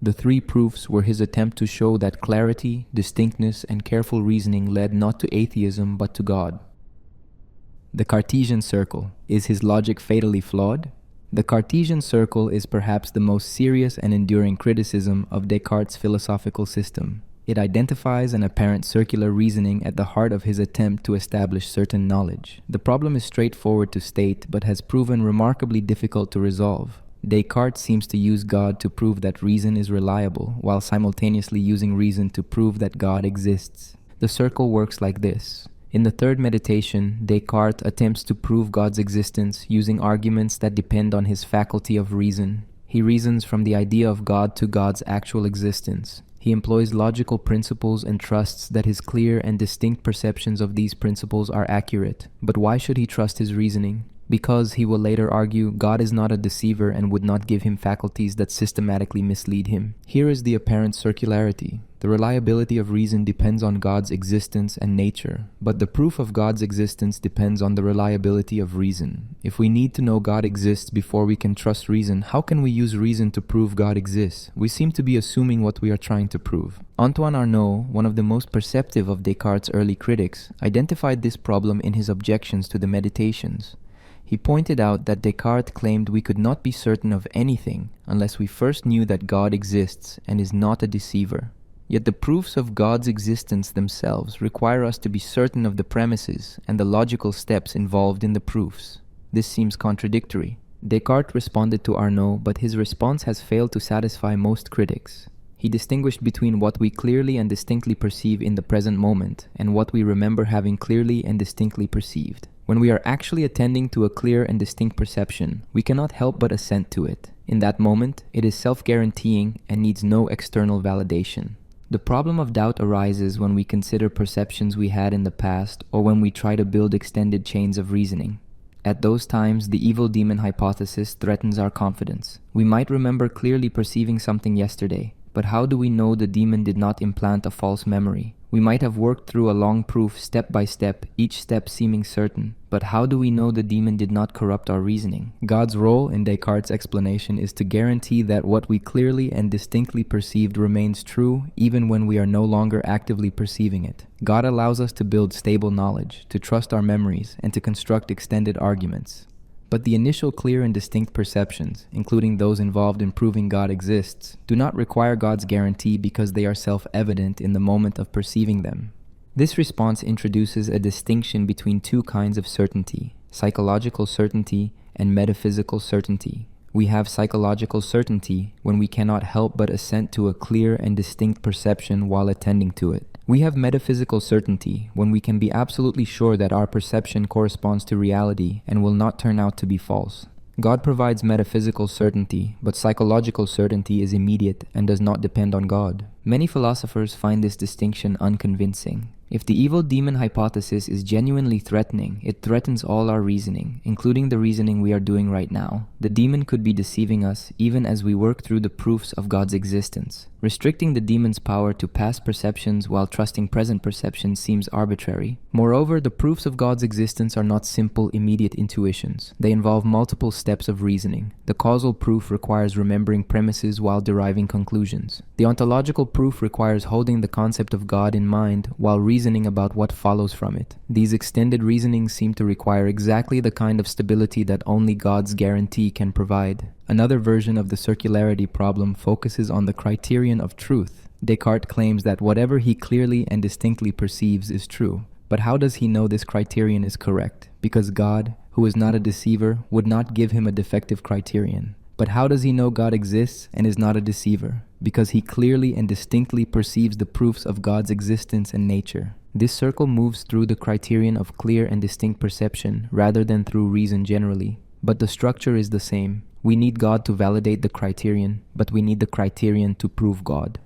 The three proofs were his attempt to show that clarity, distinctness, and careful reasoning led not to atheism but to God. The Cartesian circle. Is his logic fatally flawed? The Cartesian circle is perhaps the most serious and enduring criticism of Descartes' philosophical system. It identifies an apparent circular reasoning at the heart of his attempt to establish certain knowledge. The problem is straightforward to state, but has proven remarkably difficult to resolve. Descartes seems to use God to prove that reason is reliable, while simultaneously using reason to prove that God exists. The circle works like this. In the third meditation, Descartes attempts to prove God's existence using arguments that depend on his faculty of reason. He reasons from the idea of God to God's actual existence. He employs logical principles and trusts that his clear and distinct perceptions of these principles are accurate. But why should he trust his reasoning? Because, he will later argue, God is not a deceiver and would not give him faculties that systematically mislead him. Here is the apparent circularity. The reliability of reason depends on God's existence and nature, but the proof of God's existence depends on the reliability of reason. If we need to know God exists before we can trust reason, how can we use reason to prove God exists? We seem to be assuming what we are trying to prove. Antoine Arnauld, one of the most perceptive of Descartes' early critics, identified this problem in his objections to the Meditations. He pointed out that Descartes claimed we could not be certain of anything unless we first knew that God exists and is not a deceiver. Yet the proofs of God's existence themselves require us to be certain of the premises and the logical steps involved in the proofs. This seems contradictory. Descartes responded to Arnauld, but his response has failed to satisfy most critics. He distinguished between what we clearly and distinctly perceive in the present moment and what we remember having clearly and distinctly perceived. When we are actually attending to a clear and distinct perception, we cannot help but assent to it. In that moment, it is self-guaranteeing and needs no external validation. The problem of doubt arises when we consider perceptions we had in the past or when we try to build extended chains of reasoning. At those times, the evil demon hypothesis threatens our confidence. We might remember clearly perceiving something yesterday, but how do we know the demon did not implant a false memory? We might have worked through a long proof step by step, each step seeming certain, but how do we know the demon did not corrupt our reasoning? God's role in Descartes' explanation is to guarantee that what we clearly and distinctly perceived remains true even when we are no longer actively perceiving it. God allows us to build stable knowledge, to trust our memories, and to construct extended arguments. But the initial clear and distinct perceptions, including those involved in proving God exists, do not require God's guarantee because they are self-evident in the moment of perceiving them. This response introduces a distinction between two kinds of certainty: psychological certainty and metaphysical certainty. We have psychological certainty when we cannot help but assent to a clear and distinct perception while attending to it. We have metaphysical certainty when we can be absolutely sure that our perception corresponds to reality and will not turn out to be false. God provides metaphysical certainty, but psychological certainty is immediate and does not depend on God. Many philosophers find this distinction unconvincing. If the evil demon hypothesis is genuinely threatening, it threatens all our reasoning, including the reasoning we are doing right now. The demon could be deceiving us even as we work through the proofs of God's existence. Restricting the demon's power to past perceptions while trusting present perceptions seems arbitrary. Moreover, the proofs of God's existence are not simple, immediate intuitions. They involve multiple steps of reasoning. The causal proof requires remembering premises while deriving conclusions. The ontological proof requires holding the concept of God in mind while reasoning about what follows from it. These extended reasonings seem to require exactly the kind of stability that only God's guarantee can provide. Another version of the circularity problem focuses on the criterion of truth. Descartes claims that whatever he clearly and distinctly perceives is true. But how does he know this criterion is correct? Because God, who is not a deceiver, would not give him a defective criterion. But how does he know God exists and is not a deceiver? Because he clearly and distinctly perceives the proofs of God's existence and nature. This circle moves through the criterion of clear and distinct perception rather than through reason generally. But the structure is the same. We need God to validate the criterion, but we need the criterion to prove God.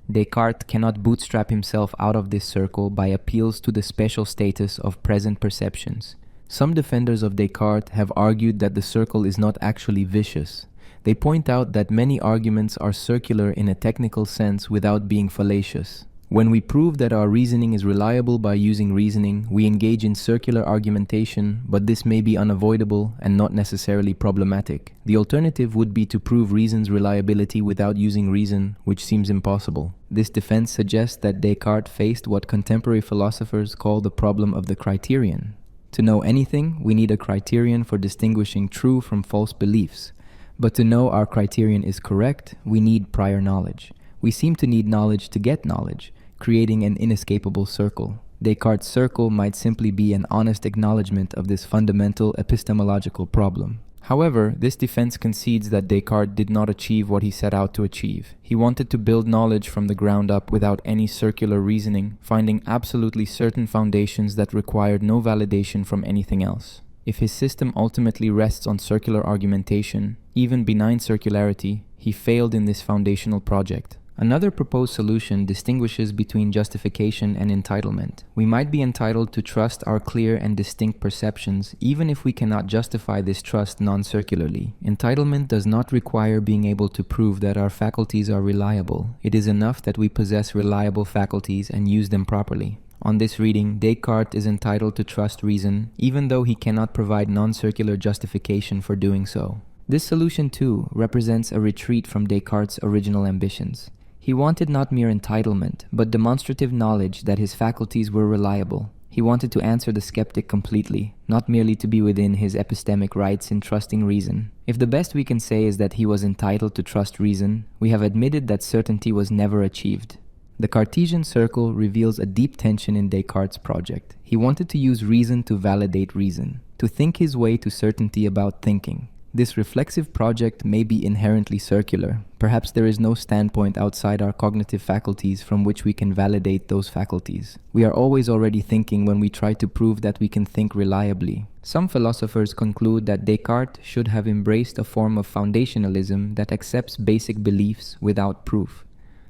Descartes cannot bootstrap himself out of this circle by appeals to the special status of present perceptions. Some defenders of Descartes have argued that the circle is not actually vicious. They point out that many arguments are circular in a technical sense without being fallacious. When we prove that our reasoning is reliable by using reasoning, we engage in circular argumentation, but this may be unavoidable and not necessarily problematic. The alternative would be to prove reason's reliability without using reason, which seems impossible. This defense suggests that Descartes faced what contemporary philosophers call the problem of the criterion. To know anything, we need a criterion for distinguishing true from false beliefs. But to know our criterion is correct, we need prior knowledge. We seem to need knowledge to get knowledge, creating an inescapable circle. Descartes' circle might simply be an honest acknowledgement of this fundamental epistemological problem. However, this defense concedes that Descartes did not achieve what he set out to achieve. He wanted to build knowledge from the ground up without any circular reasoning, finding absolutely certain foundations that required no validation from anything else. If his system ultimately rests on circular argumentation, even benign circularity, he failed in this foundational project. Another proposed solution distinguishes between justification and entitlement. We might be entitled to trust our clear and distinct perceptions, even if we cannot justify this trust non-circularly. Entitlement does not require being able to prove that our faculties are reliable. It is enough that we possess reliable faculties and use them properly. On this reading, Descartes is entitled to trust reason, even though he cannot provide non-circular justification for doing so. This solution, too, represents a retreat from Descartes' original ambitions. He wanted not mere entitlement, but demonstrative knowledge that his faculties were reliable. He wanted to answer the skeptic completely, not merely to be within his epistemic rights in trusting reason. If the best we can say is that he was entitled to trust reason, we have admitted that certainty was never achieved. The Cartesian circle reveals a deep tension in Descartes' project. He wanted to use reason to validate reason, to think his way to certainty about thinking. This reflexive project may be inherently circular. Perhaps there is no standpoint outside our cognitive faculties from which we can validate those faculties. We are always already thinking when we try to prove that we can think reliably. Some philosophers conclude that Descartes should have embraced a form of foundationalism that accepts basic beliefs without proof.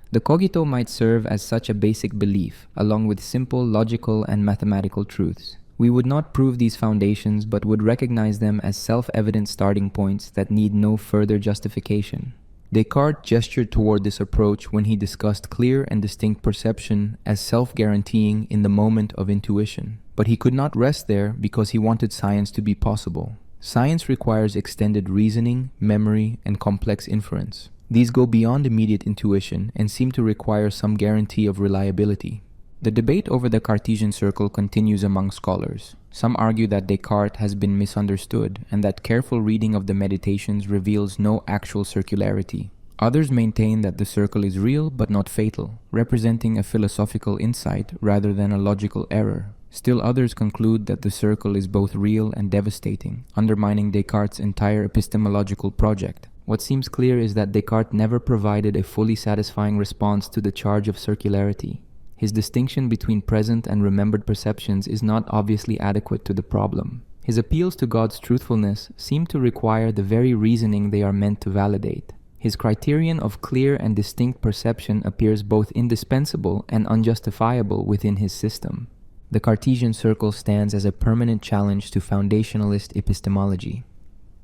The cogito might serve as such a basic belief, along with simple logical and mathematical truths. We would not prove these foundations, but would recognize them as self-evident starting points that need no further justification. Descartes gestured toward this approach when he discussed clear and distinct perception as self-guaranteeing in the moment of intuition. But he could not rest there because he wanted science to be possible. Science requires extended reasoning, memory, and complex inference. These go beyond immediate intuition and seem to require some guarantee of reliability. The debate over the Cartesian circle continues among scholars. Some argue that Descartes has been misunderstood and that careful reading of the Meditations reveals no actual circularity. Others maintain that the circle is real but not fatal, representing a philosophical insight rather than a logical error. Still others conclude that the circle is both real and devastating, undermining Descartes' entire epistemological project. What seems clear is that Descartes never provided a fully satisfying response to the charge of circularity. His distinction between present and remembered perceptions is not obviously adequate to the problem. His appeals to God's truthfulness seem to require the very reasoning they are meant to validate. His criterion of clear and distinct perception appears both indispensable and unjustifiable within his system. The Cartesian circle stands as a permanent challenge to foundationalist epistemology.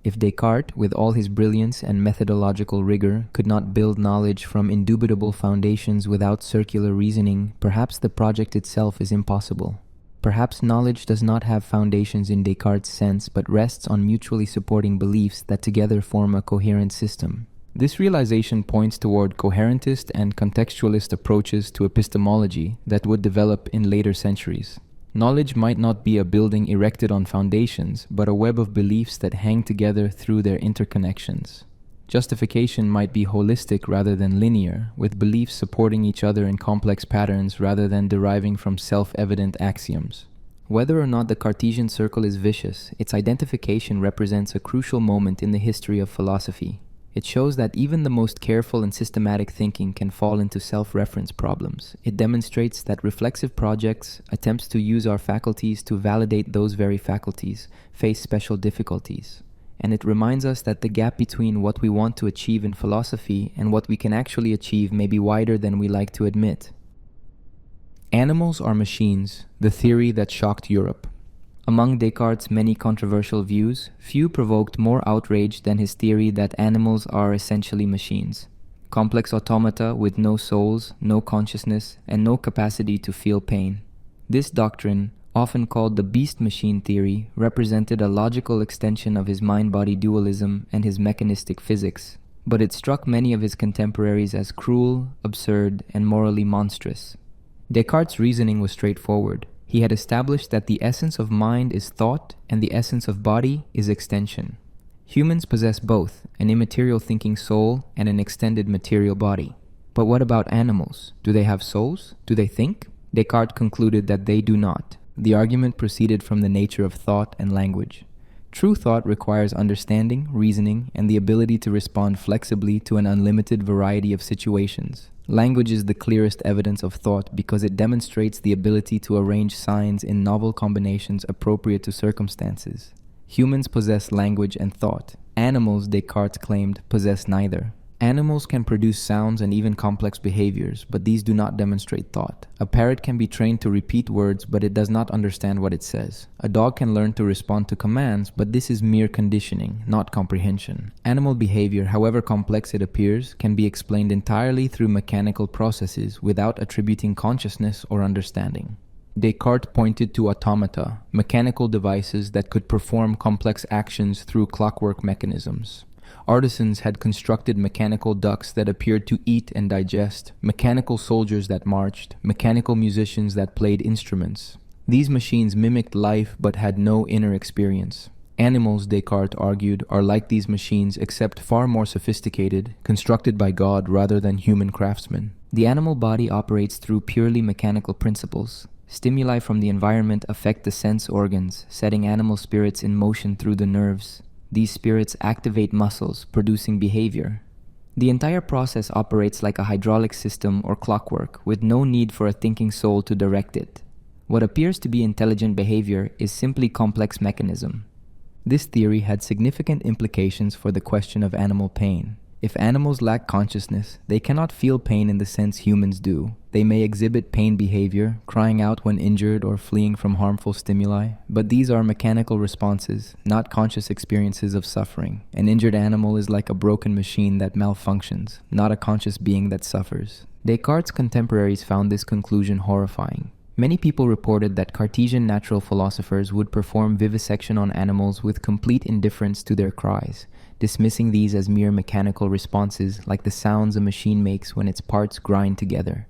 If Descartes, with all his brilliance and methodological rigor, could not build knowledge from indubitable foundations without circular reasoning, perhaps the project itself is impossible. Perhaps knowledge does not have foundations in Descartes' sense, but rests on mutually supporting beliefs that together form a coherent system. This realization points toward coherentist and contextualist approaches to epistemology that would develop in later centuries. Knowledge might not be a building erected on foundations, but a web of beliefs that hang together through their interconnections. Justification might be holistic rather than linear, with beliefs supporting each other in complex patterns rather than deriving from self-evident axioms. Whether or not the Cartesian circle is vicious, its identification represents a crucial moment in the history of philosophy. It shows that even the most careful and systematic thinking can fall into self-reference problems. It demonstrates that reflexive projects, attempts to use our faculties to validate those very faculties, face special difficulties. And it reminds us that the gap between what we want to achieve in philosophy and what we can actually achieve may be wider than we like to admit. Animals are machines, the theory that shocked Europe. Among Descartes' many controversial views, few provoked more outrage than his theory that animals are essentially machines. Complex automata with no souls, no consciousness, and no capacity to feel pain. This doctrine, often called the beast-machine theory, represented a logical extension of his mind-body dualism and his mechanistic physics, but it struck many of his contemporaries as cruel, absurd, and morally monstrous. Descartes' reasoning was straightforward. He had established that the essence of mind is thought and the essence of body is extension. Humans possess both, an immaterial thinking soul and an extended material body. But what about animals? Do they have souls? Do they think? Descartes concluded that they do not. The argument proceeded from the nature of thought and language. True thought requires understanding, reasoning, and the ability to respond flexibly to an unlimited variety of situations. Language is the clearest evidence of thought because it demonstrates the ability to arrange signs in novel combinations appropriate to circumstances. Humans possess language and thought. Animals, Descartes claimed, possess neither. Animals can produce sounds and even complex behaviors, but these do not demonstrate thought. A parrot can be trained to repeat words, but it does not understand what it says. A dog can learn to respond to commands, but this is mere conditioning, not comprehension. Animal behavior, however complex it appears, can be explained entirely through mechanical processes without attributing consciousness or understanding. Descartes pointed to automata, mechanical devices that could perform complex actions through clockwork mechanisms. Artisans had constructed mechanical ducks that appeared to eat and digest, mechanical soldiers that marched, mechanical musicians that played instruments. These machines mimicked life but had no inner experience. Animals, Descartes argued, are like these machines except far more sophisticated, constructed by God rather than human craftsmen. The animal body operates through purely mechanical principles. Stimuli from the environment affect the sense organs, setting animal spirits in motion through the nerves. These spirits activate muscles, producing behavior. The entire process operates like a hydraulic system or clockwork, with no need for a thinking soul to direct it. What appears to be intelligent behavior is simply complex mechanism. This theory had significant implications for the question of animal pain. If animals lack consciousness, they cannot feel pain in the sense humans do. They may exhibit pain behavior, crying out when injured or fleeing from harmful stimuli, but these are mechanical responses, not conscious experiences of suffering. An injured animal is like a broken machine that malfunctions, not a conscious being that suffers. Descartes' contemporaries found this conclusion horrifying. Many people reported that Cartesian natural philosophers would perform vivisection on animals with complete indifference to their cries, dismissing these as mere mechanical responses like the sounds a machine makes when its parts grind together.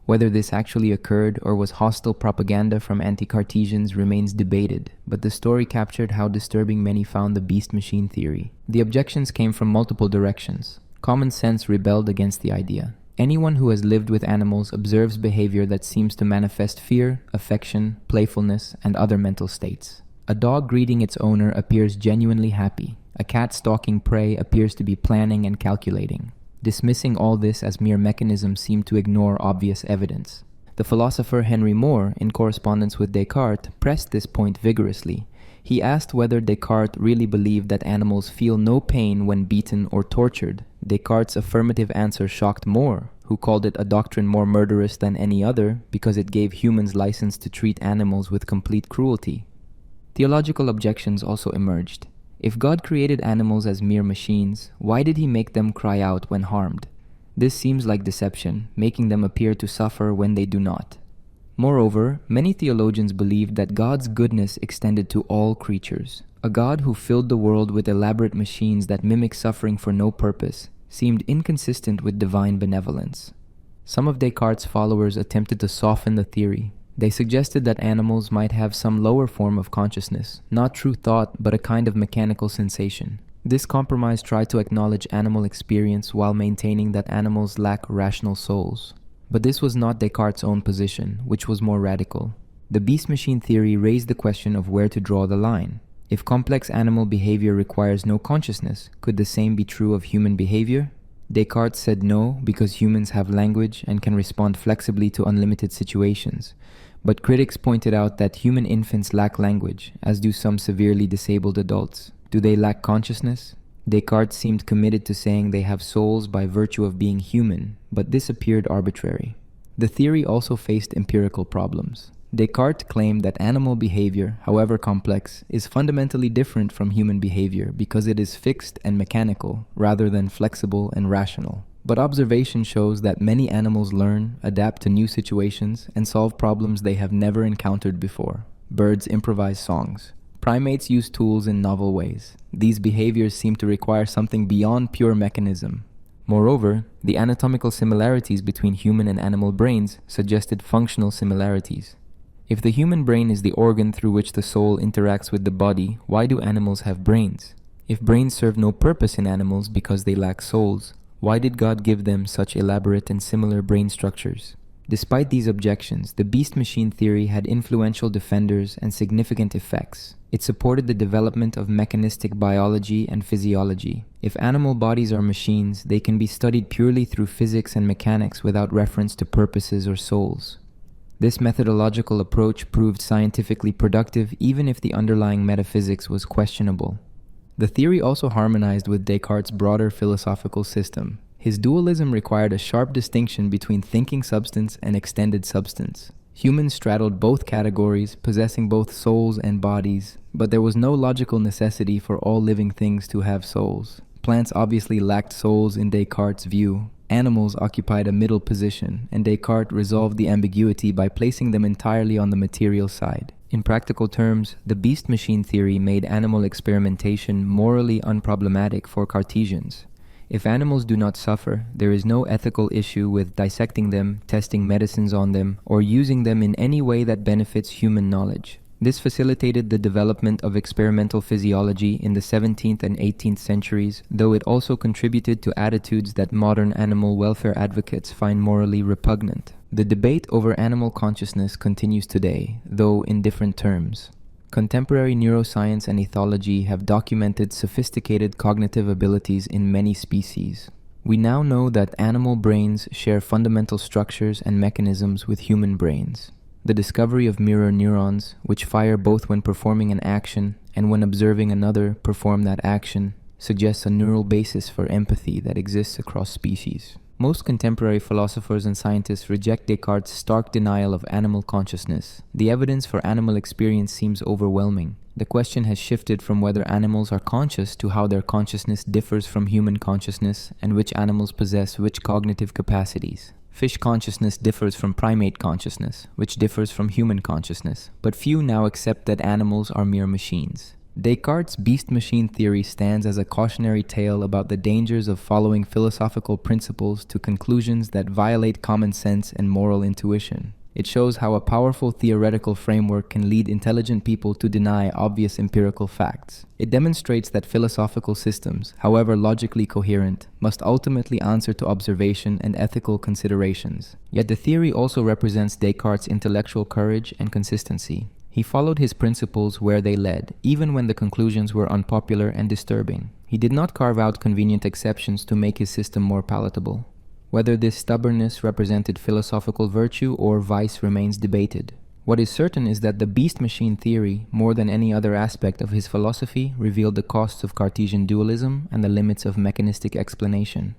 Whether this actually occurred or was hostile propaganda from anti-Cartesians remains debated, but the story captured how disturbing many found the beast-machine theory. The objections came from multiple directions. Common sense rebelled against the idea. Anyone who has lived with animals observes behavior that seems to manifest fear, affection, playfulness, and other mental states. A dog greeting its owner appears genuinely happy. A cat stalking prey appears to be planning and calculating. Dismissing all this as mere mechanisms seemed to ignore obvious evidence. The philosopher Henry Moore, in correspondence with Descartes, pressed this point vigorously. He asked whether Descartes really believed that animals feel no pain when beaten or tortured. Descartes' affirmative answer shocked Moore, who called it a doctrine more murderous than any other because it gave humans license to treat animals with complete cruelty. Theological objections also emerged. If God created animals as mere machines, why did he make them cry out when harmed? This seems like deception, making them appear to suffer when they do not. Moreover, many theologians believed that God's goodness extended to all creatures. A God who filled the world with elaborate machines that mimic suffering for no purpose seemed inconsistent with divine benevolence. Some of Descartes' followers attempted to soften the theory. They suggested that animals might have some lower form of consciousness, not true thought, but a kind of mechanical sensation. This compromise tried to acknowledge animal experience while maintaining that animals lack rational souls. But this was not Descartes' own position, which was more radical. The beast-machine theory raised the question of where to draw the line. If complex animal behavior requires no consciousness, could the same be true of human behavior? Descartes said no, because humans have language and can respond flexibly to unlimited situations. But critics pointed out that human infants lack language, as do some severely disabled adults. Do they lack consciousness? Descartes seemed committed to saying they have souls by virtue of being human, but this appeared arbitrary. The theory also faced empirical problems. Descartes claimed that animal behavior, however complex, is fundamentally different from human behavior because it is fixed and mechanical, rather than flexible and rational. But observation shows that many animals learn, adapt to new situations, and solve problems they have never encountered before. Birds improvise songs. Primates use tools in novel ways. These behaviors seem to require something beyond pure mechanism. Moreover, the anatomical similarities between human and animal brains suggested functional similarities. If the human brain is the organ through which the soul interacts with the body, why do animals have brains? If brains serve no purpose in animals because they lack souls, why did God give them such elaborate and similar brain structures? Despite these objections, the beast-machine theory had influential defenders and significant effects. It supported the development of mechanistic biology and physiology. If animal bodies are machines, they can be studied purely through physics and mechanics without reference to purposes or souls. This methodological approach proved scientifically productive even if the underlying metaphysics was questionable. The theory also harmonized with Descartes' broader philosophical system. His dualism required a sharp distinction between thinking substance and extended substance. Humans straddled both categories, possessing both souls and bodies, but there was no logical necessity for all living things to have souls. Plants obviously lacked souls in Descartes' view. Animals occupied a middle position, and Descartes resolved the ambiguity by placing them entirely on the material side. In practical terms, the beast-machine theory made animal experimentation morally unproblematic for Cartesians. If animals do not suffer, there is no ethical issue with dissecting them, testing medicines on them, or using them in any way that benefits human knowledge. This facilitated the development of experimental physiology in the 17th and 18th centuries, though it also contributed to attitudes that modern animal welfare advocates find morally repugnant. The debate over animal consciousness continues today, though in different terms. Contemporary neuroscience and ethology have documented sophisticated cognitive abilities in many species. We now know that animal brains share fundamental structures and mechanisms with human brains. The discovery of mirror neurons, which fire both when performing an action and when observing another perform that action, suggests a neural basis for empathy that exists across species. Most contemporary philosophers and scientists reject Descartes' stark denial of animal consciousness. The evidence for animal experience seems overwhelming. The question has shifted from whether animals are conscious to how their consciousness differs from human consciousness and which animals possess which cognitive capacities. Fish consciousness differs from primate consciousness, which differs from human consciousness, but few now accept that animals are mere machines. Descartes' beast-machine theory stands as a cautionary tale about the dangers of following philosophical principles to conclusions that violate common sense and moral intuition. It shows how a powerful theoretical framework can lead intelligent people to deny obvious empirical facts. It demonstrates that philosophical systems, however logically coherent, must ultimately answer to observation and ethical considerations. Yet the theory also represents Descartes' intellectual courage and consistency. He followed his principles where they led, even when the conclusions were unpopular and disturbing. He did not carve out convenient exceptions to make his system more palatable. Whether this stubbornness represented philosophical virtue or vice remains debated. What is certain is that the beast-machine theory, more than any other aspect of his philosophy, revealed the costs of Cartesian dualism and the limits of mechanistic explanation.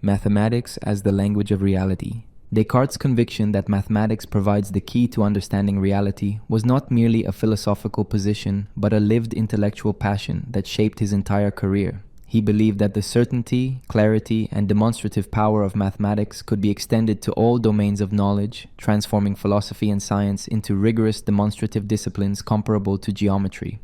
Mathematics as the language of reality. Descartes' conviction that mathematics provides the key to understanding reality was not merely a philosophical position, but a lived intellectual passion that shaped his entire career. He believed that the certainty, clarity, and demonstrative power of mathematics could be extended to all domains of knowledge, transforming philosophy and science into rigorous demonstrative disciplines comparable to geometry.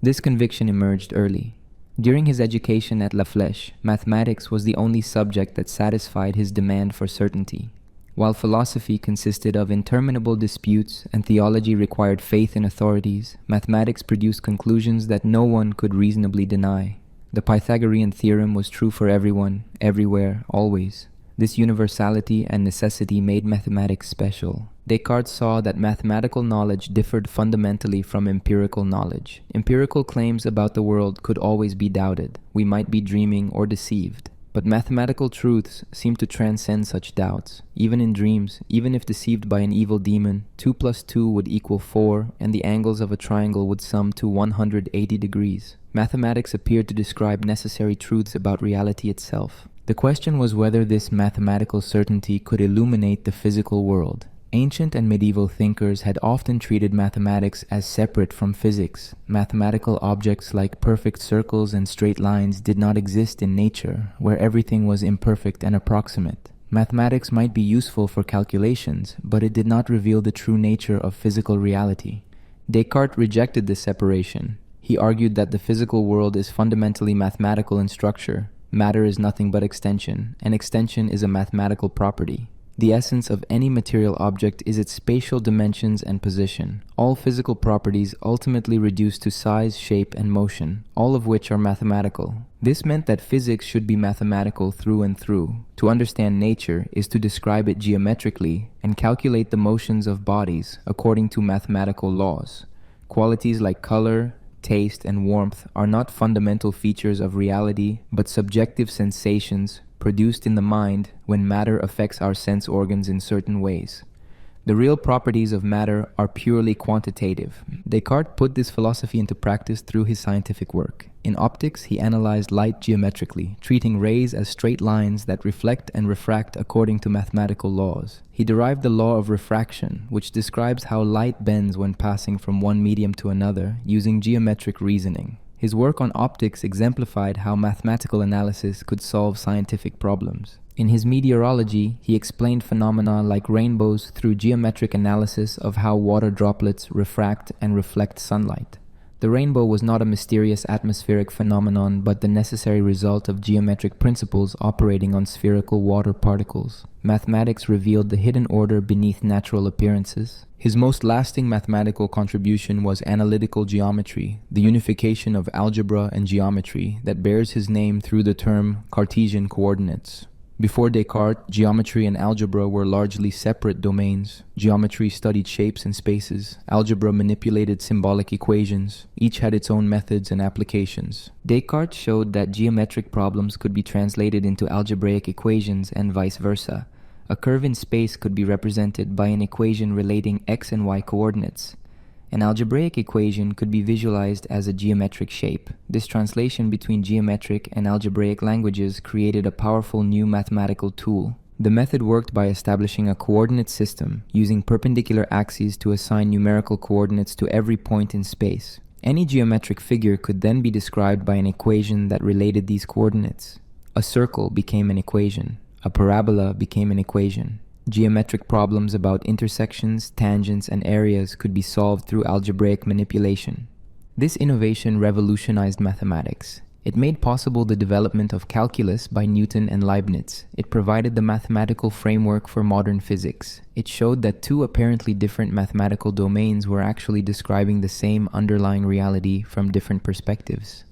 This conviction emerged early. During his education at La Flèche, mathematics was the only subject that satisfied his demand for certainty. While philosophy consisted of interminable disputes and theology required faith in authorities, mathematics produced conclusions that no one could reasonably deny. The Pythagorean theorem was true for everyone, everywhere, always. This universality and necessity made mathematics special. Descartes saw that mathematical knowledge differed fundamentally from empirical knowledge. Empirical claims about the world could always be doubted. We might be dreaming or deceived. But mathematical truths seem to transcend such doubts. Even in dreams, even if deceived by an evil demon, 2 plus 2 would equal 4, and the angles of a triangle would sum to 180 degrees. Mathematics appeared to describe necessary truths about reality itself. The question was whether this mathematical certainty could illuminate the physical world. Ancient and medieval thinkers had often treated mathematics as separate from physics. Mathematical objects like perfect circles and straight lines did not exist in nature, where everything was imperfect and approximate. Mathematics might be useful for calculations, but it did not reveal the true nature of physical reality. Descartes rejected this separation. He argued that the physical world is fundamentally mathematical in structure. Matter is nothing but extension, and extension is a mathematical property. The essence of any material object is its spatial dimensions and position. All physical properties ultimately reduce to size, shape, and motion, all of which are mathematical. This meant that physics should be mathematical through and through. To understand nature is to describe it geometrically and calculate the motions of bodies according to mathematical laws. Qualities like color, taste, and warmth are not fundamental features of reality, but subjective sensations produced in the mind when matter affects our sense organs in certain ways. The real properties of matter are purely quantitative. Descartes put this philosophy into practice through his scientific work. In optics, he analyzed light geometrically, treating rays as straight lines that reflect and refract according to mathematical laws. He derived the law of refraction, which describes how light bends when passing from one medium to another, using geometric reasoning. His work on optics exemplified how mathematical analysis could solve scientific problems. In his meteorology, he explained phenomena like rainbows through geometric analysis of how water droplets refract and reflect sunlight. The rainbow was not a mysterious atmospheric phenomenon, but the necessary result of geometric principles operating on spherical water particles. Mathematics revealed the hidden order beneath natural appearances. His most lasting mathematical contribution was analytical geometry, the unification of algebra and geometry that bears his name through the term Cartesian coordinates. Before Descartes, geometry and algebra were largely separate domains. Geometry studied shapes and spaces. Algebra manipulated symbolic equations. Each had its own methods and applications. Descartes showed that geometric problems could be translated into algebraic equations and vice versa. A curve in space could be represented by an equation relating x and y coordinates. An algebraic equation could be visualized as a geometric shape. This translation between geometric and algebraic languages created a powerful new mathematical tool. The method worked by establishing a coordinate system, using perpendicular axes to assign numerical coordinates to every point in space. Any geometric figure could then be described by an equation that related these coordinates. A circle became an equation. A parabola became an equation. Geometric problems about intersections, tangents, and areas could be solved through algebraic manipulation. This innovation revolutionized mathematics. It made possible the development of calculus by Newton and Leibniz. It provided the mathematical framework for modern physics. It showed that two apparently different mathematical domains were actually describing the same underlying reality from different perspectives.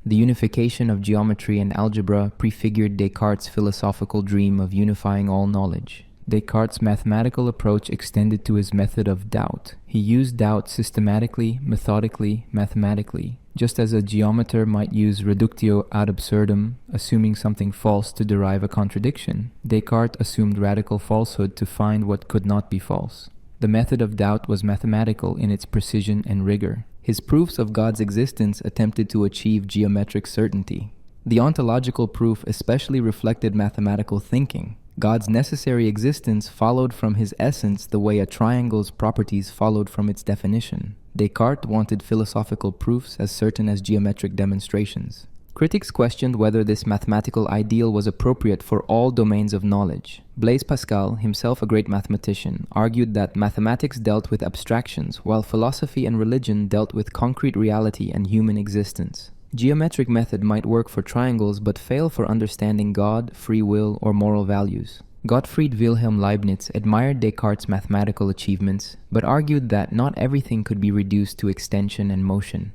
The unification of geometry and algebra prefigured Descartes' philosophical dream of unifying all knowledge. Descartes' mathematical approach extended to his method of doubt. He used doubt systematically, methodically, mathematically. Just as a geometer might use reductio ad absurdum, assuming something false to derive a contradiction, Descartes assumed radical falsehood to find what could not be false. The method of doubt was mathematical in its precision and rigor. His proofs of God's existence attempted to achieve geometric certainty. The ontological proof especially reflected mathematical thinking. God's necessary existence followed from his essence the way a triangle's properties followed from its definition. Descartes wanted philosophical proofs as certain as geometric demonstrations. Critics questioned whether this mathematical ideal was appropriate for all domains of knowledge. Blaise Pascal, himself a great mathematician, argued that mathematics dealt with abstractions, while philosophy and religion dealt with concrete reality and human existence. Geometric method might work for triangles but fail for understanding God, free will, or moral values. Gottfried Wilhelm Leibniz admired Descartes' mathematical achievements, but argued that not everything could be reduced to extension and motion.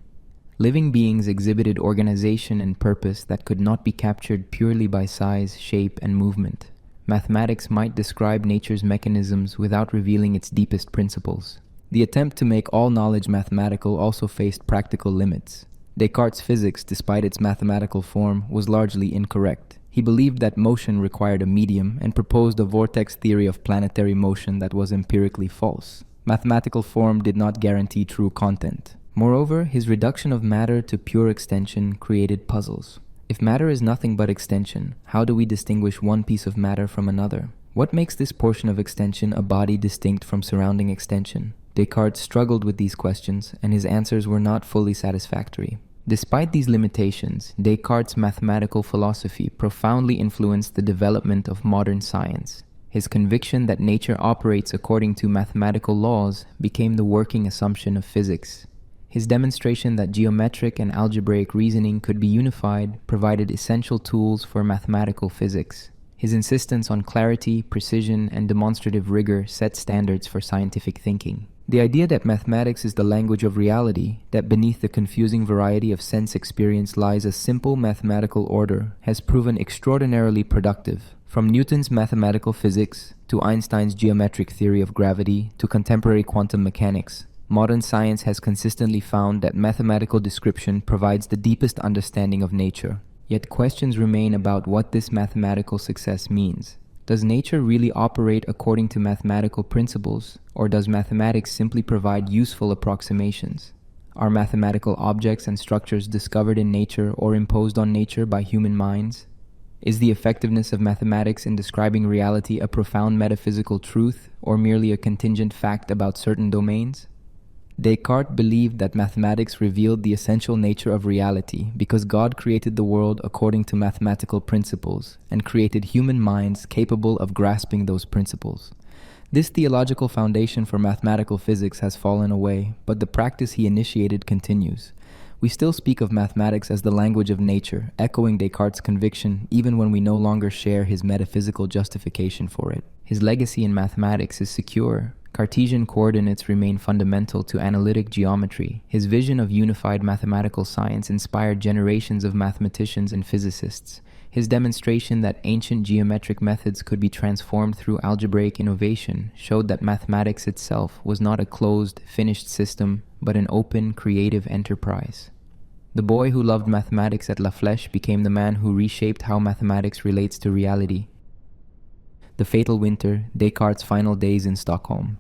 Living beings exhibited organization and purpose that could not be captured purely by size, shape, and movement. Mathematics might describe nature's mechanisms without revealing its deepest principles. The attempt to make all knowledge mathematical also faced practical limits. Descartes' physics, despite its mathematical form, was largely incorrect. He believed that motion required a medium and proposed a vortex theory of planetary motion that was empirically false. Mathematical form did not guarantee true content. Moreover, his reduction of matter to pure extension created puzzles. If matter is nothing but extension, how do we distinguish one piece of matter from another? What makes this portion of extension a body distinct from surrounding extension? Descartes struggled with these questions, and his answers were not fully satisfactory. Despite these limitations, Descartes' mathematical philosophy profoundly influenced the development of modern science. His conviction that nature operates according to mathematical laws became the working assumption of physics. His demonstration that geometric and algebraic reasoning could be unified provided essential tools for mathematical physics. His insistence on clarity, precision, and demonstrative rigor set standards for scientific thinking. The idea that mathematics is the language of reality, that beneath the confusing variety of sense experience lies a simple mathematical order, has proven extraordinarily productive. From Newton's mathematical physics, to Einstein's geometric theory of gravity, to contemporary quantum mechanics, modern science has consistently found that mathematical description provides the deepest understanding of nature. Yet questions remain about what this mathematical success means. Does nature really operate according to mathematical principles, or does mathematics simply provide useful approximations? Are mathematical objects and structures discovered in nature or imposed on nature by human minds? Is the effectiveness of mathematics in describing reality a profound metaphysical truth, or merely a contingent fact about certain domains? Descartes believed that mathematics revealed the essential nature of reality because God created the world according to mathematical principles and created human minds capable of grasping those principles. This theological foundation for mathematical physics has fallen away, but the practice he initiated continues. We still speak of mathematics as the language of nature, echoing Descartes' conviction even when we no longer share his metaphysical justification for it. His legacy in mathematics is secure. Cartesian coordinates remain fundamental to analytic geometry. His vision of unified mathematical science inspired generations of mathematicians and physicists. His demonstration that ancient geometric methods could be transformed through algebraic innovation showed that mathematics itself was not a closed, finished system, but an open, creative enterprise. The boy who loved mathematics at La Flèche became the man who reshaped how mathematics relates to reality. The Fatal Winter, Descartes' final days in Stockholm.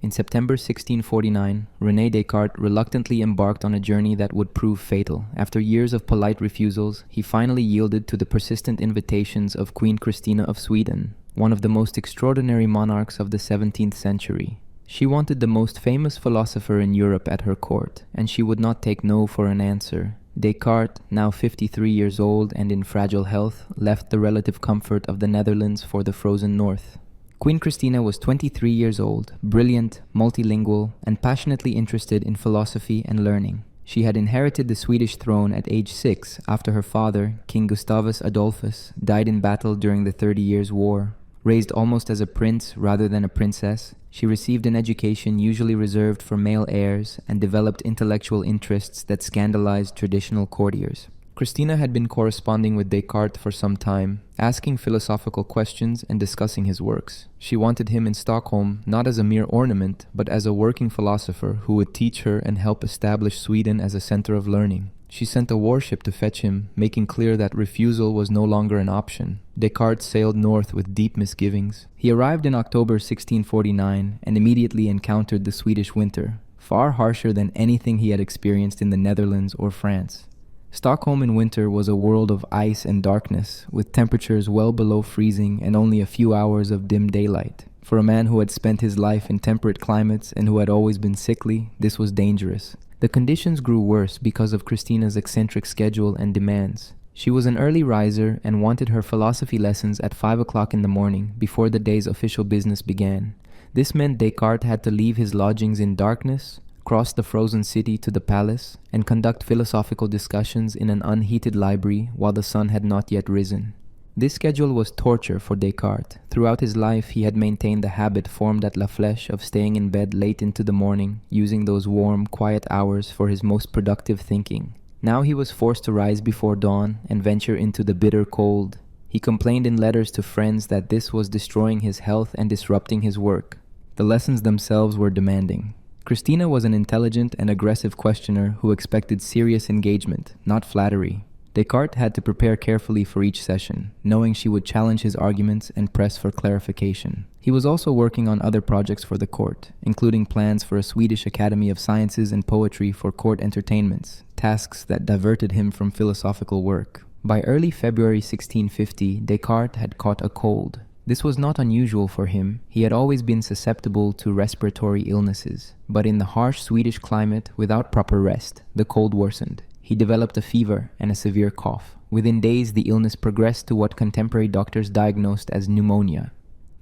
In September 1649, René Descartes reluctantly embarked on a journey that would prove fatal. After years of polite refusals, he finally yielded to the persistent invitations of Queen Christina of Sweden, one of the most extraordinary monarchs of the 17th century. She wanted the most famous philosopher in Europe at her court, and she would not take no for an answer. Descartes, now 53 years old and in fragile health, left the relative comfort of the Netherlands for the frozen north. Queen Christina was 23 years old, brilliant, multilingual, and passionately interested in philosophy and learning. She had inherited the Swedish throne at age 6 after her father, King Gustavus Adolphus, died in battle during the 30 Years' War. Raised almost as a prince rather than a princess, she received an education usually reserved for male heirs and developed intellectual interests that scandalized traditional courtiers. Christina had been corresponding with Descartes for some time, asking philosophical questions and discussing his works. She wanted him in Stockholm not as a mere ornament, but as a working philosopher who would teach her and help establish Sweden as a center of learning. She sent a warship to fetch him, making clear that refusal was no longer an option. Descartes sailed north with deep misgivings. He arrived in October 1649 and immediately encountered the Swedish winter, far harsher than anything he had experienced in the Netherlands or France. Stockholm in winter was a world of ice and darkness, with temperatures well below freezing and only a few hours of dim daylight. For a man who had spent his life in temperate climates and who had always been sickly, this was dangerous. The conditions grew worse because of Christina's eccentric schedule and demands. She was an early riser and wanted her philosophy lessons at 5 o'clock in the morning before the day's official business began. This meant Descartes had to leave his lodgings in darkness, cross the frozen city to the palace, and conduct philosophical discussions in an unheated library while the sun had not yet risen. This schedule was torture for Descartes. Throughout his life, he had maintained the habit formed at La Flèche of staying in bed late into the morning, using those warm, quiet hours for his most productive thinking. Now he was forced to rise before dawn and venture into the bitter cold. He complained in letters to friends that this was destroying his health and disrupting his work. The lessons themselves were demanding. Christina was an intelligent and aggressive questioner who expected serious engagement, not flattery. Descartes had to prepare carefully for each session, knowing she would challenge his arguments and press for clarification. He was also working on other projects for the court, including plans for a Swedish Academy of Sciences and Poetry for court entertainments, tasks that diverted him from philosophical work. By early February 1650, Descartes had caught a cold. This was not unusual for him. He had always been susceptible to respiratory illnesses. But in the harsh Swedish climate, without proper rest, the cold worsened. He developed a fever and a severe cough. Within days, the illness progressed to what contemporary doctors diagnosed as pneumonia.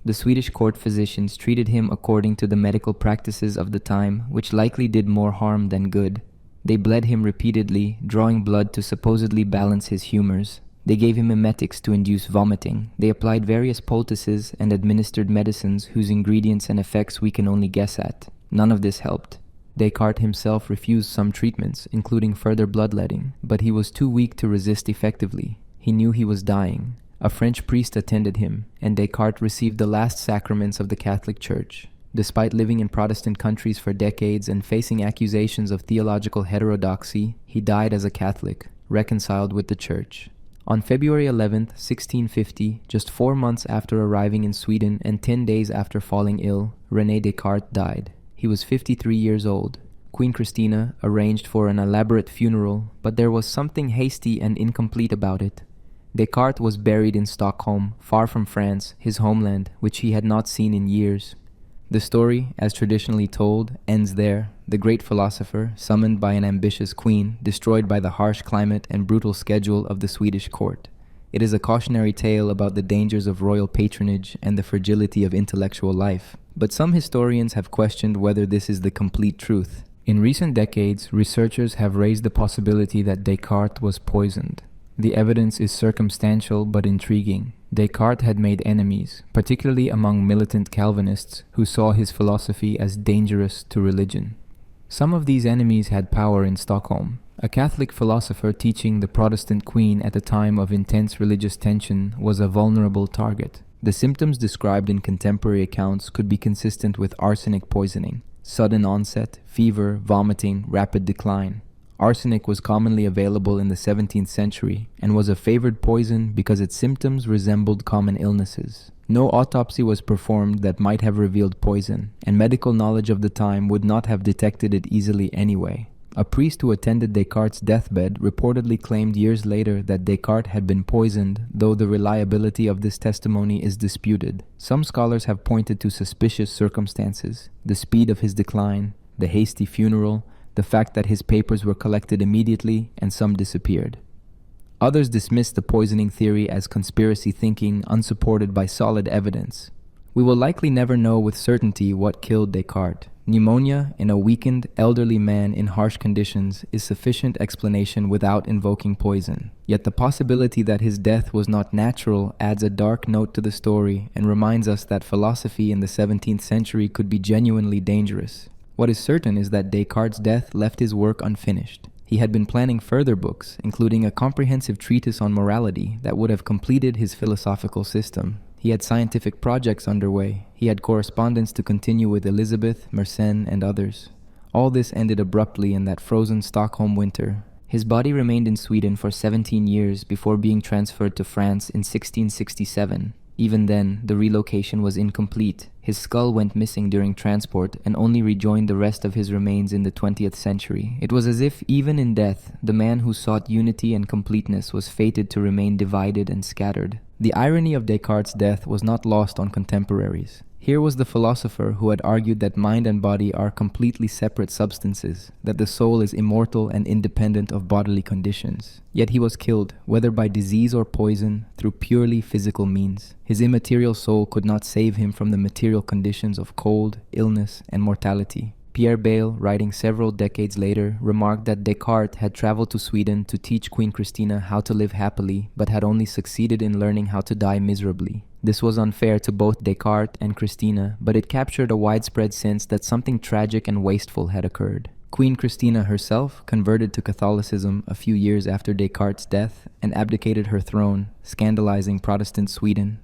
The Swedish court physicians treated him according to the medical practices of the time, which likely did more harm than good. They bled him repeatedly, drawing blood to supposedly balance his humors. They gave him emetics to induce vomiting. They applied various poultices and administered medicines whose ingredients and effects we can only guess at. None of this helped. Descartes himself refused some treatments, including further bloodletting, but he was too weak to resist effectively. He knew he was dying. A French priest attended him, and Descartes received the last sacraments of the Catholic Church. Despite living in Protestant countries for decades and facing accusations of theological heterodoxy, he died as a Catholic, reconciled with the Church. On February 11, 1650, just 4 months after arriving in Sweden and 10 days after falling ill, René Descartes died. He was 53 years old. Queen Christina arranged for an elaborate funeral, but there was something hasty and incomplete about it. Descartes was buried in Stockholm, far from France, his homeland, which he had not seen in years. The story, as traditionally told, ends there. The great philosopher, summoned by an ambitious queen, destroyed by the harsh climate and brutal schedule of the Swedish court. It is a cautionary tale about the dangers of royal patronage and the fragility of intellectual life. But some historians have questioned whether this is the complete truth. In recent decades, researchers have raised the possibility that Descartes was poisoned. The evidence is circumstantial but intriguing. Descartes had made enemies, particularly among militant Calvinists who saw his philosophy as dangerous to religion. Some of these enemies had power in Stockholm. A Catholic philosopher teaching the Protestant queen at a time of intense religious tension was a vulnerable target. The symptoms described in contemporary accounts could be consistent with arsenic poisoning: sudden onset, fever, vomiting, rapid decline. Arsenic was commonly available in the 17th century and was a favored poison because its symptoms resembled common illnesses. No autopsy was performed that might have revealed poison, and medical knowledge of the time would not have detected it easily anyway. A priest who attended Descartes' deathbed reportedly claimed years later that Descartes had been poisoned, though the reliability of this testimony is disputed. Some scholars have pointed to suspicious circumstances: the speed of his decline, the hasty funeral, the fact that his papers were collected immediately and some disappeared. Others dismissed the poisoning theory as conspiracy thinking unsupported by solid evidence. We will likely never know with certainty what killed Descartes. Pneumonia in a weakened, elderly man in harsh conditions is sufficient explanation without invoking poison. Yet the possibility that his death was not natural adds a dark note to the story and reminds us that philosophy in the 17th century could be genuinely dangerous. What is certain is that Descartes' death left his work unfinished. He had been planning further books, including a comprehensive treatise on morality that would have completed his philosophical system. He had scientific projects underway. He had correspondence to continue with Elizabeth, Mersenne, and others. All this ended abruptly in that frozen Stockholm winter. His body remained in Sweden for 17 years before being transferred to France in 1667. Even then, the relocation was incomplete. His skull went missing during transport and only rejoined the rest of his remains in the 20th century. It was as if, even in death, the man who sought unity and completeness was fated to remain divided and scattered. The irony of Descartes' death was not lost on contemporaries. Here was the philosopher who had argued that mind and body are completely separate substances, that the soul is immortal and independent of bodily conditions. Yet he was killed, whether by disease or poison, through purely physical means. His immaterial soul could not save him from the material conditions of cold, illness, and mortality. Pierre Bayle, writing several decades later, remarked that Descartes had traveled to Sweden to teach Queen Christina how to live happily, but had only succeeded in learning how to die miserably. This was unfair to both Descartes and Christina, but it captured a widespread sense that something tragic and wasteful had occurred. Queen Christina herself converted to Catholicism a few years after Descartes' death and abdicated her throne, scandalizing Protestant Sweden.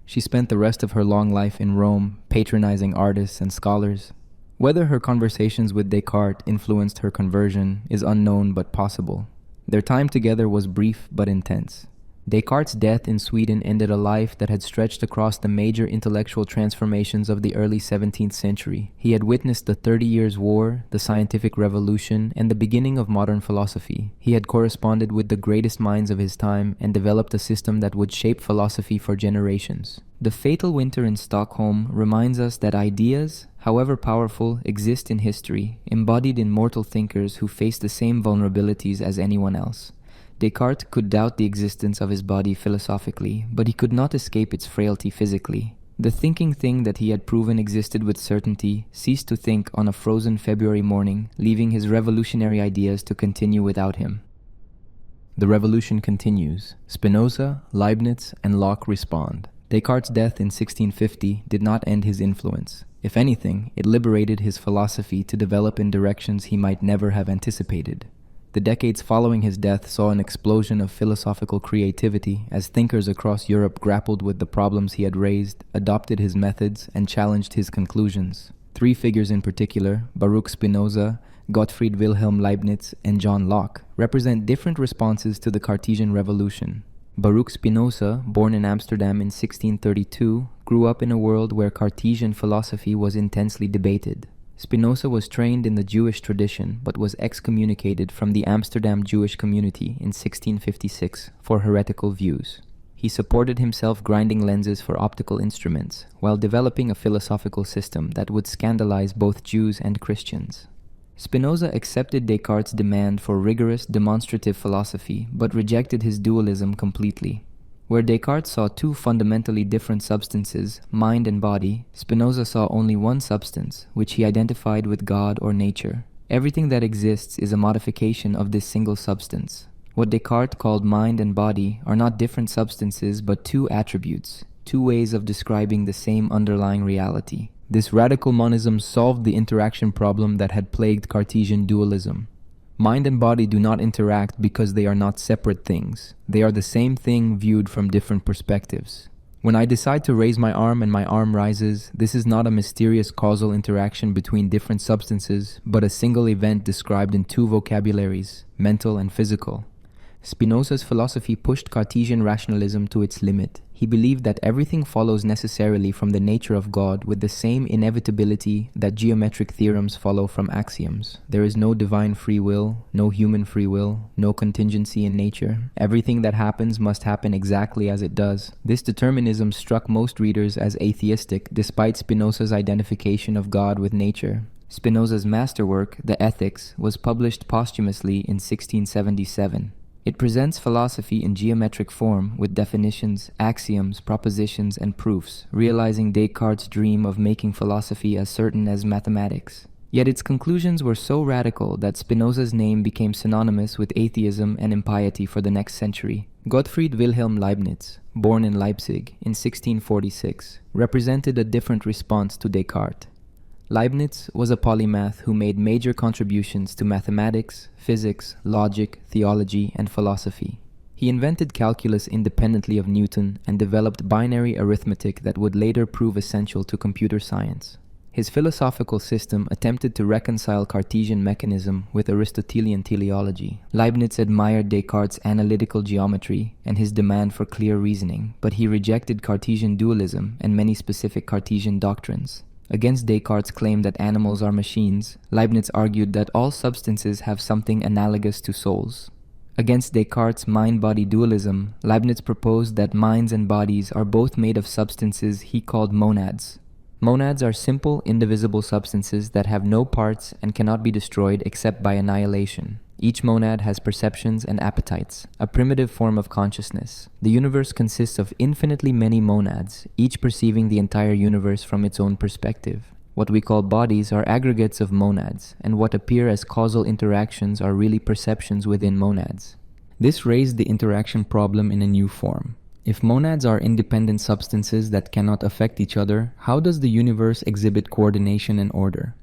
She spent the rest of her long life in Rome, patronizing artists and scholars. Whether her conversations with Descartes influenced her conversion is unknown but possible. Their time together was brief but intense. Descartes' death in Sweden ended a life that had stretched across the major intellectual transformations of the early 17th century. He had witnessed the 30 Years' War, the scientific revolution, and the beginning of modern philosophy. He had corresponded with the greatest minds of his time and developed a system that would shape philosophy for generations. The fatal winter in Stockholm reminds us that ideas, however powerful, exist in history, embodied in mortal thinkers who face the same vulnerabilities as anyone else. Descartes could doubt the existence of his body philosophically, but he could not escape its frailty physically. The thinking thing that he had proven existed with certainty ceased to think on a frozen February morning, leaving his revolutionary ideas to continue without him. The revolution continues. Spinoza, Leibniz, and Locke respond. Descartes' death in 1650 did not end his influence. If anything, it liberated his philosophy to develop in directions he might never have anticipated. The decades following his death saw an explosion of philosophical creativity as thinkers across Europe grappled with the problems he had raised, adopted his methods, and challenged his conclusions. Three figures in particular, Baruch Spinoza, Gottfried Wilhelm Leibniz, and John Locke, represent different responses to the Cartesian revolution. Baruch Spinoza, born in Amsterdam in 1632, grew up in a world where Cartesian philosophy was intensely debated. Spinoza was trained in the Jewish tradition but was excommunicated from the Amsterdam Jewish community in 1656 for heretical views. He supported himself grinding lenses for optical instruments while developing a philosophical system that would scandalize both Jews and Christians. Spinoza accepted Descartes' demand for rigorous demonstrative philosophy but rejected his dualism completely. Where Descartes saw two fundamentally different substances, mind and body, Spinoza saw only one substance, which he identified with God or nature. Everything that exists is a modification of this single substance. What Descartes called mind and body are not different substances but two attributes, two ways of describing the same underlying reality. This radical monism solved the interaction problem that had plagued Cartesian dualism. Mind and body do not interact because they are not separate things. They are the same thing viewed from different perspectives. When I decide to raise my arm and my arm rises, this is not a mysterious causal interaction between different substances, but a single event described in two vocabularies, mental and physical. Spinoza's philosophy pushed Cartesian rationalism to its limit. He believed that everything follows necessarily from the nature of God with the same inevitability that geometric theorems follow from axioms. There is no divine free will, no human free will, no contingency in nature. Everything that happens must happen exactly as it does. This determinism struck most readers as atheistic, despite Spinoza's identification of God with nature. Spinoza's masterwork, The Ethics, was published posthumously in 1677. It presents philosophy in geometric form with definitions, axioms, propositions, and proofs, realizing Descartes' dream of making philosophy as certain as mathematics. Yet its conclusions were so radical that Spinoza's name became synonymous with atheism and impiety for the next century. Gottfried Wilhelm Leibniz, born in Leipzig in 1646, represented a different response to Descartes. Leibniz was a polymath who made major contributions to mathematics, physics, logic, theology, and philosophy. He invented calculus independently of Newton and developed binary arithmetic that would later prove essential to computer science. His philosophical system attempted to reconcile Cartesian mechanism with Aristotelian teleology. Leibniz admired Descartes' analytical geometry and his demand for clear reasoning, but he rejected Cartesian dualism and many specific Cartesian doctrines. Against Descartes' claim that animals are machines, Leibniz argued that all substances have something analogous to souls. Against Descartes' mind-body dualism, Leibniz proposed that minds and bodies are both made of substances he called monads. Monads are simple, indivisible substances that have no parts and cannot be destroyed except by annihilation. Each monad has perceptions and appetites, a primitive form of consciousness. The universe consists of infinitely many monads, each perceiving the entire universe from its own perspective. What we call bodies are aggregates of monads, and what appear as causal interactions are really perceptions within monads. This raised the interaction problem in a new form. If monads are independent substances that cannot affect each other, how does the universe exhibit coordination and order?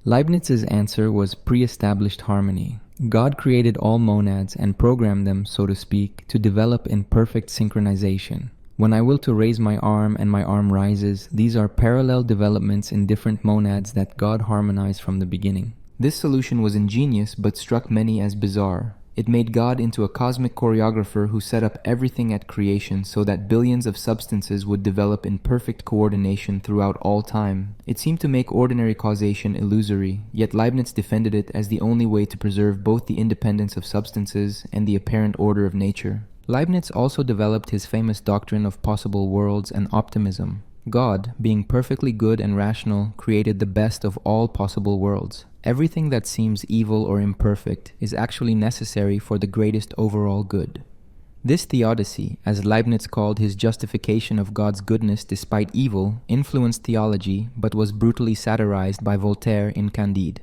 Leibniz's answer was pre-established harmony. God created all monads and programmed them, so to speak, to develop in perfect synchronization. When I will to raise my arm and my arm rises, these are parallel developments in different monads that God harmonized from the beginning. This solution was ingenious but struck many as bizarre. It made God into a cosmic choreographer who set up everything at creation so that billions of substances would develop in perfect coordination throughout all time. It seemed to make ordinary causation illusory, yet Leibniz defended it as the only way to preserve both the independence of substances and the apparent order of nature. Leibniz also developed his famous doctrine of possible worlds and optimism. God, being perfectly good and rational, created the best of all possible worlds. Everything that seems evil or imperfect is actually necessary for the greatest overall good. This theodicy, as Leibniz called his justification of God's goodness despite evil, influenced theology but was brutally satirized by Voltaire in Candide.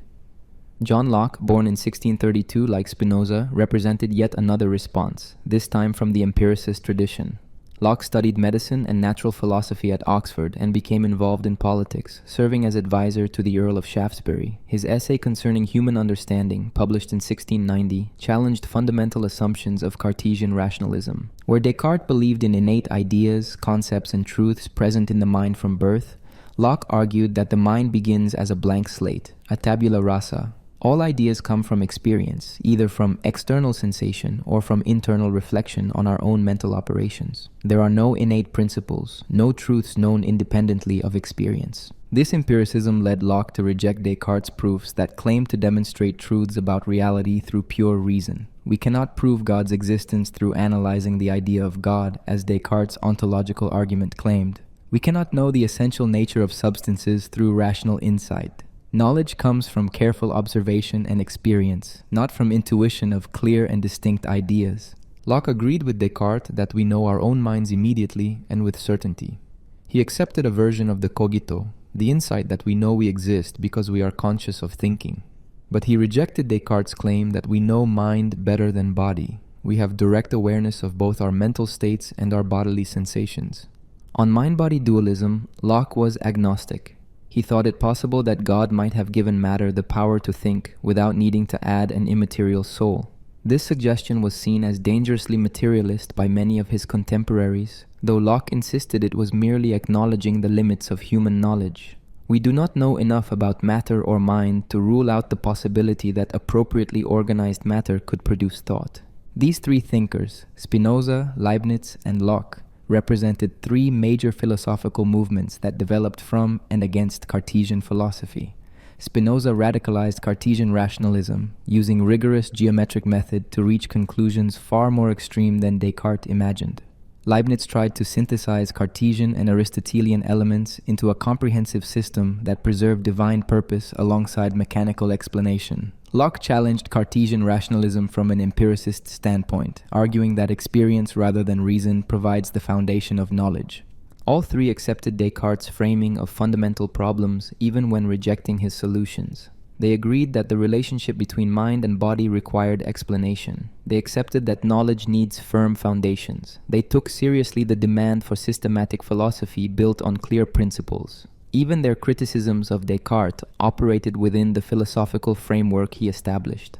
John Locke, born in 1632 like Spinoza, represented yet another response, this time from the empiricist tradition. Locke studied medicine and natural philosophy at Oxford and became involved in politics, serving as advisor to the Earl of Shaftesbury. His essay concerning human understanding, published in 1690, challenged fundamental assumptions of Cartesian rationalism. Where Descartes believed in innate ideas, concepts, and truths present in the mind from birth, Locke argued that the mind begins as a blank slate, a tabula rasa. All ideas come from experience, either from external sensation or from internal reflection on our own mental operations. There are no innate principles, no truths known independently of experience. This empiricism led Locke to reject Descartes' proofs that claimed to demonstrate truths about reality through pure reason. We cannot prove God's existence through analyzing the idea of God, as Descartes' ontological argument claimed. We cannot know the essential nature of substances through rational insight. Knowledge comes from careful observation and experience, not from intuition of clear and distinct ideas. Locke agreed with Descartes that we know our own minds immediately and with certainty. He accepted a version of the cogito, the insight that we know we exist because we are conscious of thinking. But he rejected Descartes' claim that we know mind better than body. We have direct awareness of both our mental states and our bodily sensations. On mind-body dualism, Locke was agnostic. He thought it possible that God might have given matter the power to think without needing to add an immaterial soul. This suggestion was seen as dangerously materialist by many of his contemporaries, though Locke insisted it was merely acknowledging the limits of human knowledge. We do not know enough about matter or mind to rule out the possibility that appropriately organized matter could produce thought. These three thinkers, Spinoza, Leibniz, and Locke, represented three major philosophical movements that developed from and against Cartesian philosophy. Spinoza radicalized Cartesian rationalism, using rigorous geometric method to reach conclusions far more extreme than Descartes imagined. Leibniz tried to synthesize Cartesian and Aristotelian elements into a comprehensive system that preserved divine purpose alongside mechanical explanation. Locke challenged Cartesian rationalism from an empiricist standpoint, arguing that experience rather than reason provides the foundation of knowledge. All three accepted Descartes' framing of fundamental problems even when rejecting his solutions. They agreed that the relationship between mind and body required explanation. They accepted that knowledge needs firm foundations. They took seriously the demand for systematic philosophy built on clear principles. Even their criticisms of Descartes operated within the philosophical framework he established.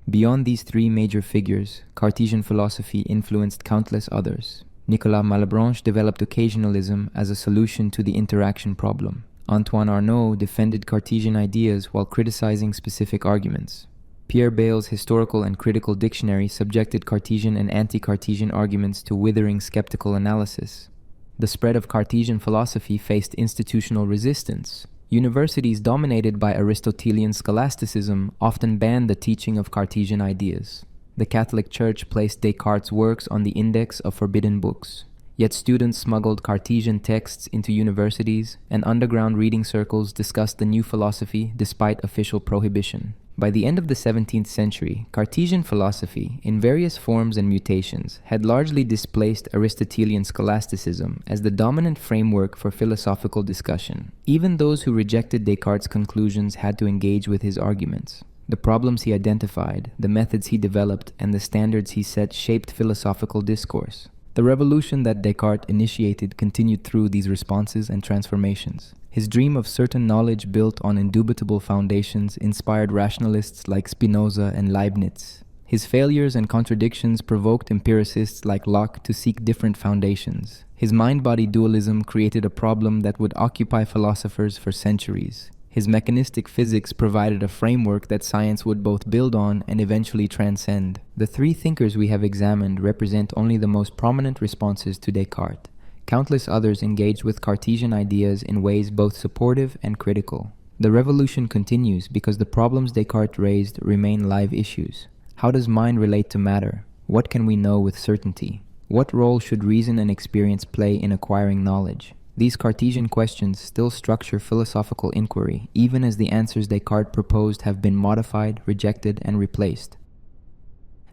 Beyond these three major figures, Cartesian philosophy influenced countless others. Nicolas Malebranche developed occasionalism as a solution to the interaction problem. Antoine Arnauld defended Cartesian ideas while criticizing specific arguments. Pierre Bayle's historical and critical dictionary subjected Cartesian and anti-Cartesian arguments to withering skeptical analysis. The spread of Cartesian philosophy faced institutional resistance. Universities dominated by Aristotelian scholasticism often banned the teaching of Cartesian ideas. The Catholic Church placed Descartes' works on the index of forbidden books. Yet students smuggled Cartesian texts into universities, and underground reading circles discussed the new philosophy despite official prohibition. By the end of the 17th century, Cartesian philosophy, in various forms and mutations, had largely displaced Aristotelian scholasticism as the dominant framework for philosophical discussion. Even those who rejected Descartes' conclusions had to engage with his arguments. The problems he identified, the methods he developed, and the standards he set shaped philosophical discourse. The revolution that Descartes initiated continued through these responses and transformations. His dream of certain knowledge built on indubitable foundations inspired rationalists like Spinoza and Leibniz. His failures and contradictions provoked empiricists like Locke to seek different foundations. His mind-body dualism created a problem that would occupy philosophers for centuries. His mechanistic physics provided a framework that science would both build on and eventually transcend. The three thinkers we have examined represent only the most prominent responses to Descartes. Countless others engaged with Cartesian ideas in ways both supportive and critical. The revolution continues because the problems Descartes raised remain live issues. How does mind relate to matter? What can we know with certainty? What role should reason and experience play in acquiring knowledge? These Cartesian questions still structure philosophical inquiry, even as the answers Descartes proposed have been modified, rejected, and replaced.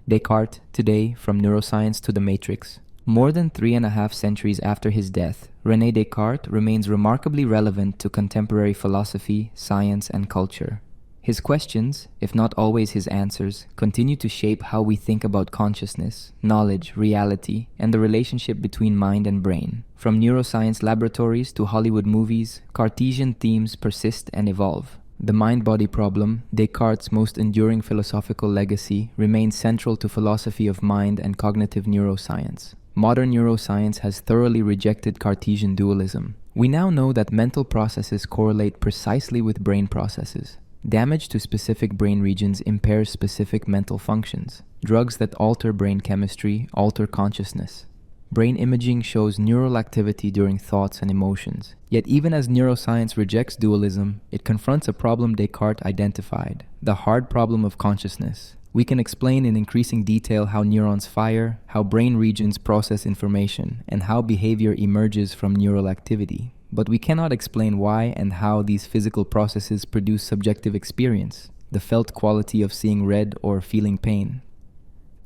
Descartes, today, from neuroscience to the matrix. More than 3.5 centuries after his death, René Descartes remains remarkably relevant to contemporary philosophy, science, and culture. His questions, if not always his answers, continue to shape how we think about consciousness, knowledge, reality, and the relationship between mind and brain. From neuroscience laboratories to Hollywood movies, Cartesian themes persist and evolve. The mind-body problem, Descartes' most enduring philosophical legacy, remains central to philosophy of mind and cognitive neuroscience. Modern neuroscience has thoroughly rejected Cartesian dualism. We now know that mental processes correlate precisely with brain processes. Damage to specific brain regions impairs specific mental functions. Drugs that alter brain chemistry alter consciousness. Brain imaging shows neural activity during thoughts and emotions. Yet even as neuroscience rejects dualism, it confronts a problem Descartes identified, the hard problem of consciousness. We can explain in increasing detail how neurons fire, how brain regions process information, and how behavior emerges from neural activity. But we cannot explain why and how these physical processes produce subjective experience, the felt quality of seeing red or feeling pain.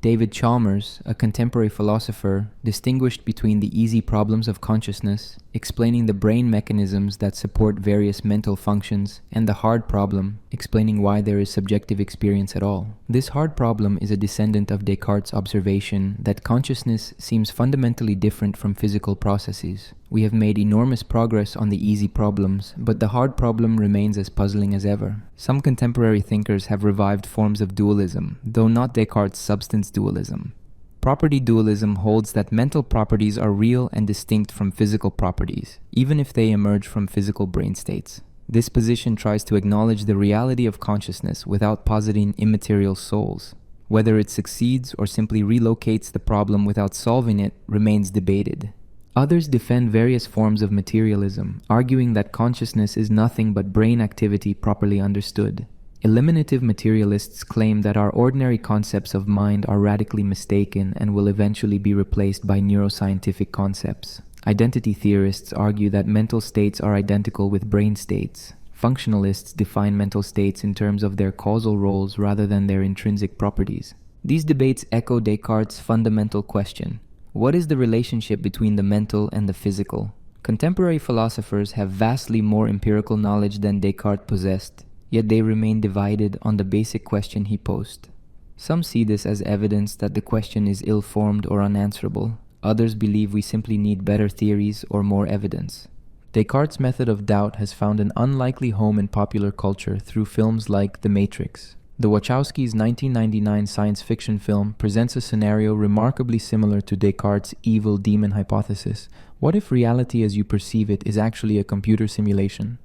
David Chalmers, a contemporary philosopher, distinguished between the easy problems of consciousness, explaining the brain mechanisms that support various mental functions, and the hard problem, explaining why there is subjective experience at all. This hard problem is a descendant of Descartes' observation that consciousness seems fundamentally different from physical processes. We have made enormous progress on the easy problems, but the hard problem remains as puzzling as ever. Some contemporary thinkers have revived forms of dualism, though not Descartes' substance dualism. Property dualism holds that mental properties are real and distinct from physical properties, even if they emerge from physical brain states. This position tries to acknowledge the reality of consciousness without positing immaterial souls. Whether it succeeds or simply relocates the problem without solving it remains debated. Others defend various forms of materialism, arguing that consciousness is nothing but brain activity properly understood. Eliminative materialists claim that our ordinary concepts of mind are radically mistaken and will eventually be replaced by neuroscientific concepts. Identity theorists argue that mental states are identical with brain states. Functionalists define mental states in terms of their causal roles rather than their intrinsic properties. These debates echo Descartes' fundamental question: what is the relationship between the mental and the physical? Contemporary philosophers have vastly more empirical knowledge than Descartes possessed, yet they remain divided on the basic question he posed. Some see this as evidence that the question is ill-formed or unanswerable. Others believe we simply need better theories or more evidence. Descartes' method of doubt has found an unlikely home in popular culture through films like The Matrix. The Wachowskis' 1999 science fiction film presents a scenario remarkably similar to Descartes' evil demon hypothesis. What if reality as you perceive it is actually a computer simulation?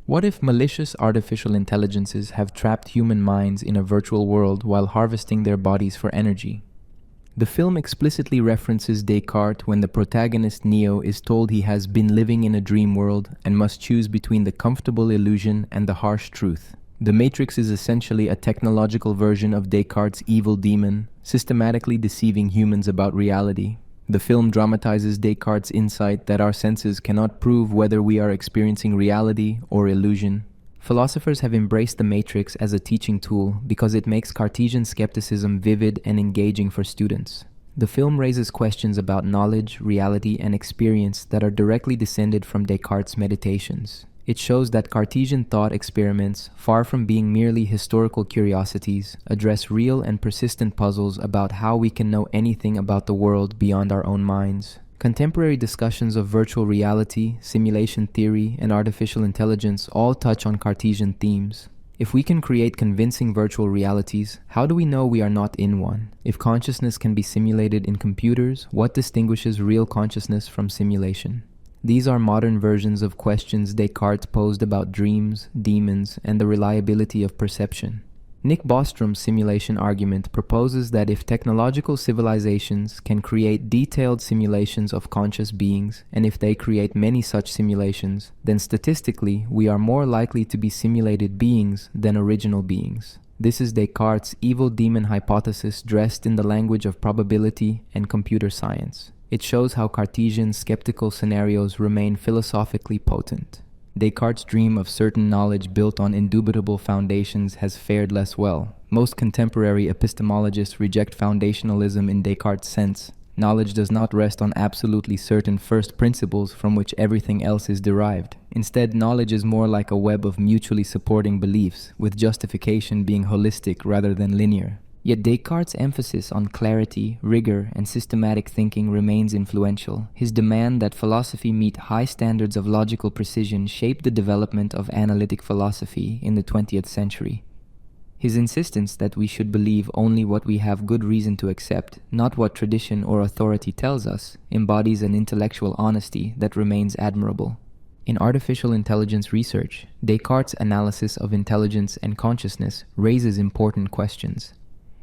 What if malicious artificial intelligences have trapped human minds in a virtual world while harvesting their bodies for energy? The film explicitly references Descartes when the protagonist Neo is told he has been living in a dream world and must choose between the comfortable illusion and the harsh truth. The Matrix is essentially a technological version of Descartes' evil demon, systematically deceiving humans about reality. The film dramatizes Descartes' insight that our senses cannot prove whether we are experiencing reality or illusion. Philosophers have embraced the Matrix as a teaching tool because it makes Cartesian skepticism vivid and engaging for students. The film raises questions about knowledge, reality, and experience that are directly descended from Descartes' meditations. It shows that Cartesian thought experiments, far from being merely historical curiosities, address real and persistent puzzles about how we can know anything about the world beyond our own minds. Contemporary discussions of virtual reality, simulation theory, and artificial intelligence all touch on Cartesian themes. If we can create convincing virtual realities, how do we know we are not in one? If consciousness can be simulated in computers, what distinguishes real consciousness from simulation? These are modern versions of questions Descartes posed about dreams, demons, and the reliability of perception. Nick Bostrom's simulation argument proposes that if technological civilizations can create detailed simulations of conscious beings, and if they create many such simulations, then statistically we are more likely to be simulated beings than original beings. This is Descartes' evil demon hypothesis dressed in the language of probability and computer science. It shows how Cartesian skeptical scenarios remain philosophically potent. Descartes' dream of certain knowledge built on indubitable foundations has fared less well. Most contemporary epistemologists reject foundationalism in Descartes' sense. Knowledge does not rest on absolutely certain first principles from which everything else is derived. Instead, knowledge is more like a web of mutually supporting beliefs, with justification being holistic rather than linear. Yet Descartes' emphasis on clarity, rigor, and systematic thinking remains influential. His demand that philosophy meet high standards of logical precision shaped the development of analytic philosophy in the 20th century. His insistence that we should believe only what we have good reason to accept, not what tradition or authority tells us, embodies an intellectual honesty that remains admirable. In artificial intelligence research, Descartes' analysis of intelligence and consciousness raises important questions.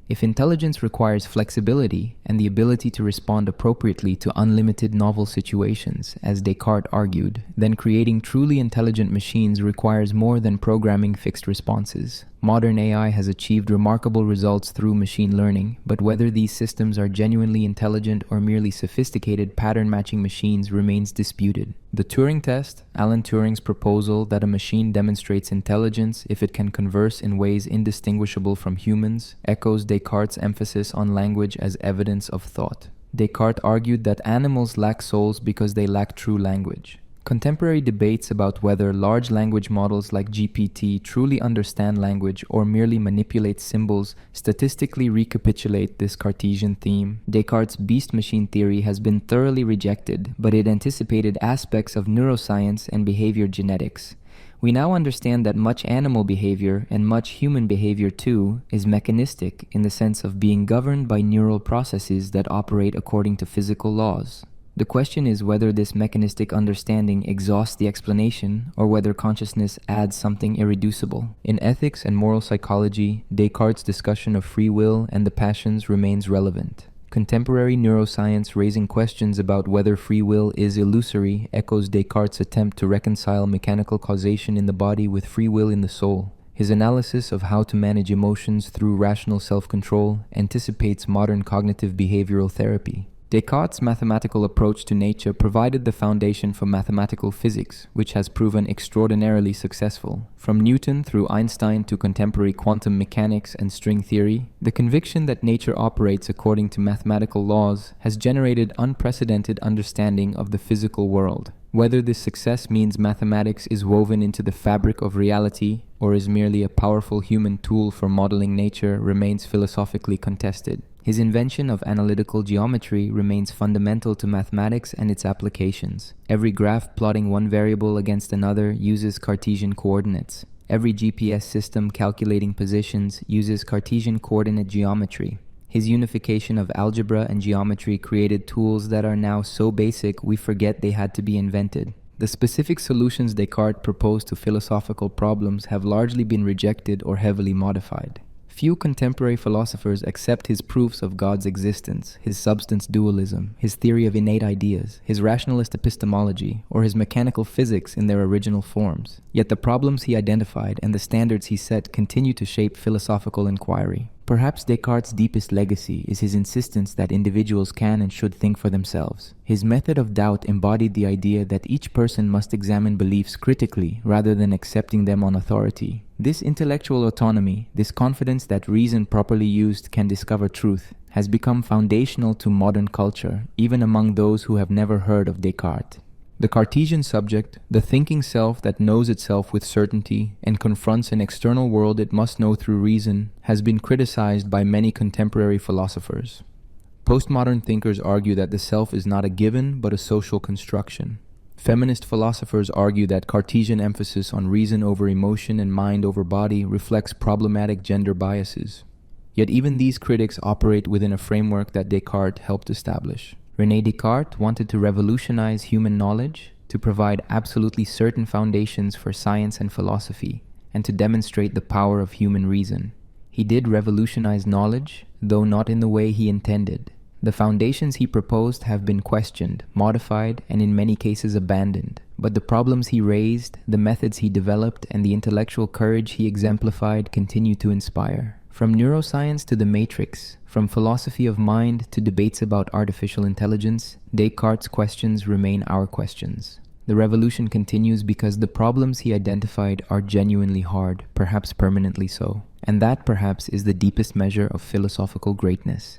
If intelligence requires flexibility and the ability to respond appropriately to unlimited novel situations, as Descartes argued, then creating truly intelligent machines requires more than programming fixed responses. Modern AI has achieved remarkable results through machine learning, but whether these systems are genuinely intelligent or merely sophisticated pattern-matching machines remains disputed. The Turing test, Alan Turing's proposal that a machine demonstrates intelligence if it can converse in ways indistinguishable from humans, echoes Descartes' emphasis on language as evidence of thought. Descartes argued that animals lack souls because they lack true language. Contemporary debates about whether large language models like GPT truly understand language or merely manipulate symbols statistically recapitulate this Cartesian theme. Descartes' beast machine theory has been thoroughly rejected, but it anticipated aspects of neuroscience and behavior genetics. We now understand that much animal behavior, and much human behavior too, is mechanistic in the sense of being governed by neural processes that operate according to physical laws. The question is whether this mechanistic understanding exhausts the explanation or whether consciousness adds something irreducible. In ethics and moral psychology, Descartes' discussion of free will and the passions remains relevant. Contemporary neuroscience raising questions about whether free will is illusory echoes Descartes' attempt to reconcile mechanical causation in the body with free will in the soul. His analysis of how to manage emotions through rational self-control anticipates modern cognitive behavioral therapy. Descartes' mathematical approach to nature provided the foundation for mathematical physics, which has proven extraordinarily successful. From Newton through Einstein to contemporary quantum mechanics and string theory, the conviction that nature operates according to mathematical laws has generated unprecedented understanding of the physical world. Whether this success means mathematics is woven into the fabric of reality or is merely a powerful human tool for modeling nature remains philosophically contested. His invention of analytical geometry remains fundamental to mathematics and its applications. Every graph plotting one variable against another uses Cartesian coordinates. Every GPS system calculating positions uses Cartesian coordinate geometry. His unification of algebra and geometry created tools that are now so basic we forget they had to be invented. The specific solutions Descartes proposed to philosophical problems have largely been rejected or heavily modified. Few contemporary philosophers accept his proofs of God's existence, his substance dualism, his theory of innate ideas, his rationalist epistemology, or his mechanical physics in their original forms. Yet the problems he identified and the standards he set continue to shape philosophical inquiry. Perhaps Descartes' deepest legacy is his insistence that individuals can and should think for themselves. His method of doubt embodied the idea that each person must examine beliefs critically rather than accepting them on authority. This intellectual autonomy, this confidence that reason properly used can discover truth, has become foundational to modern culture, even among those who have never heard of Descartes. The Cartesian subject, the thinking self that knows itself with certainty and confronts an external world it must know through reason, has been criticized by many contemporary philosophers. Postmodern thinkers argue that the self is not a given but a social construction. Feminist philosophers argue that Cartesian emphasis on reason over emotion and mind over body reflects problematic gender biases. Yet even these critics operate within a framework that Descartes helped establish. René Descartes wanted to revolutionize human knowledge, to provide absolutely certain foundations for science and philosophy, and to demonstrate the power of human reason. He did revolutionize knowledge, though not in the way he intended. The foundations he proposed have been questioned, modified, and in many cases abandoned. But the problems he raised, the methods he developed, and the intellectual courage he exemplified continue to inspire. From neuroscience to the matrix, from philosophy of mind to debates about artificial intelligence, Descartes' questions remain our questions. The revolution continues because the problems he identified are genuinely hard, perhaps permanently so. And that perhaps is the deepest measure of philosophical greatness.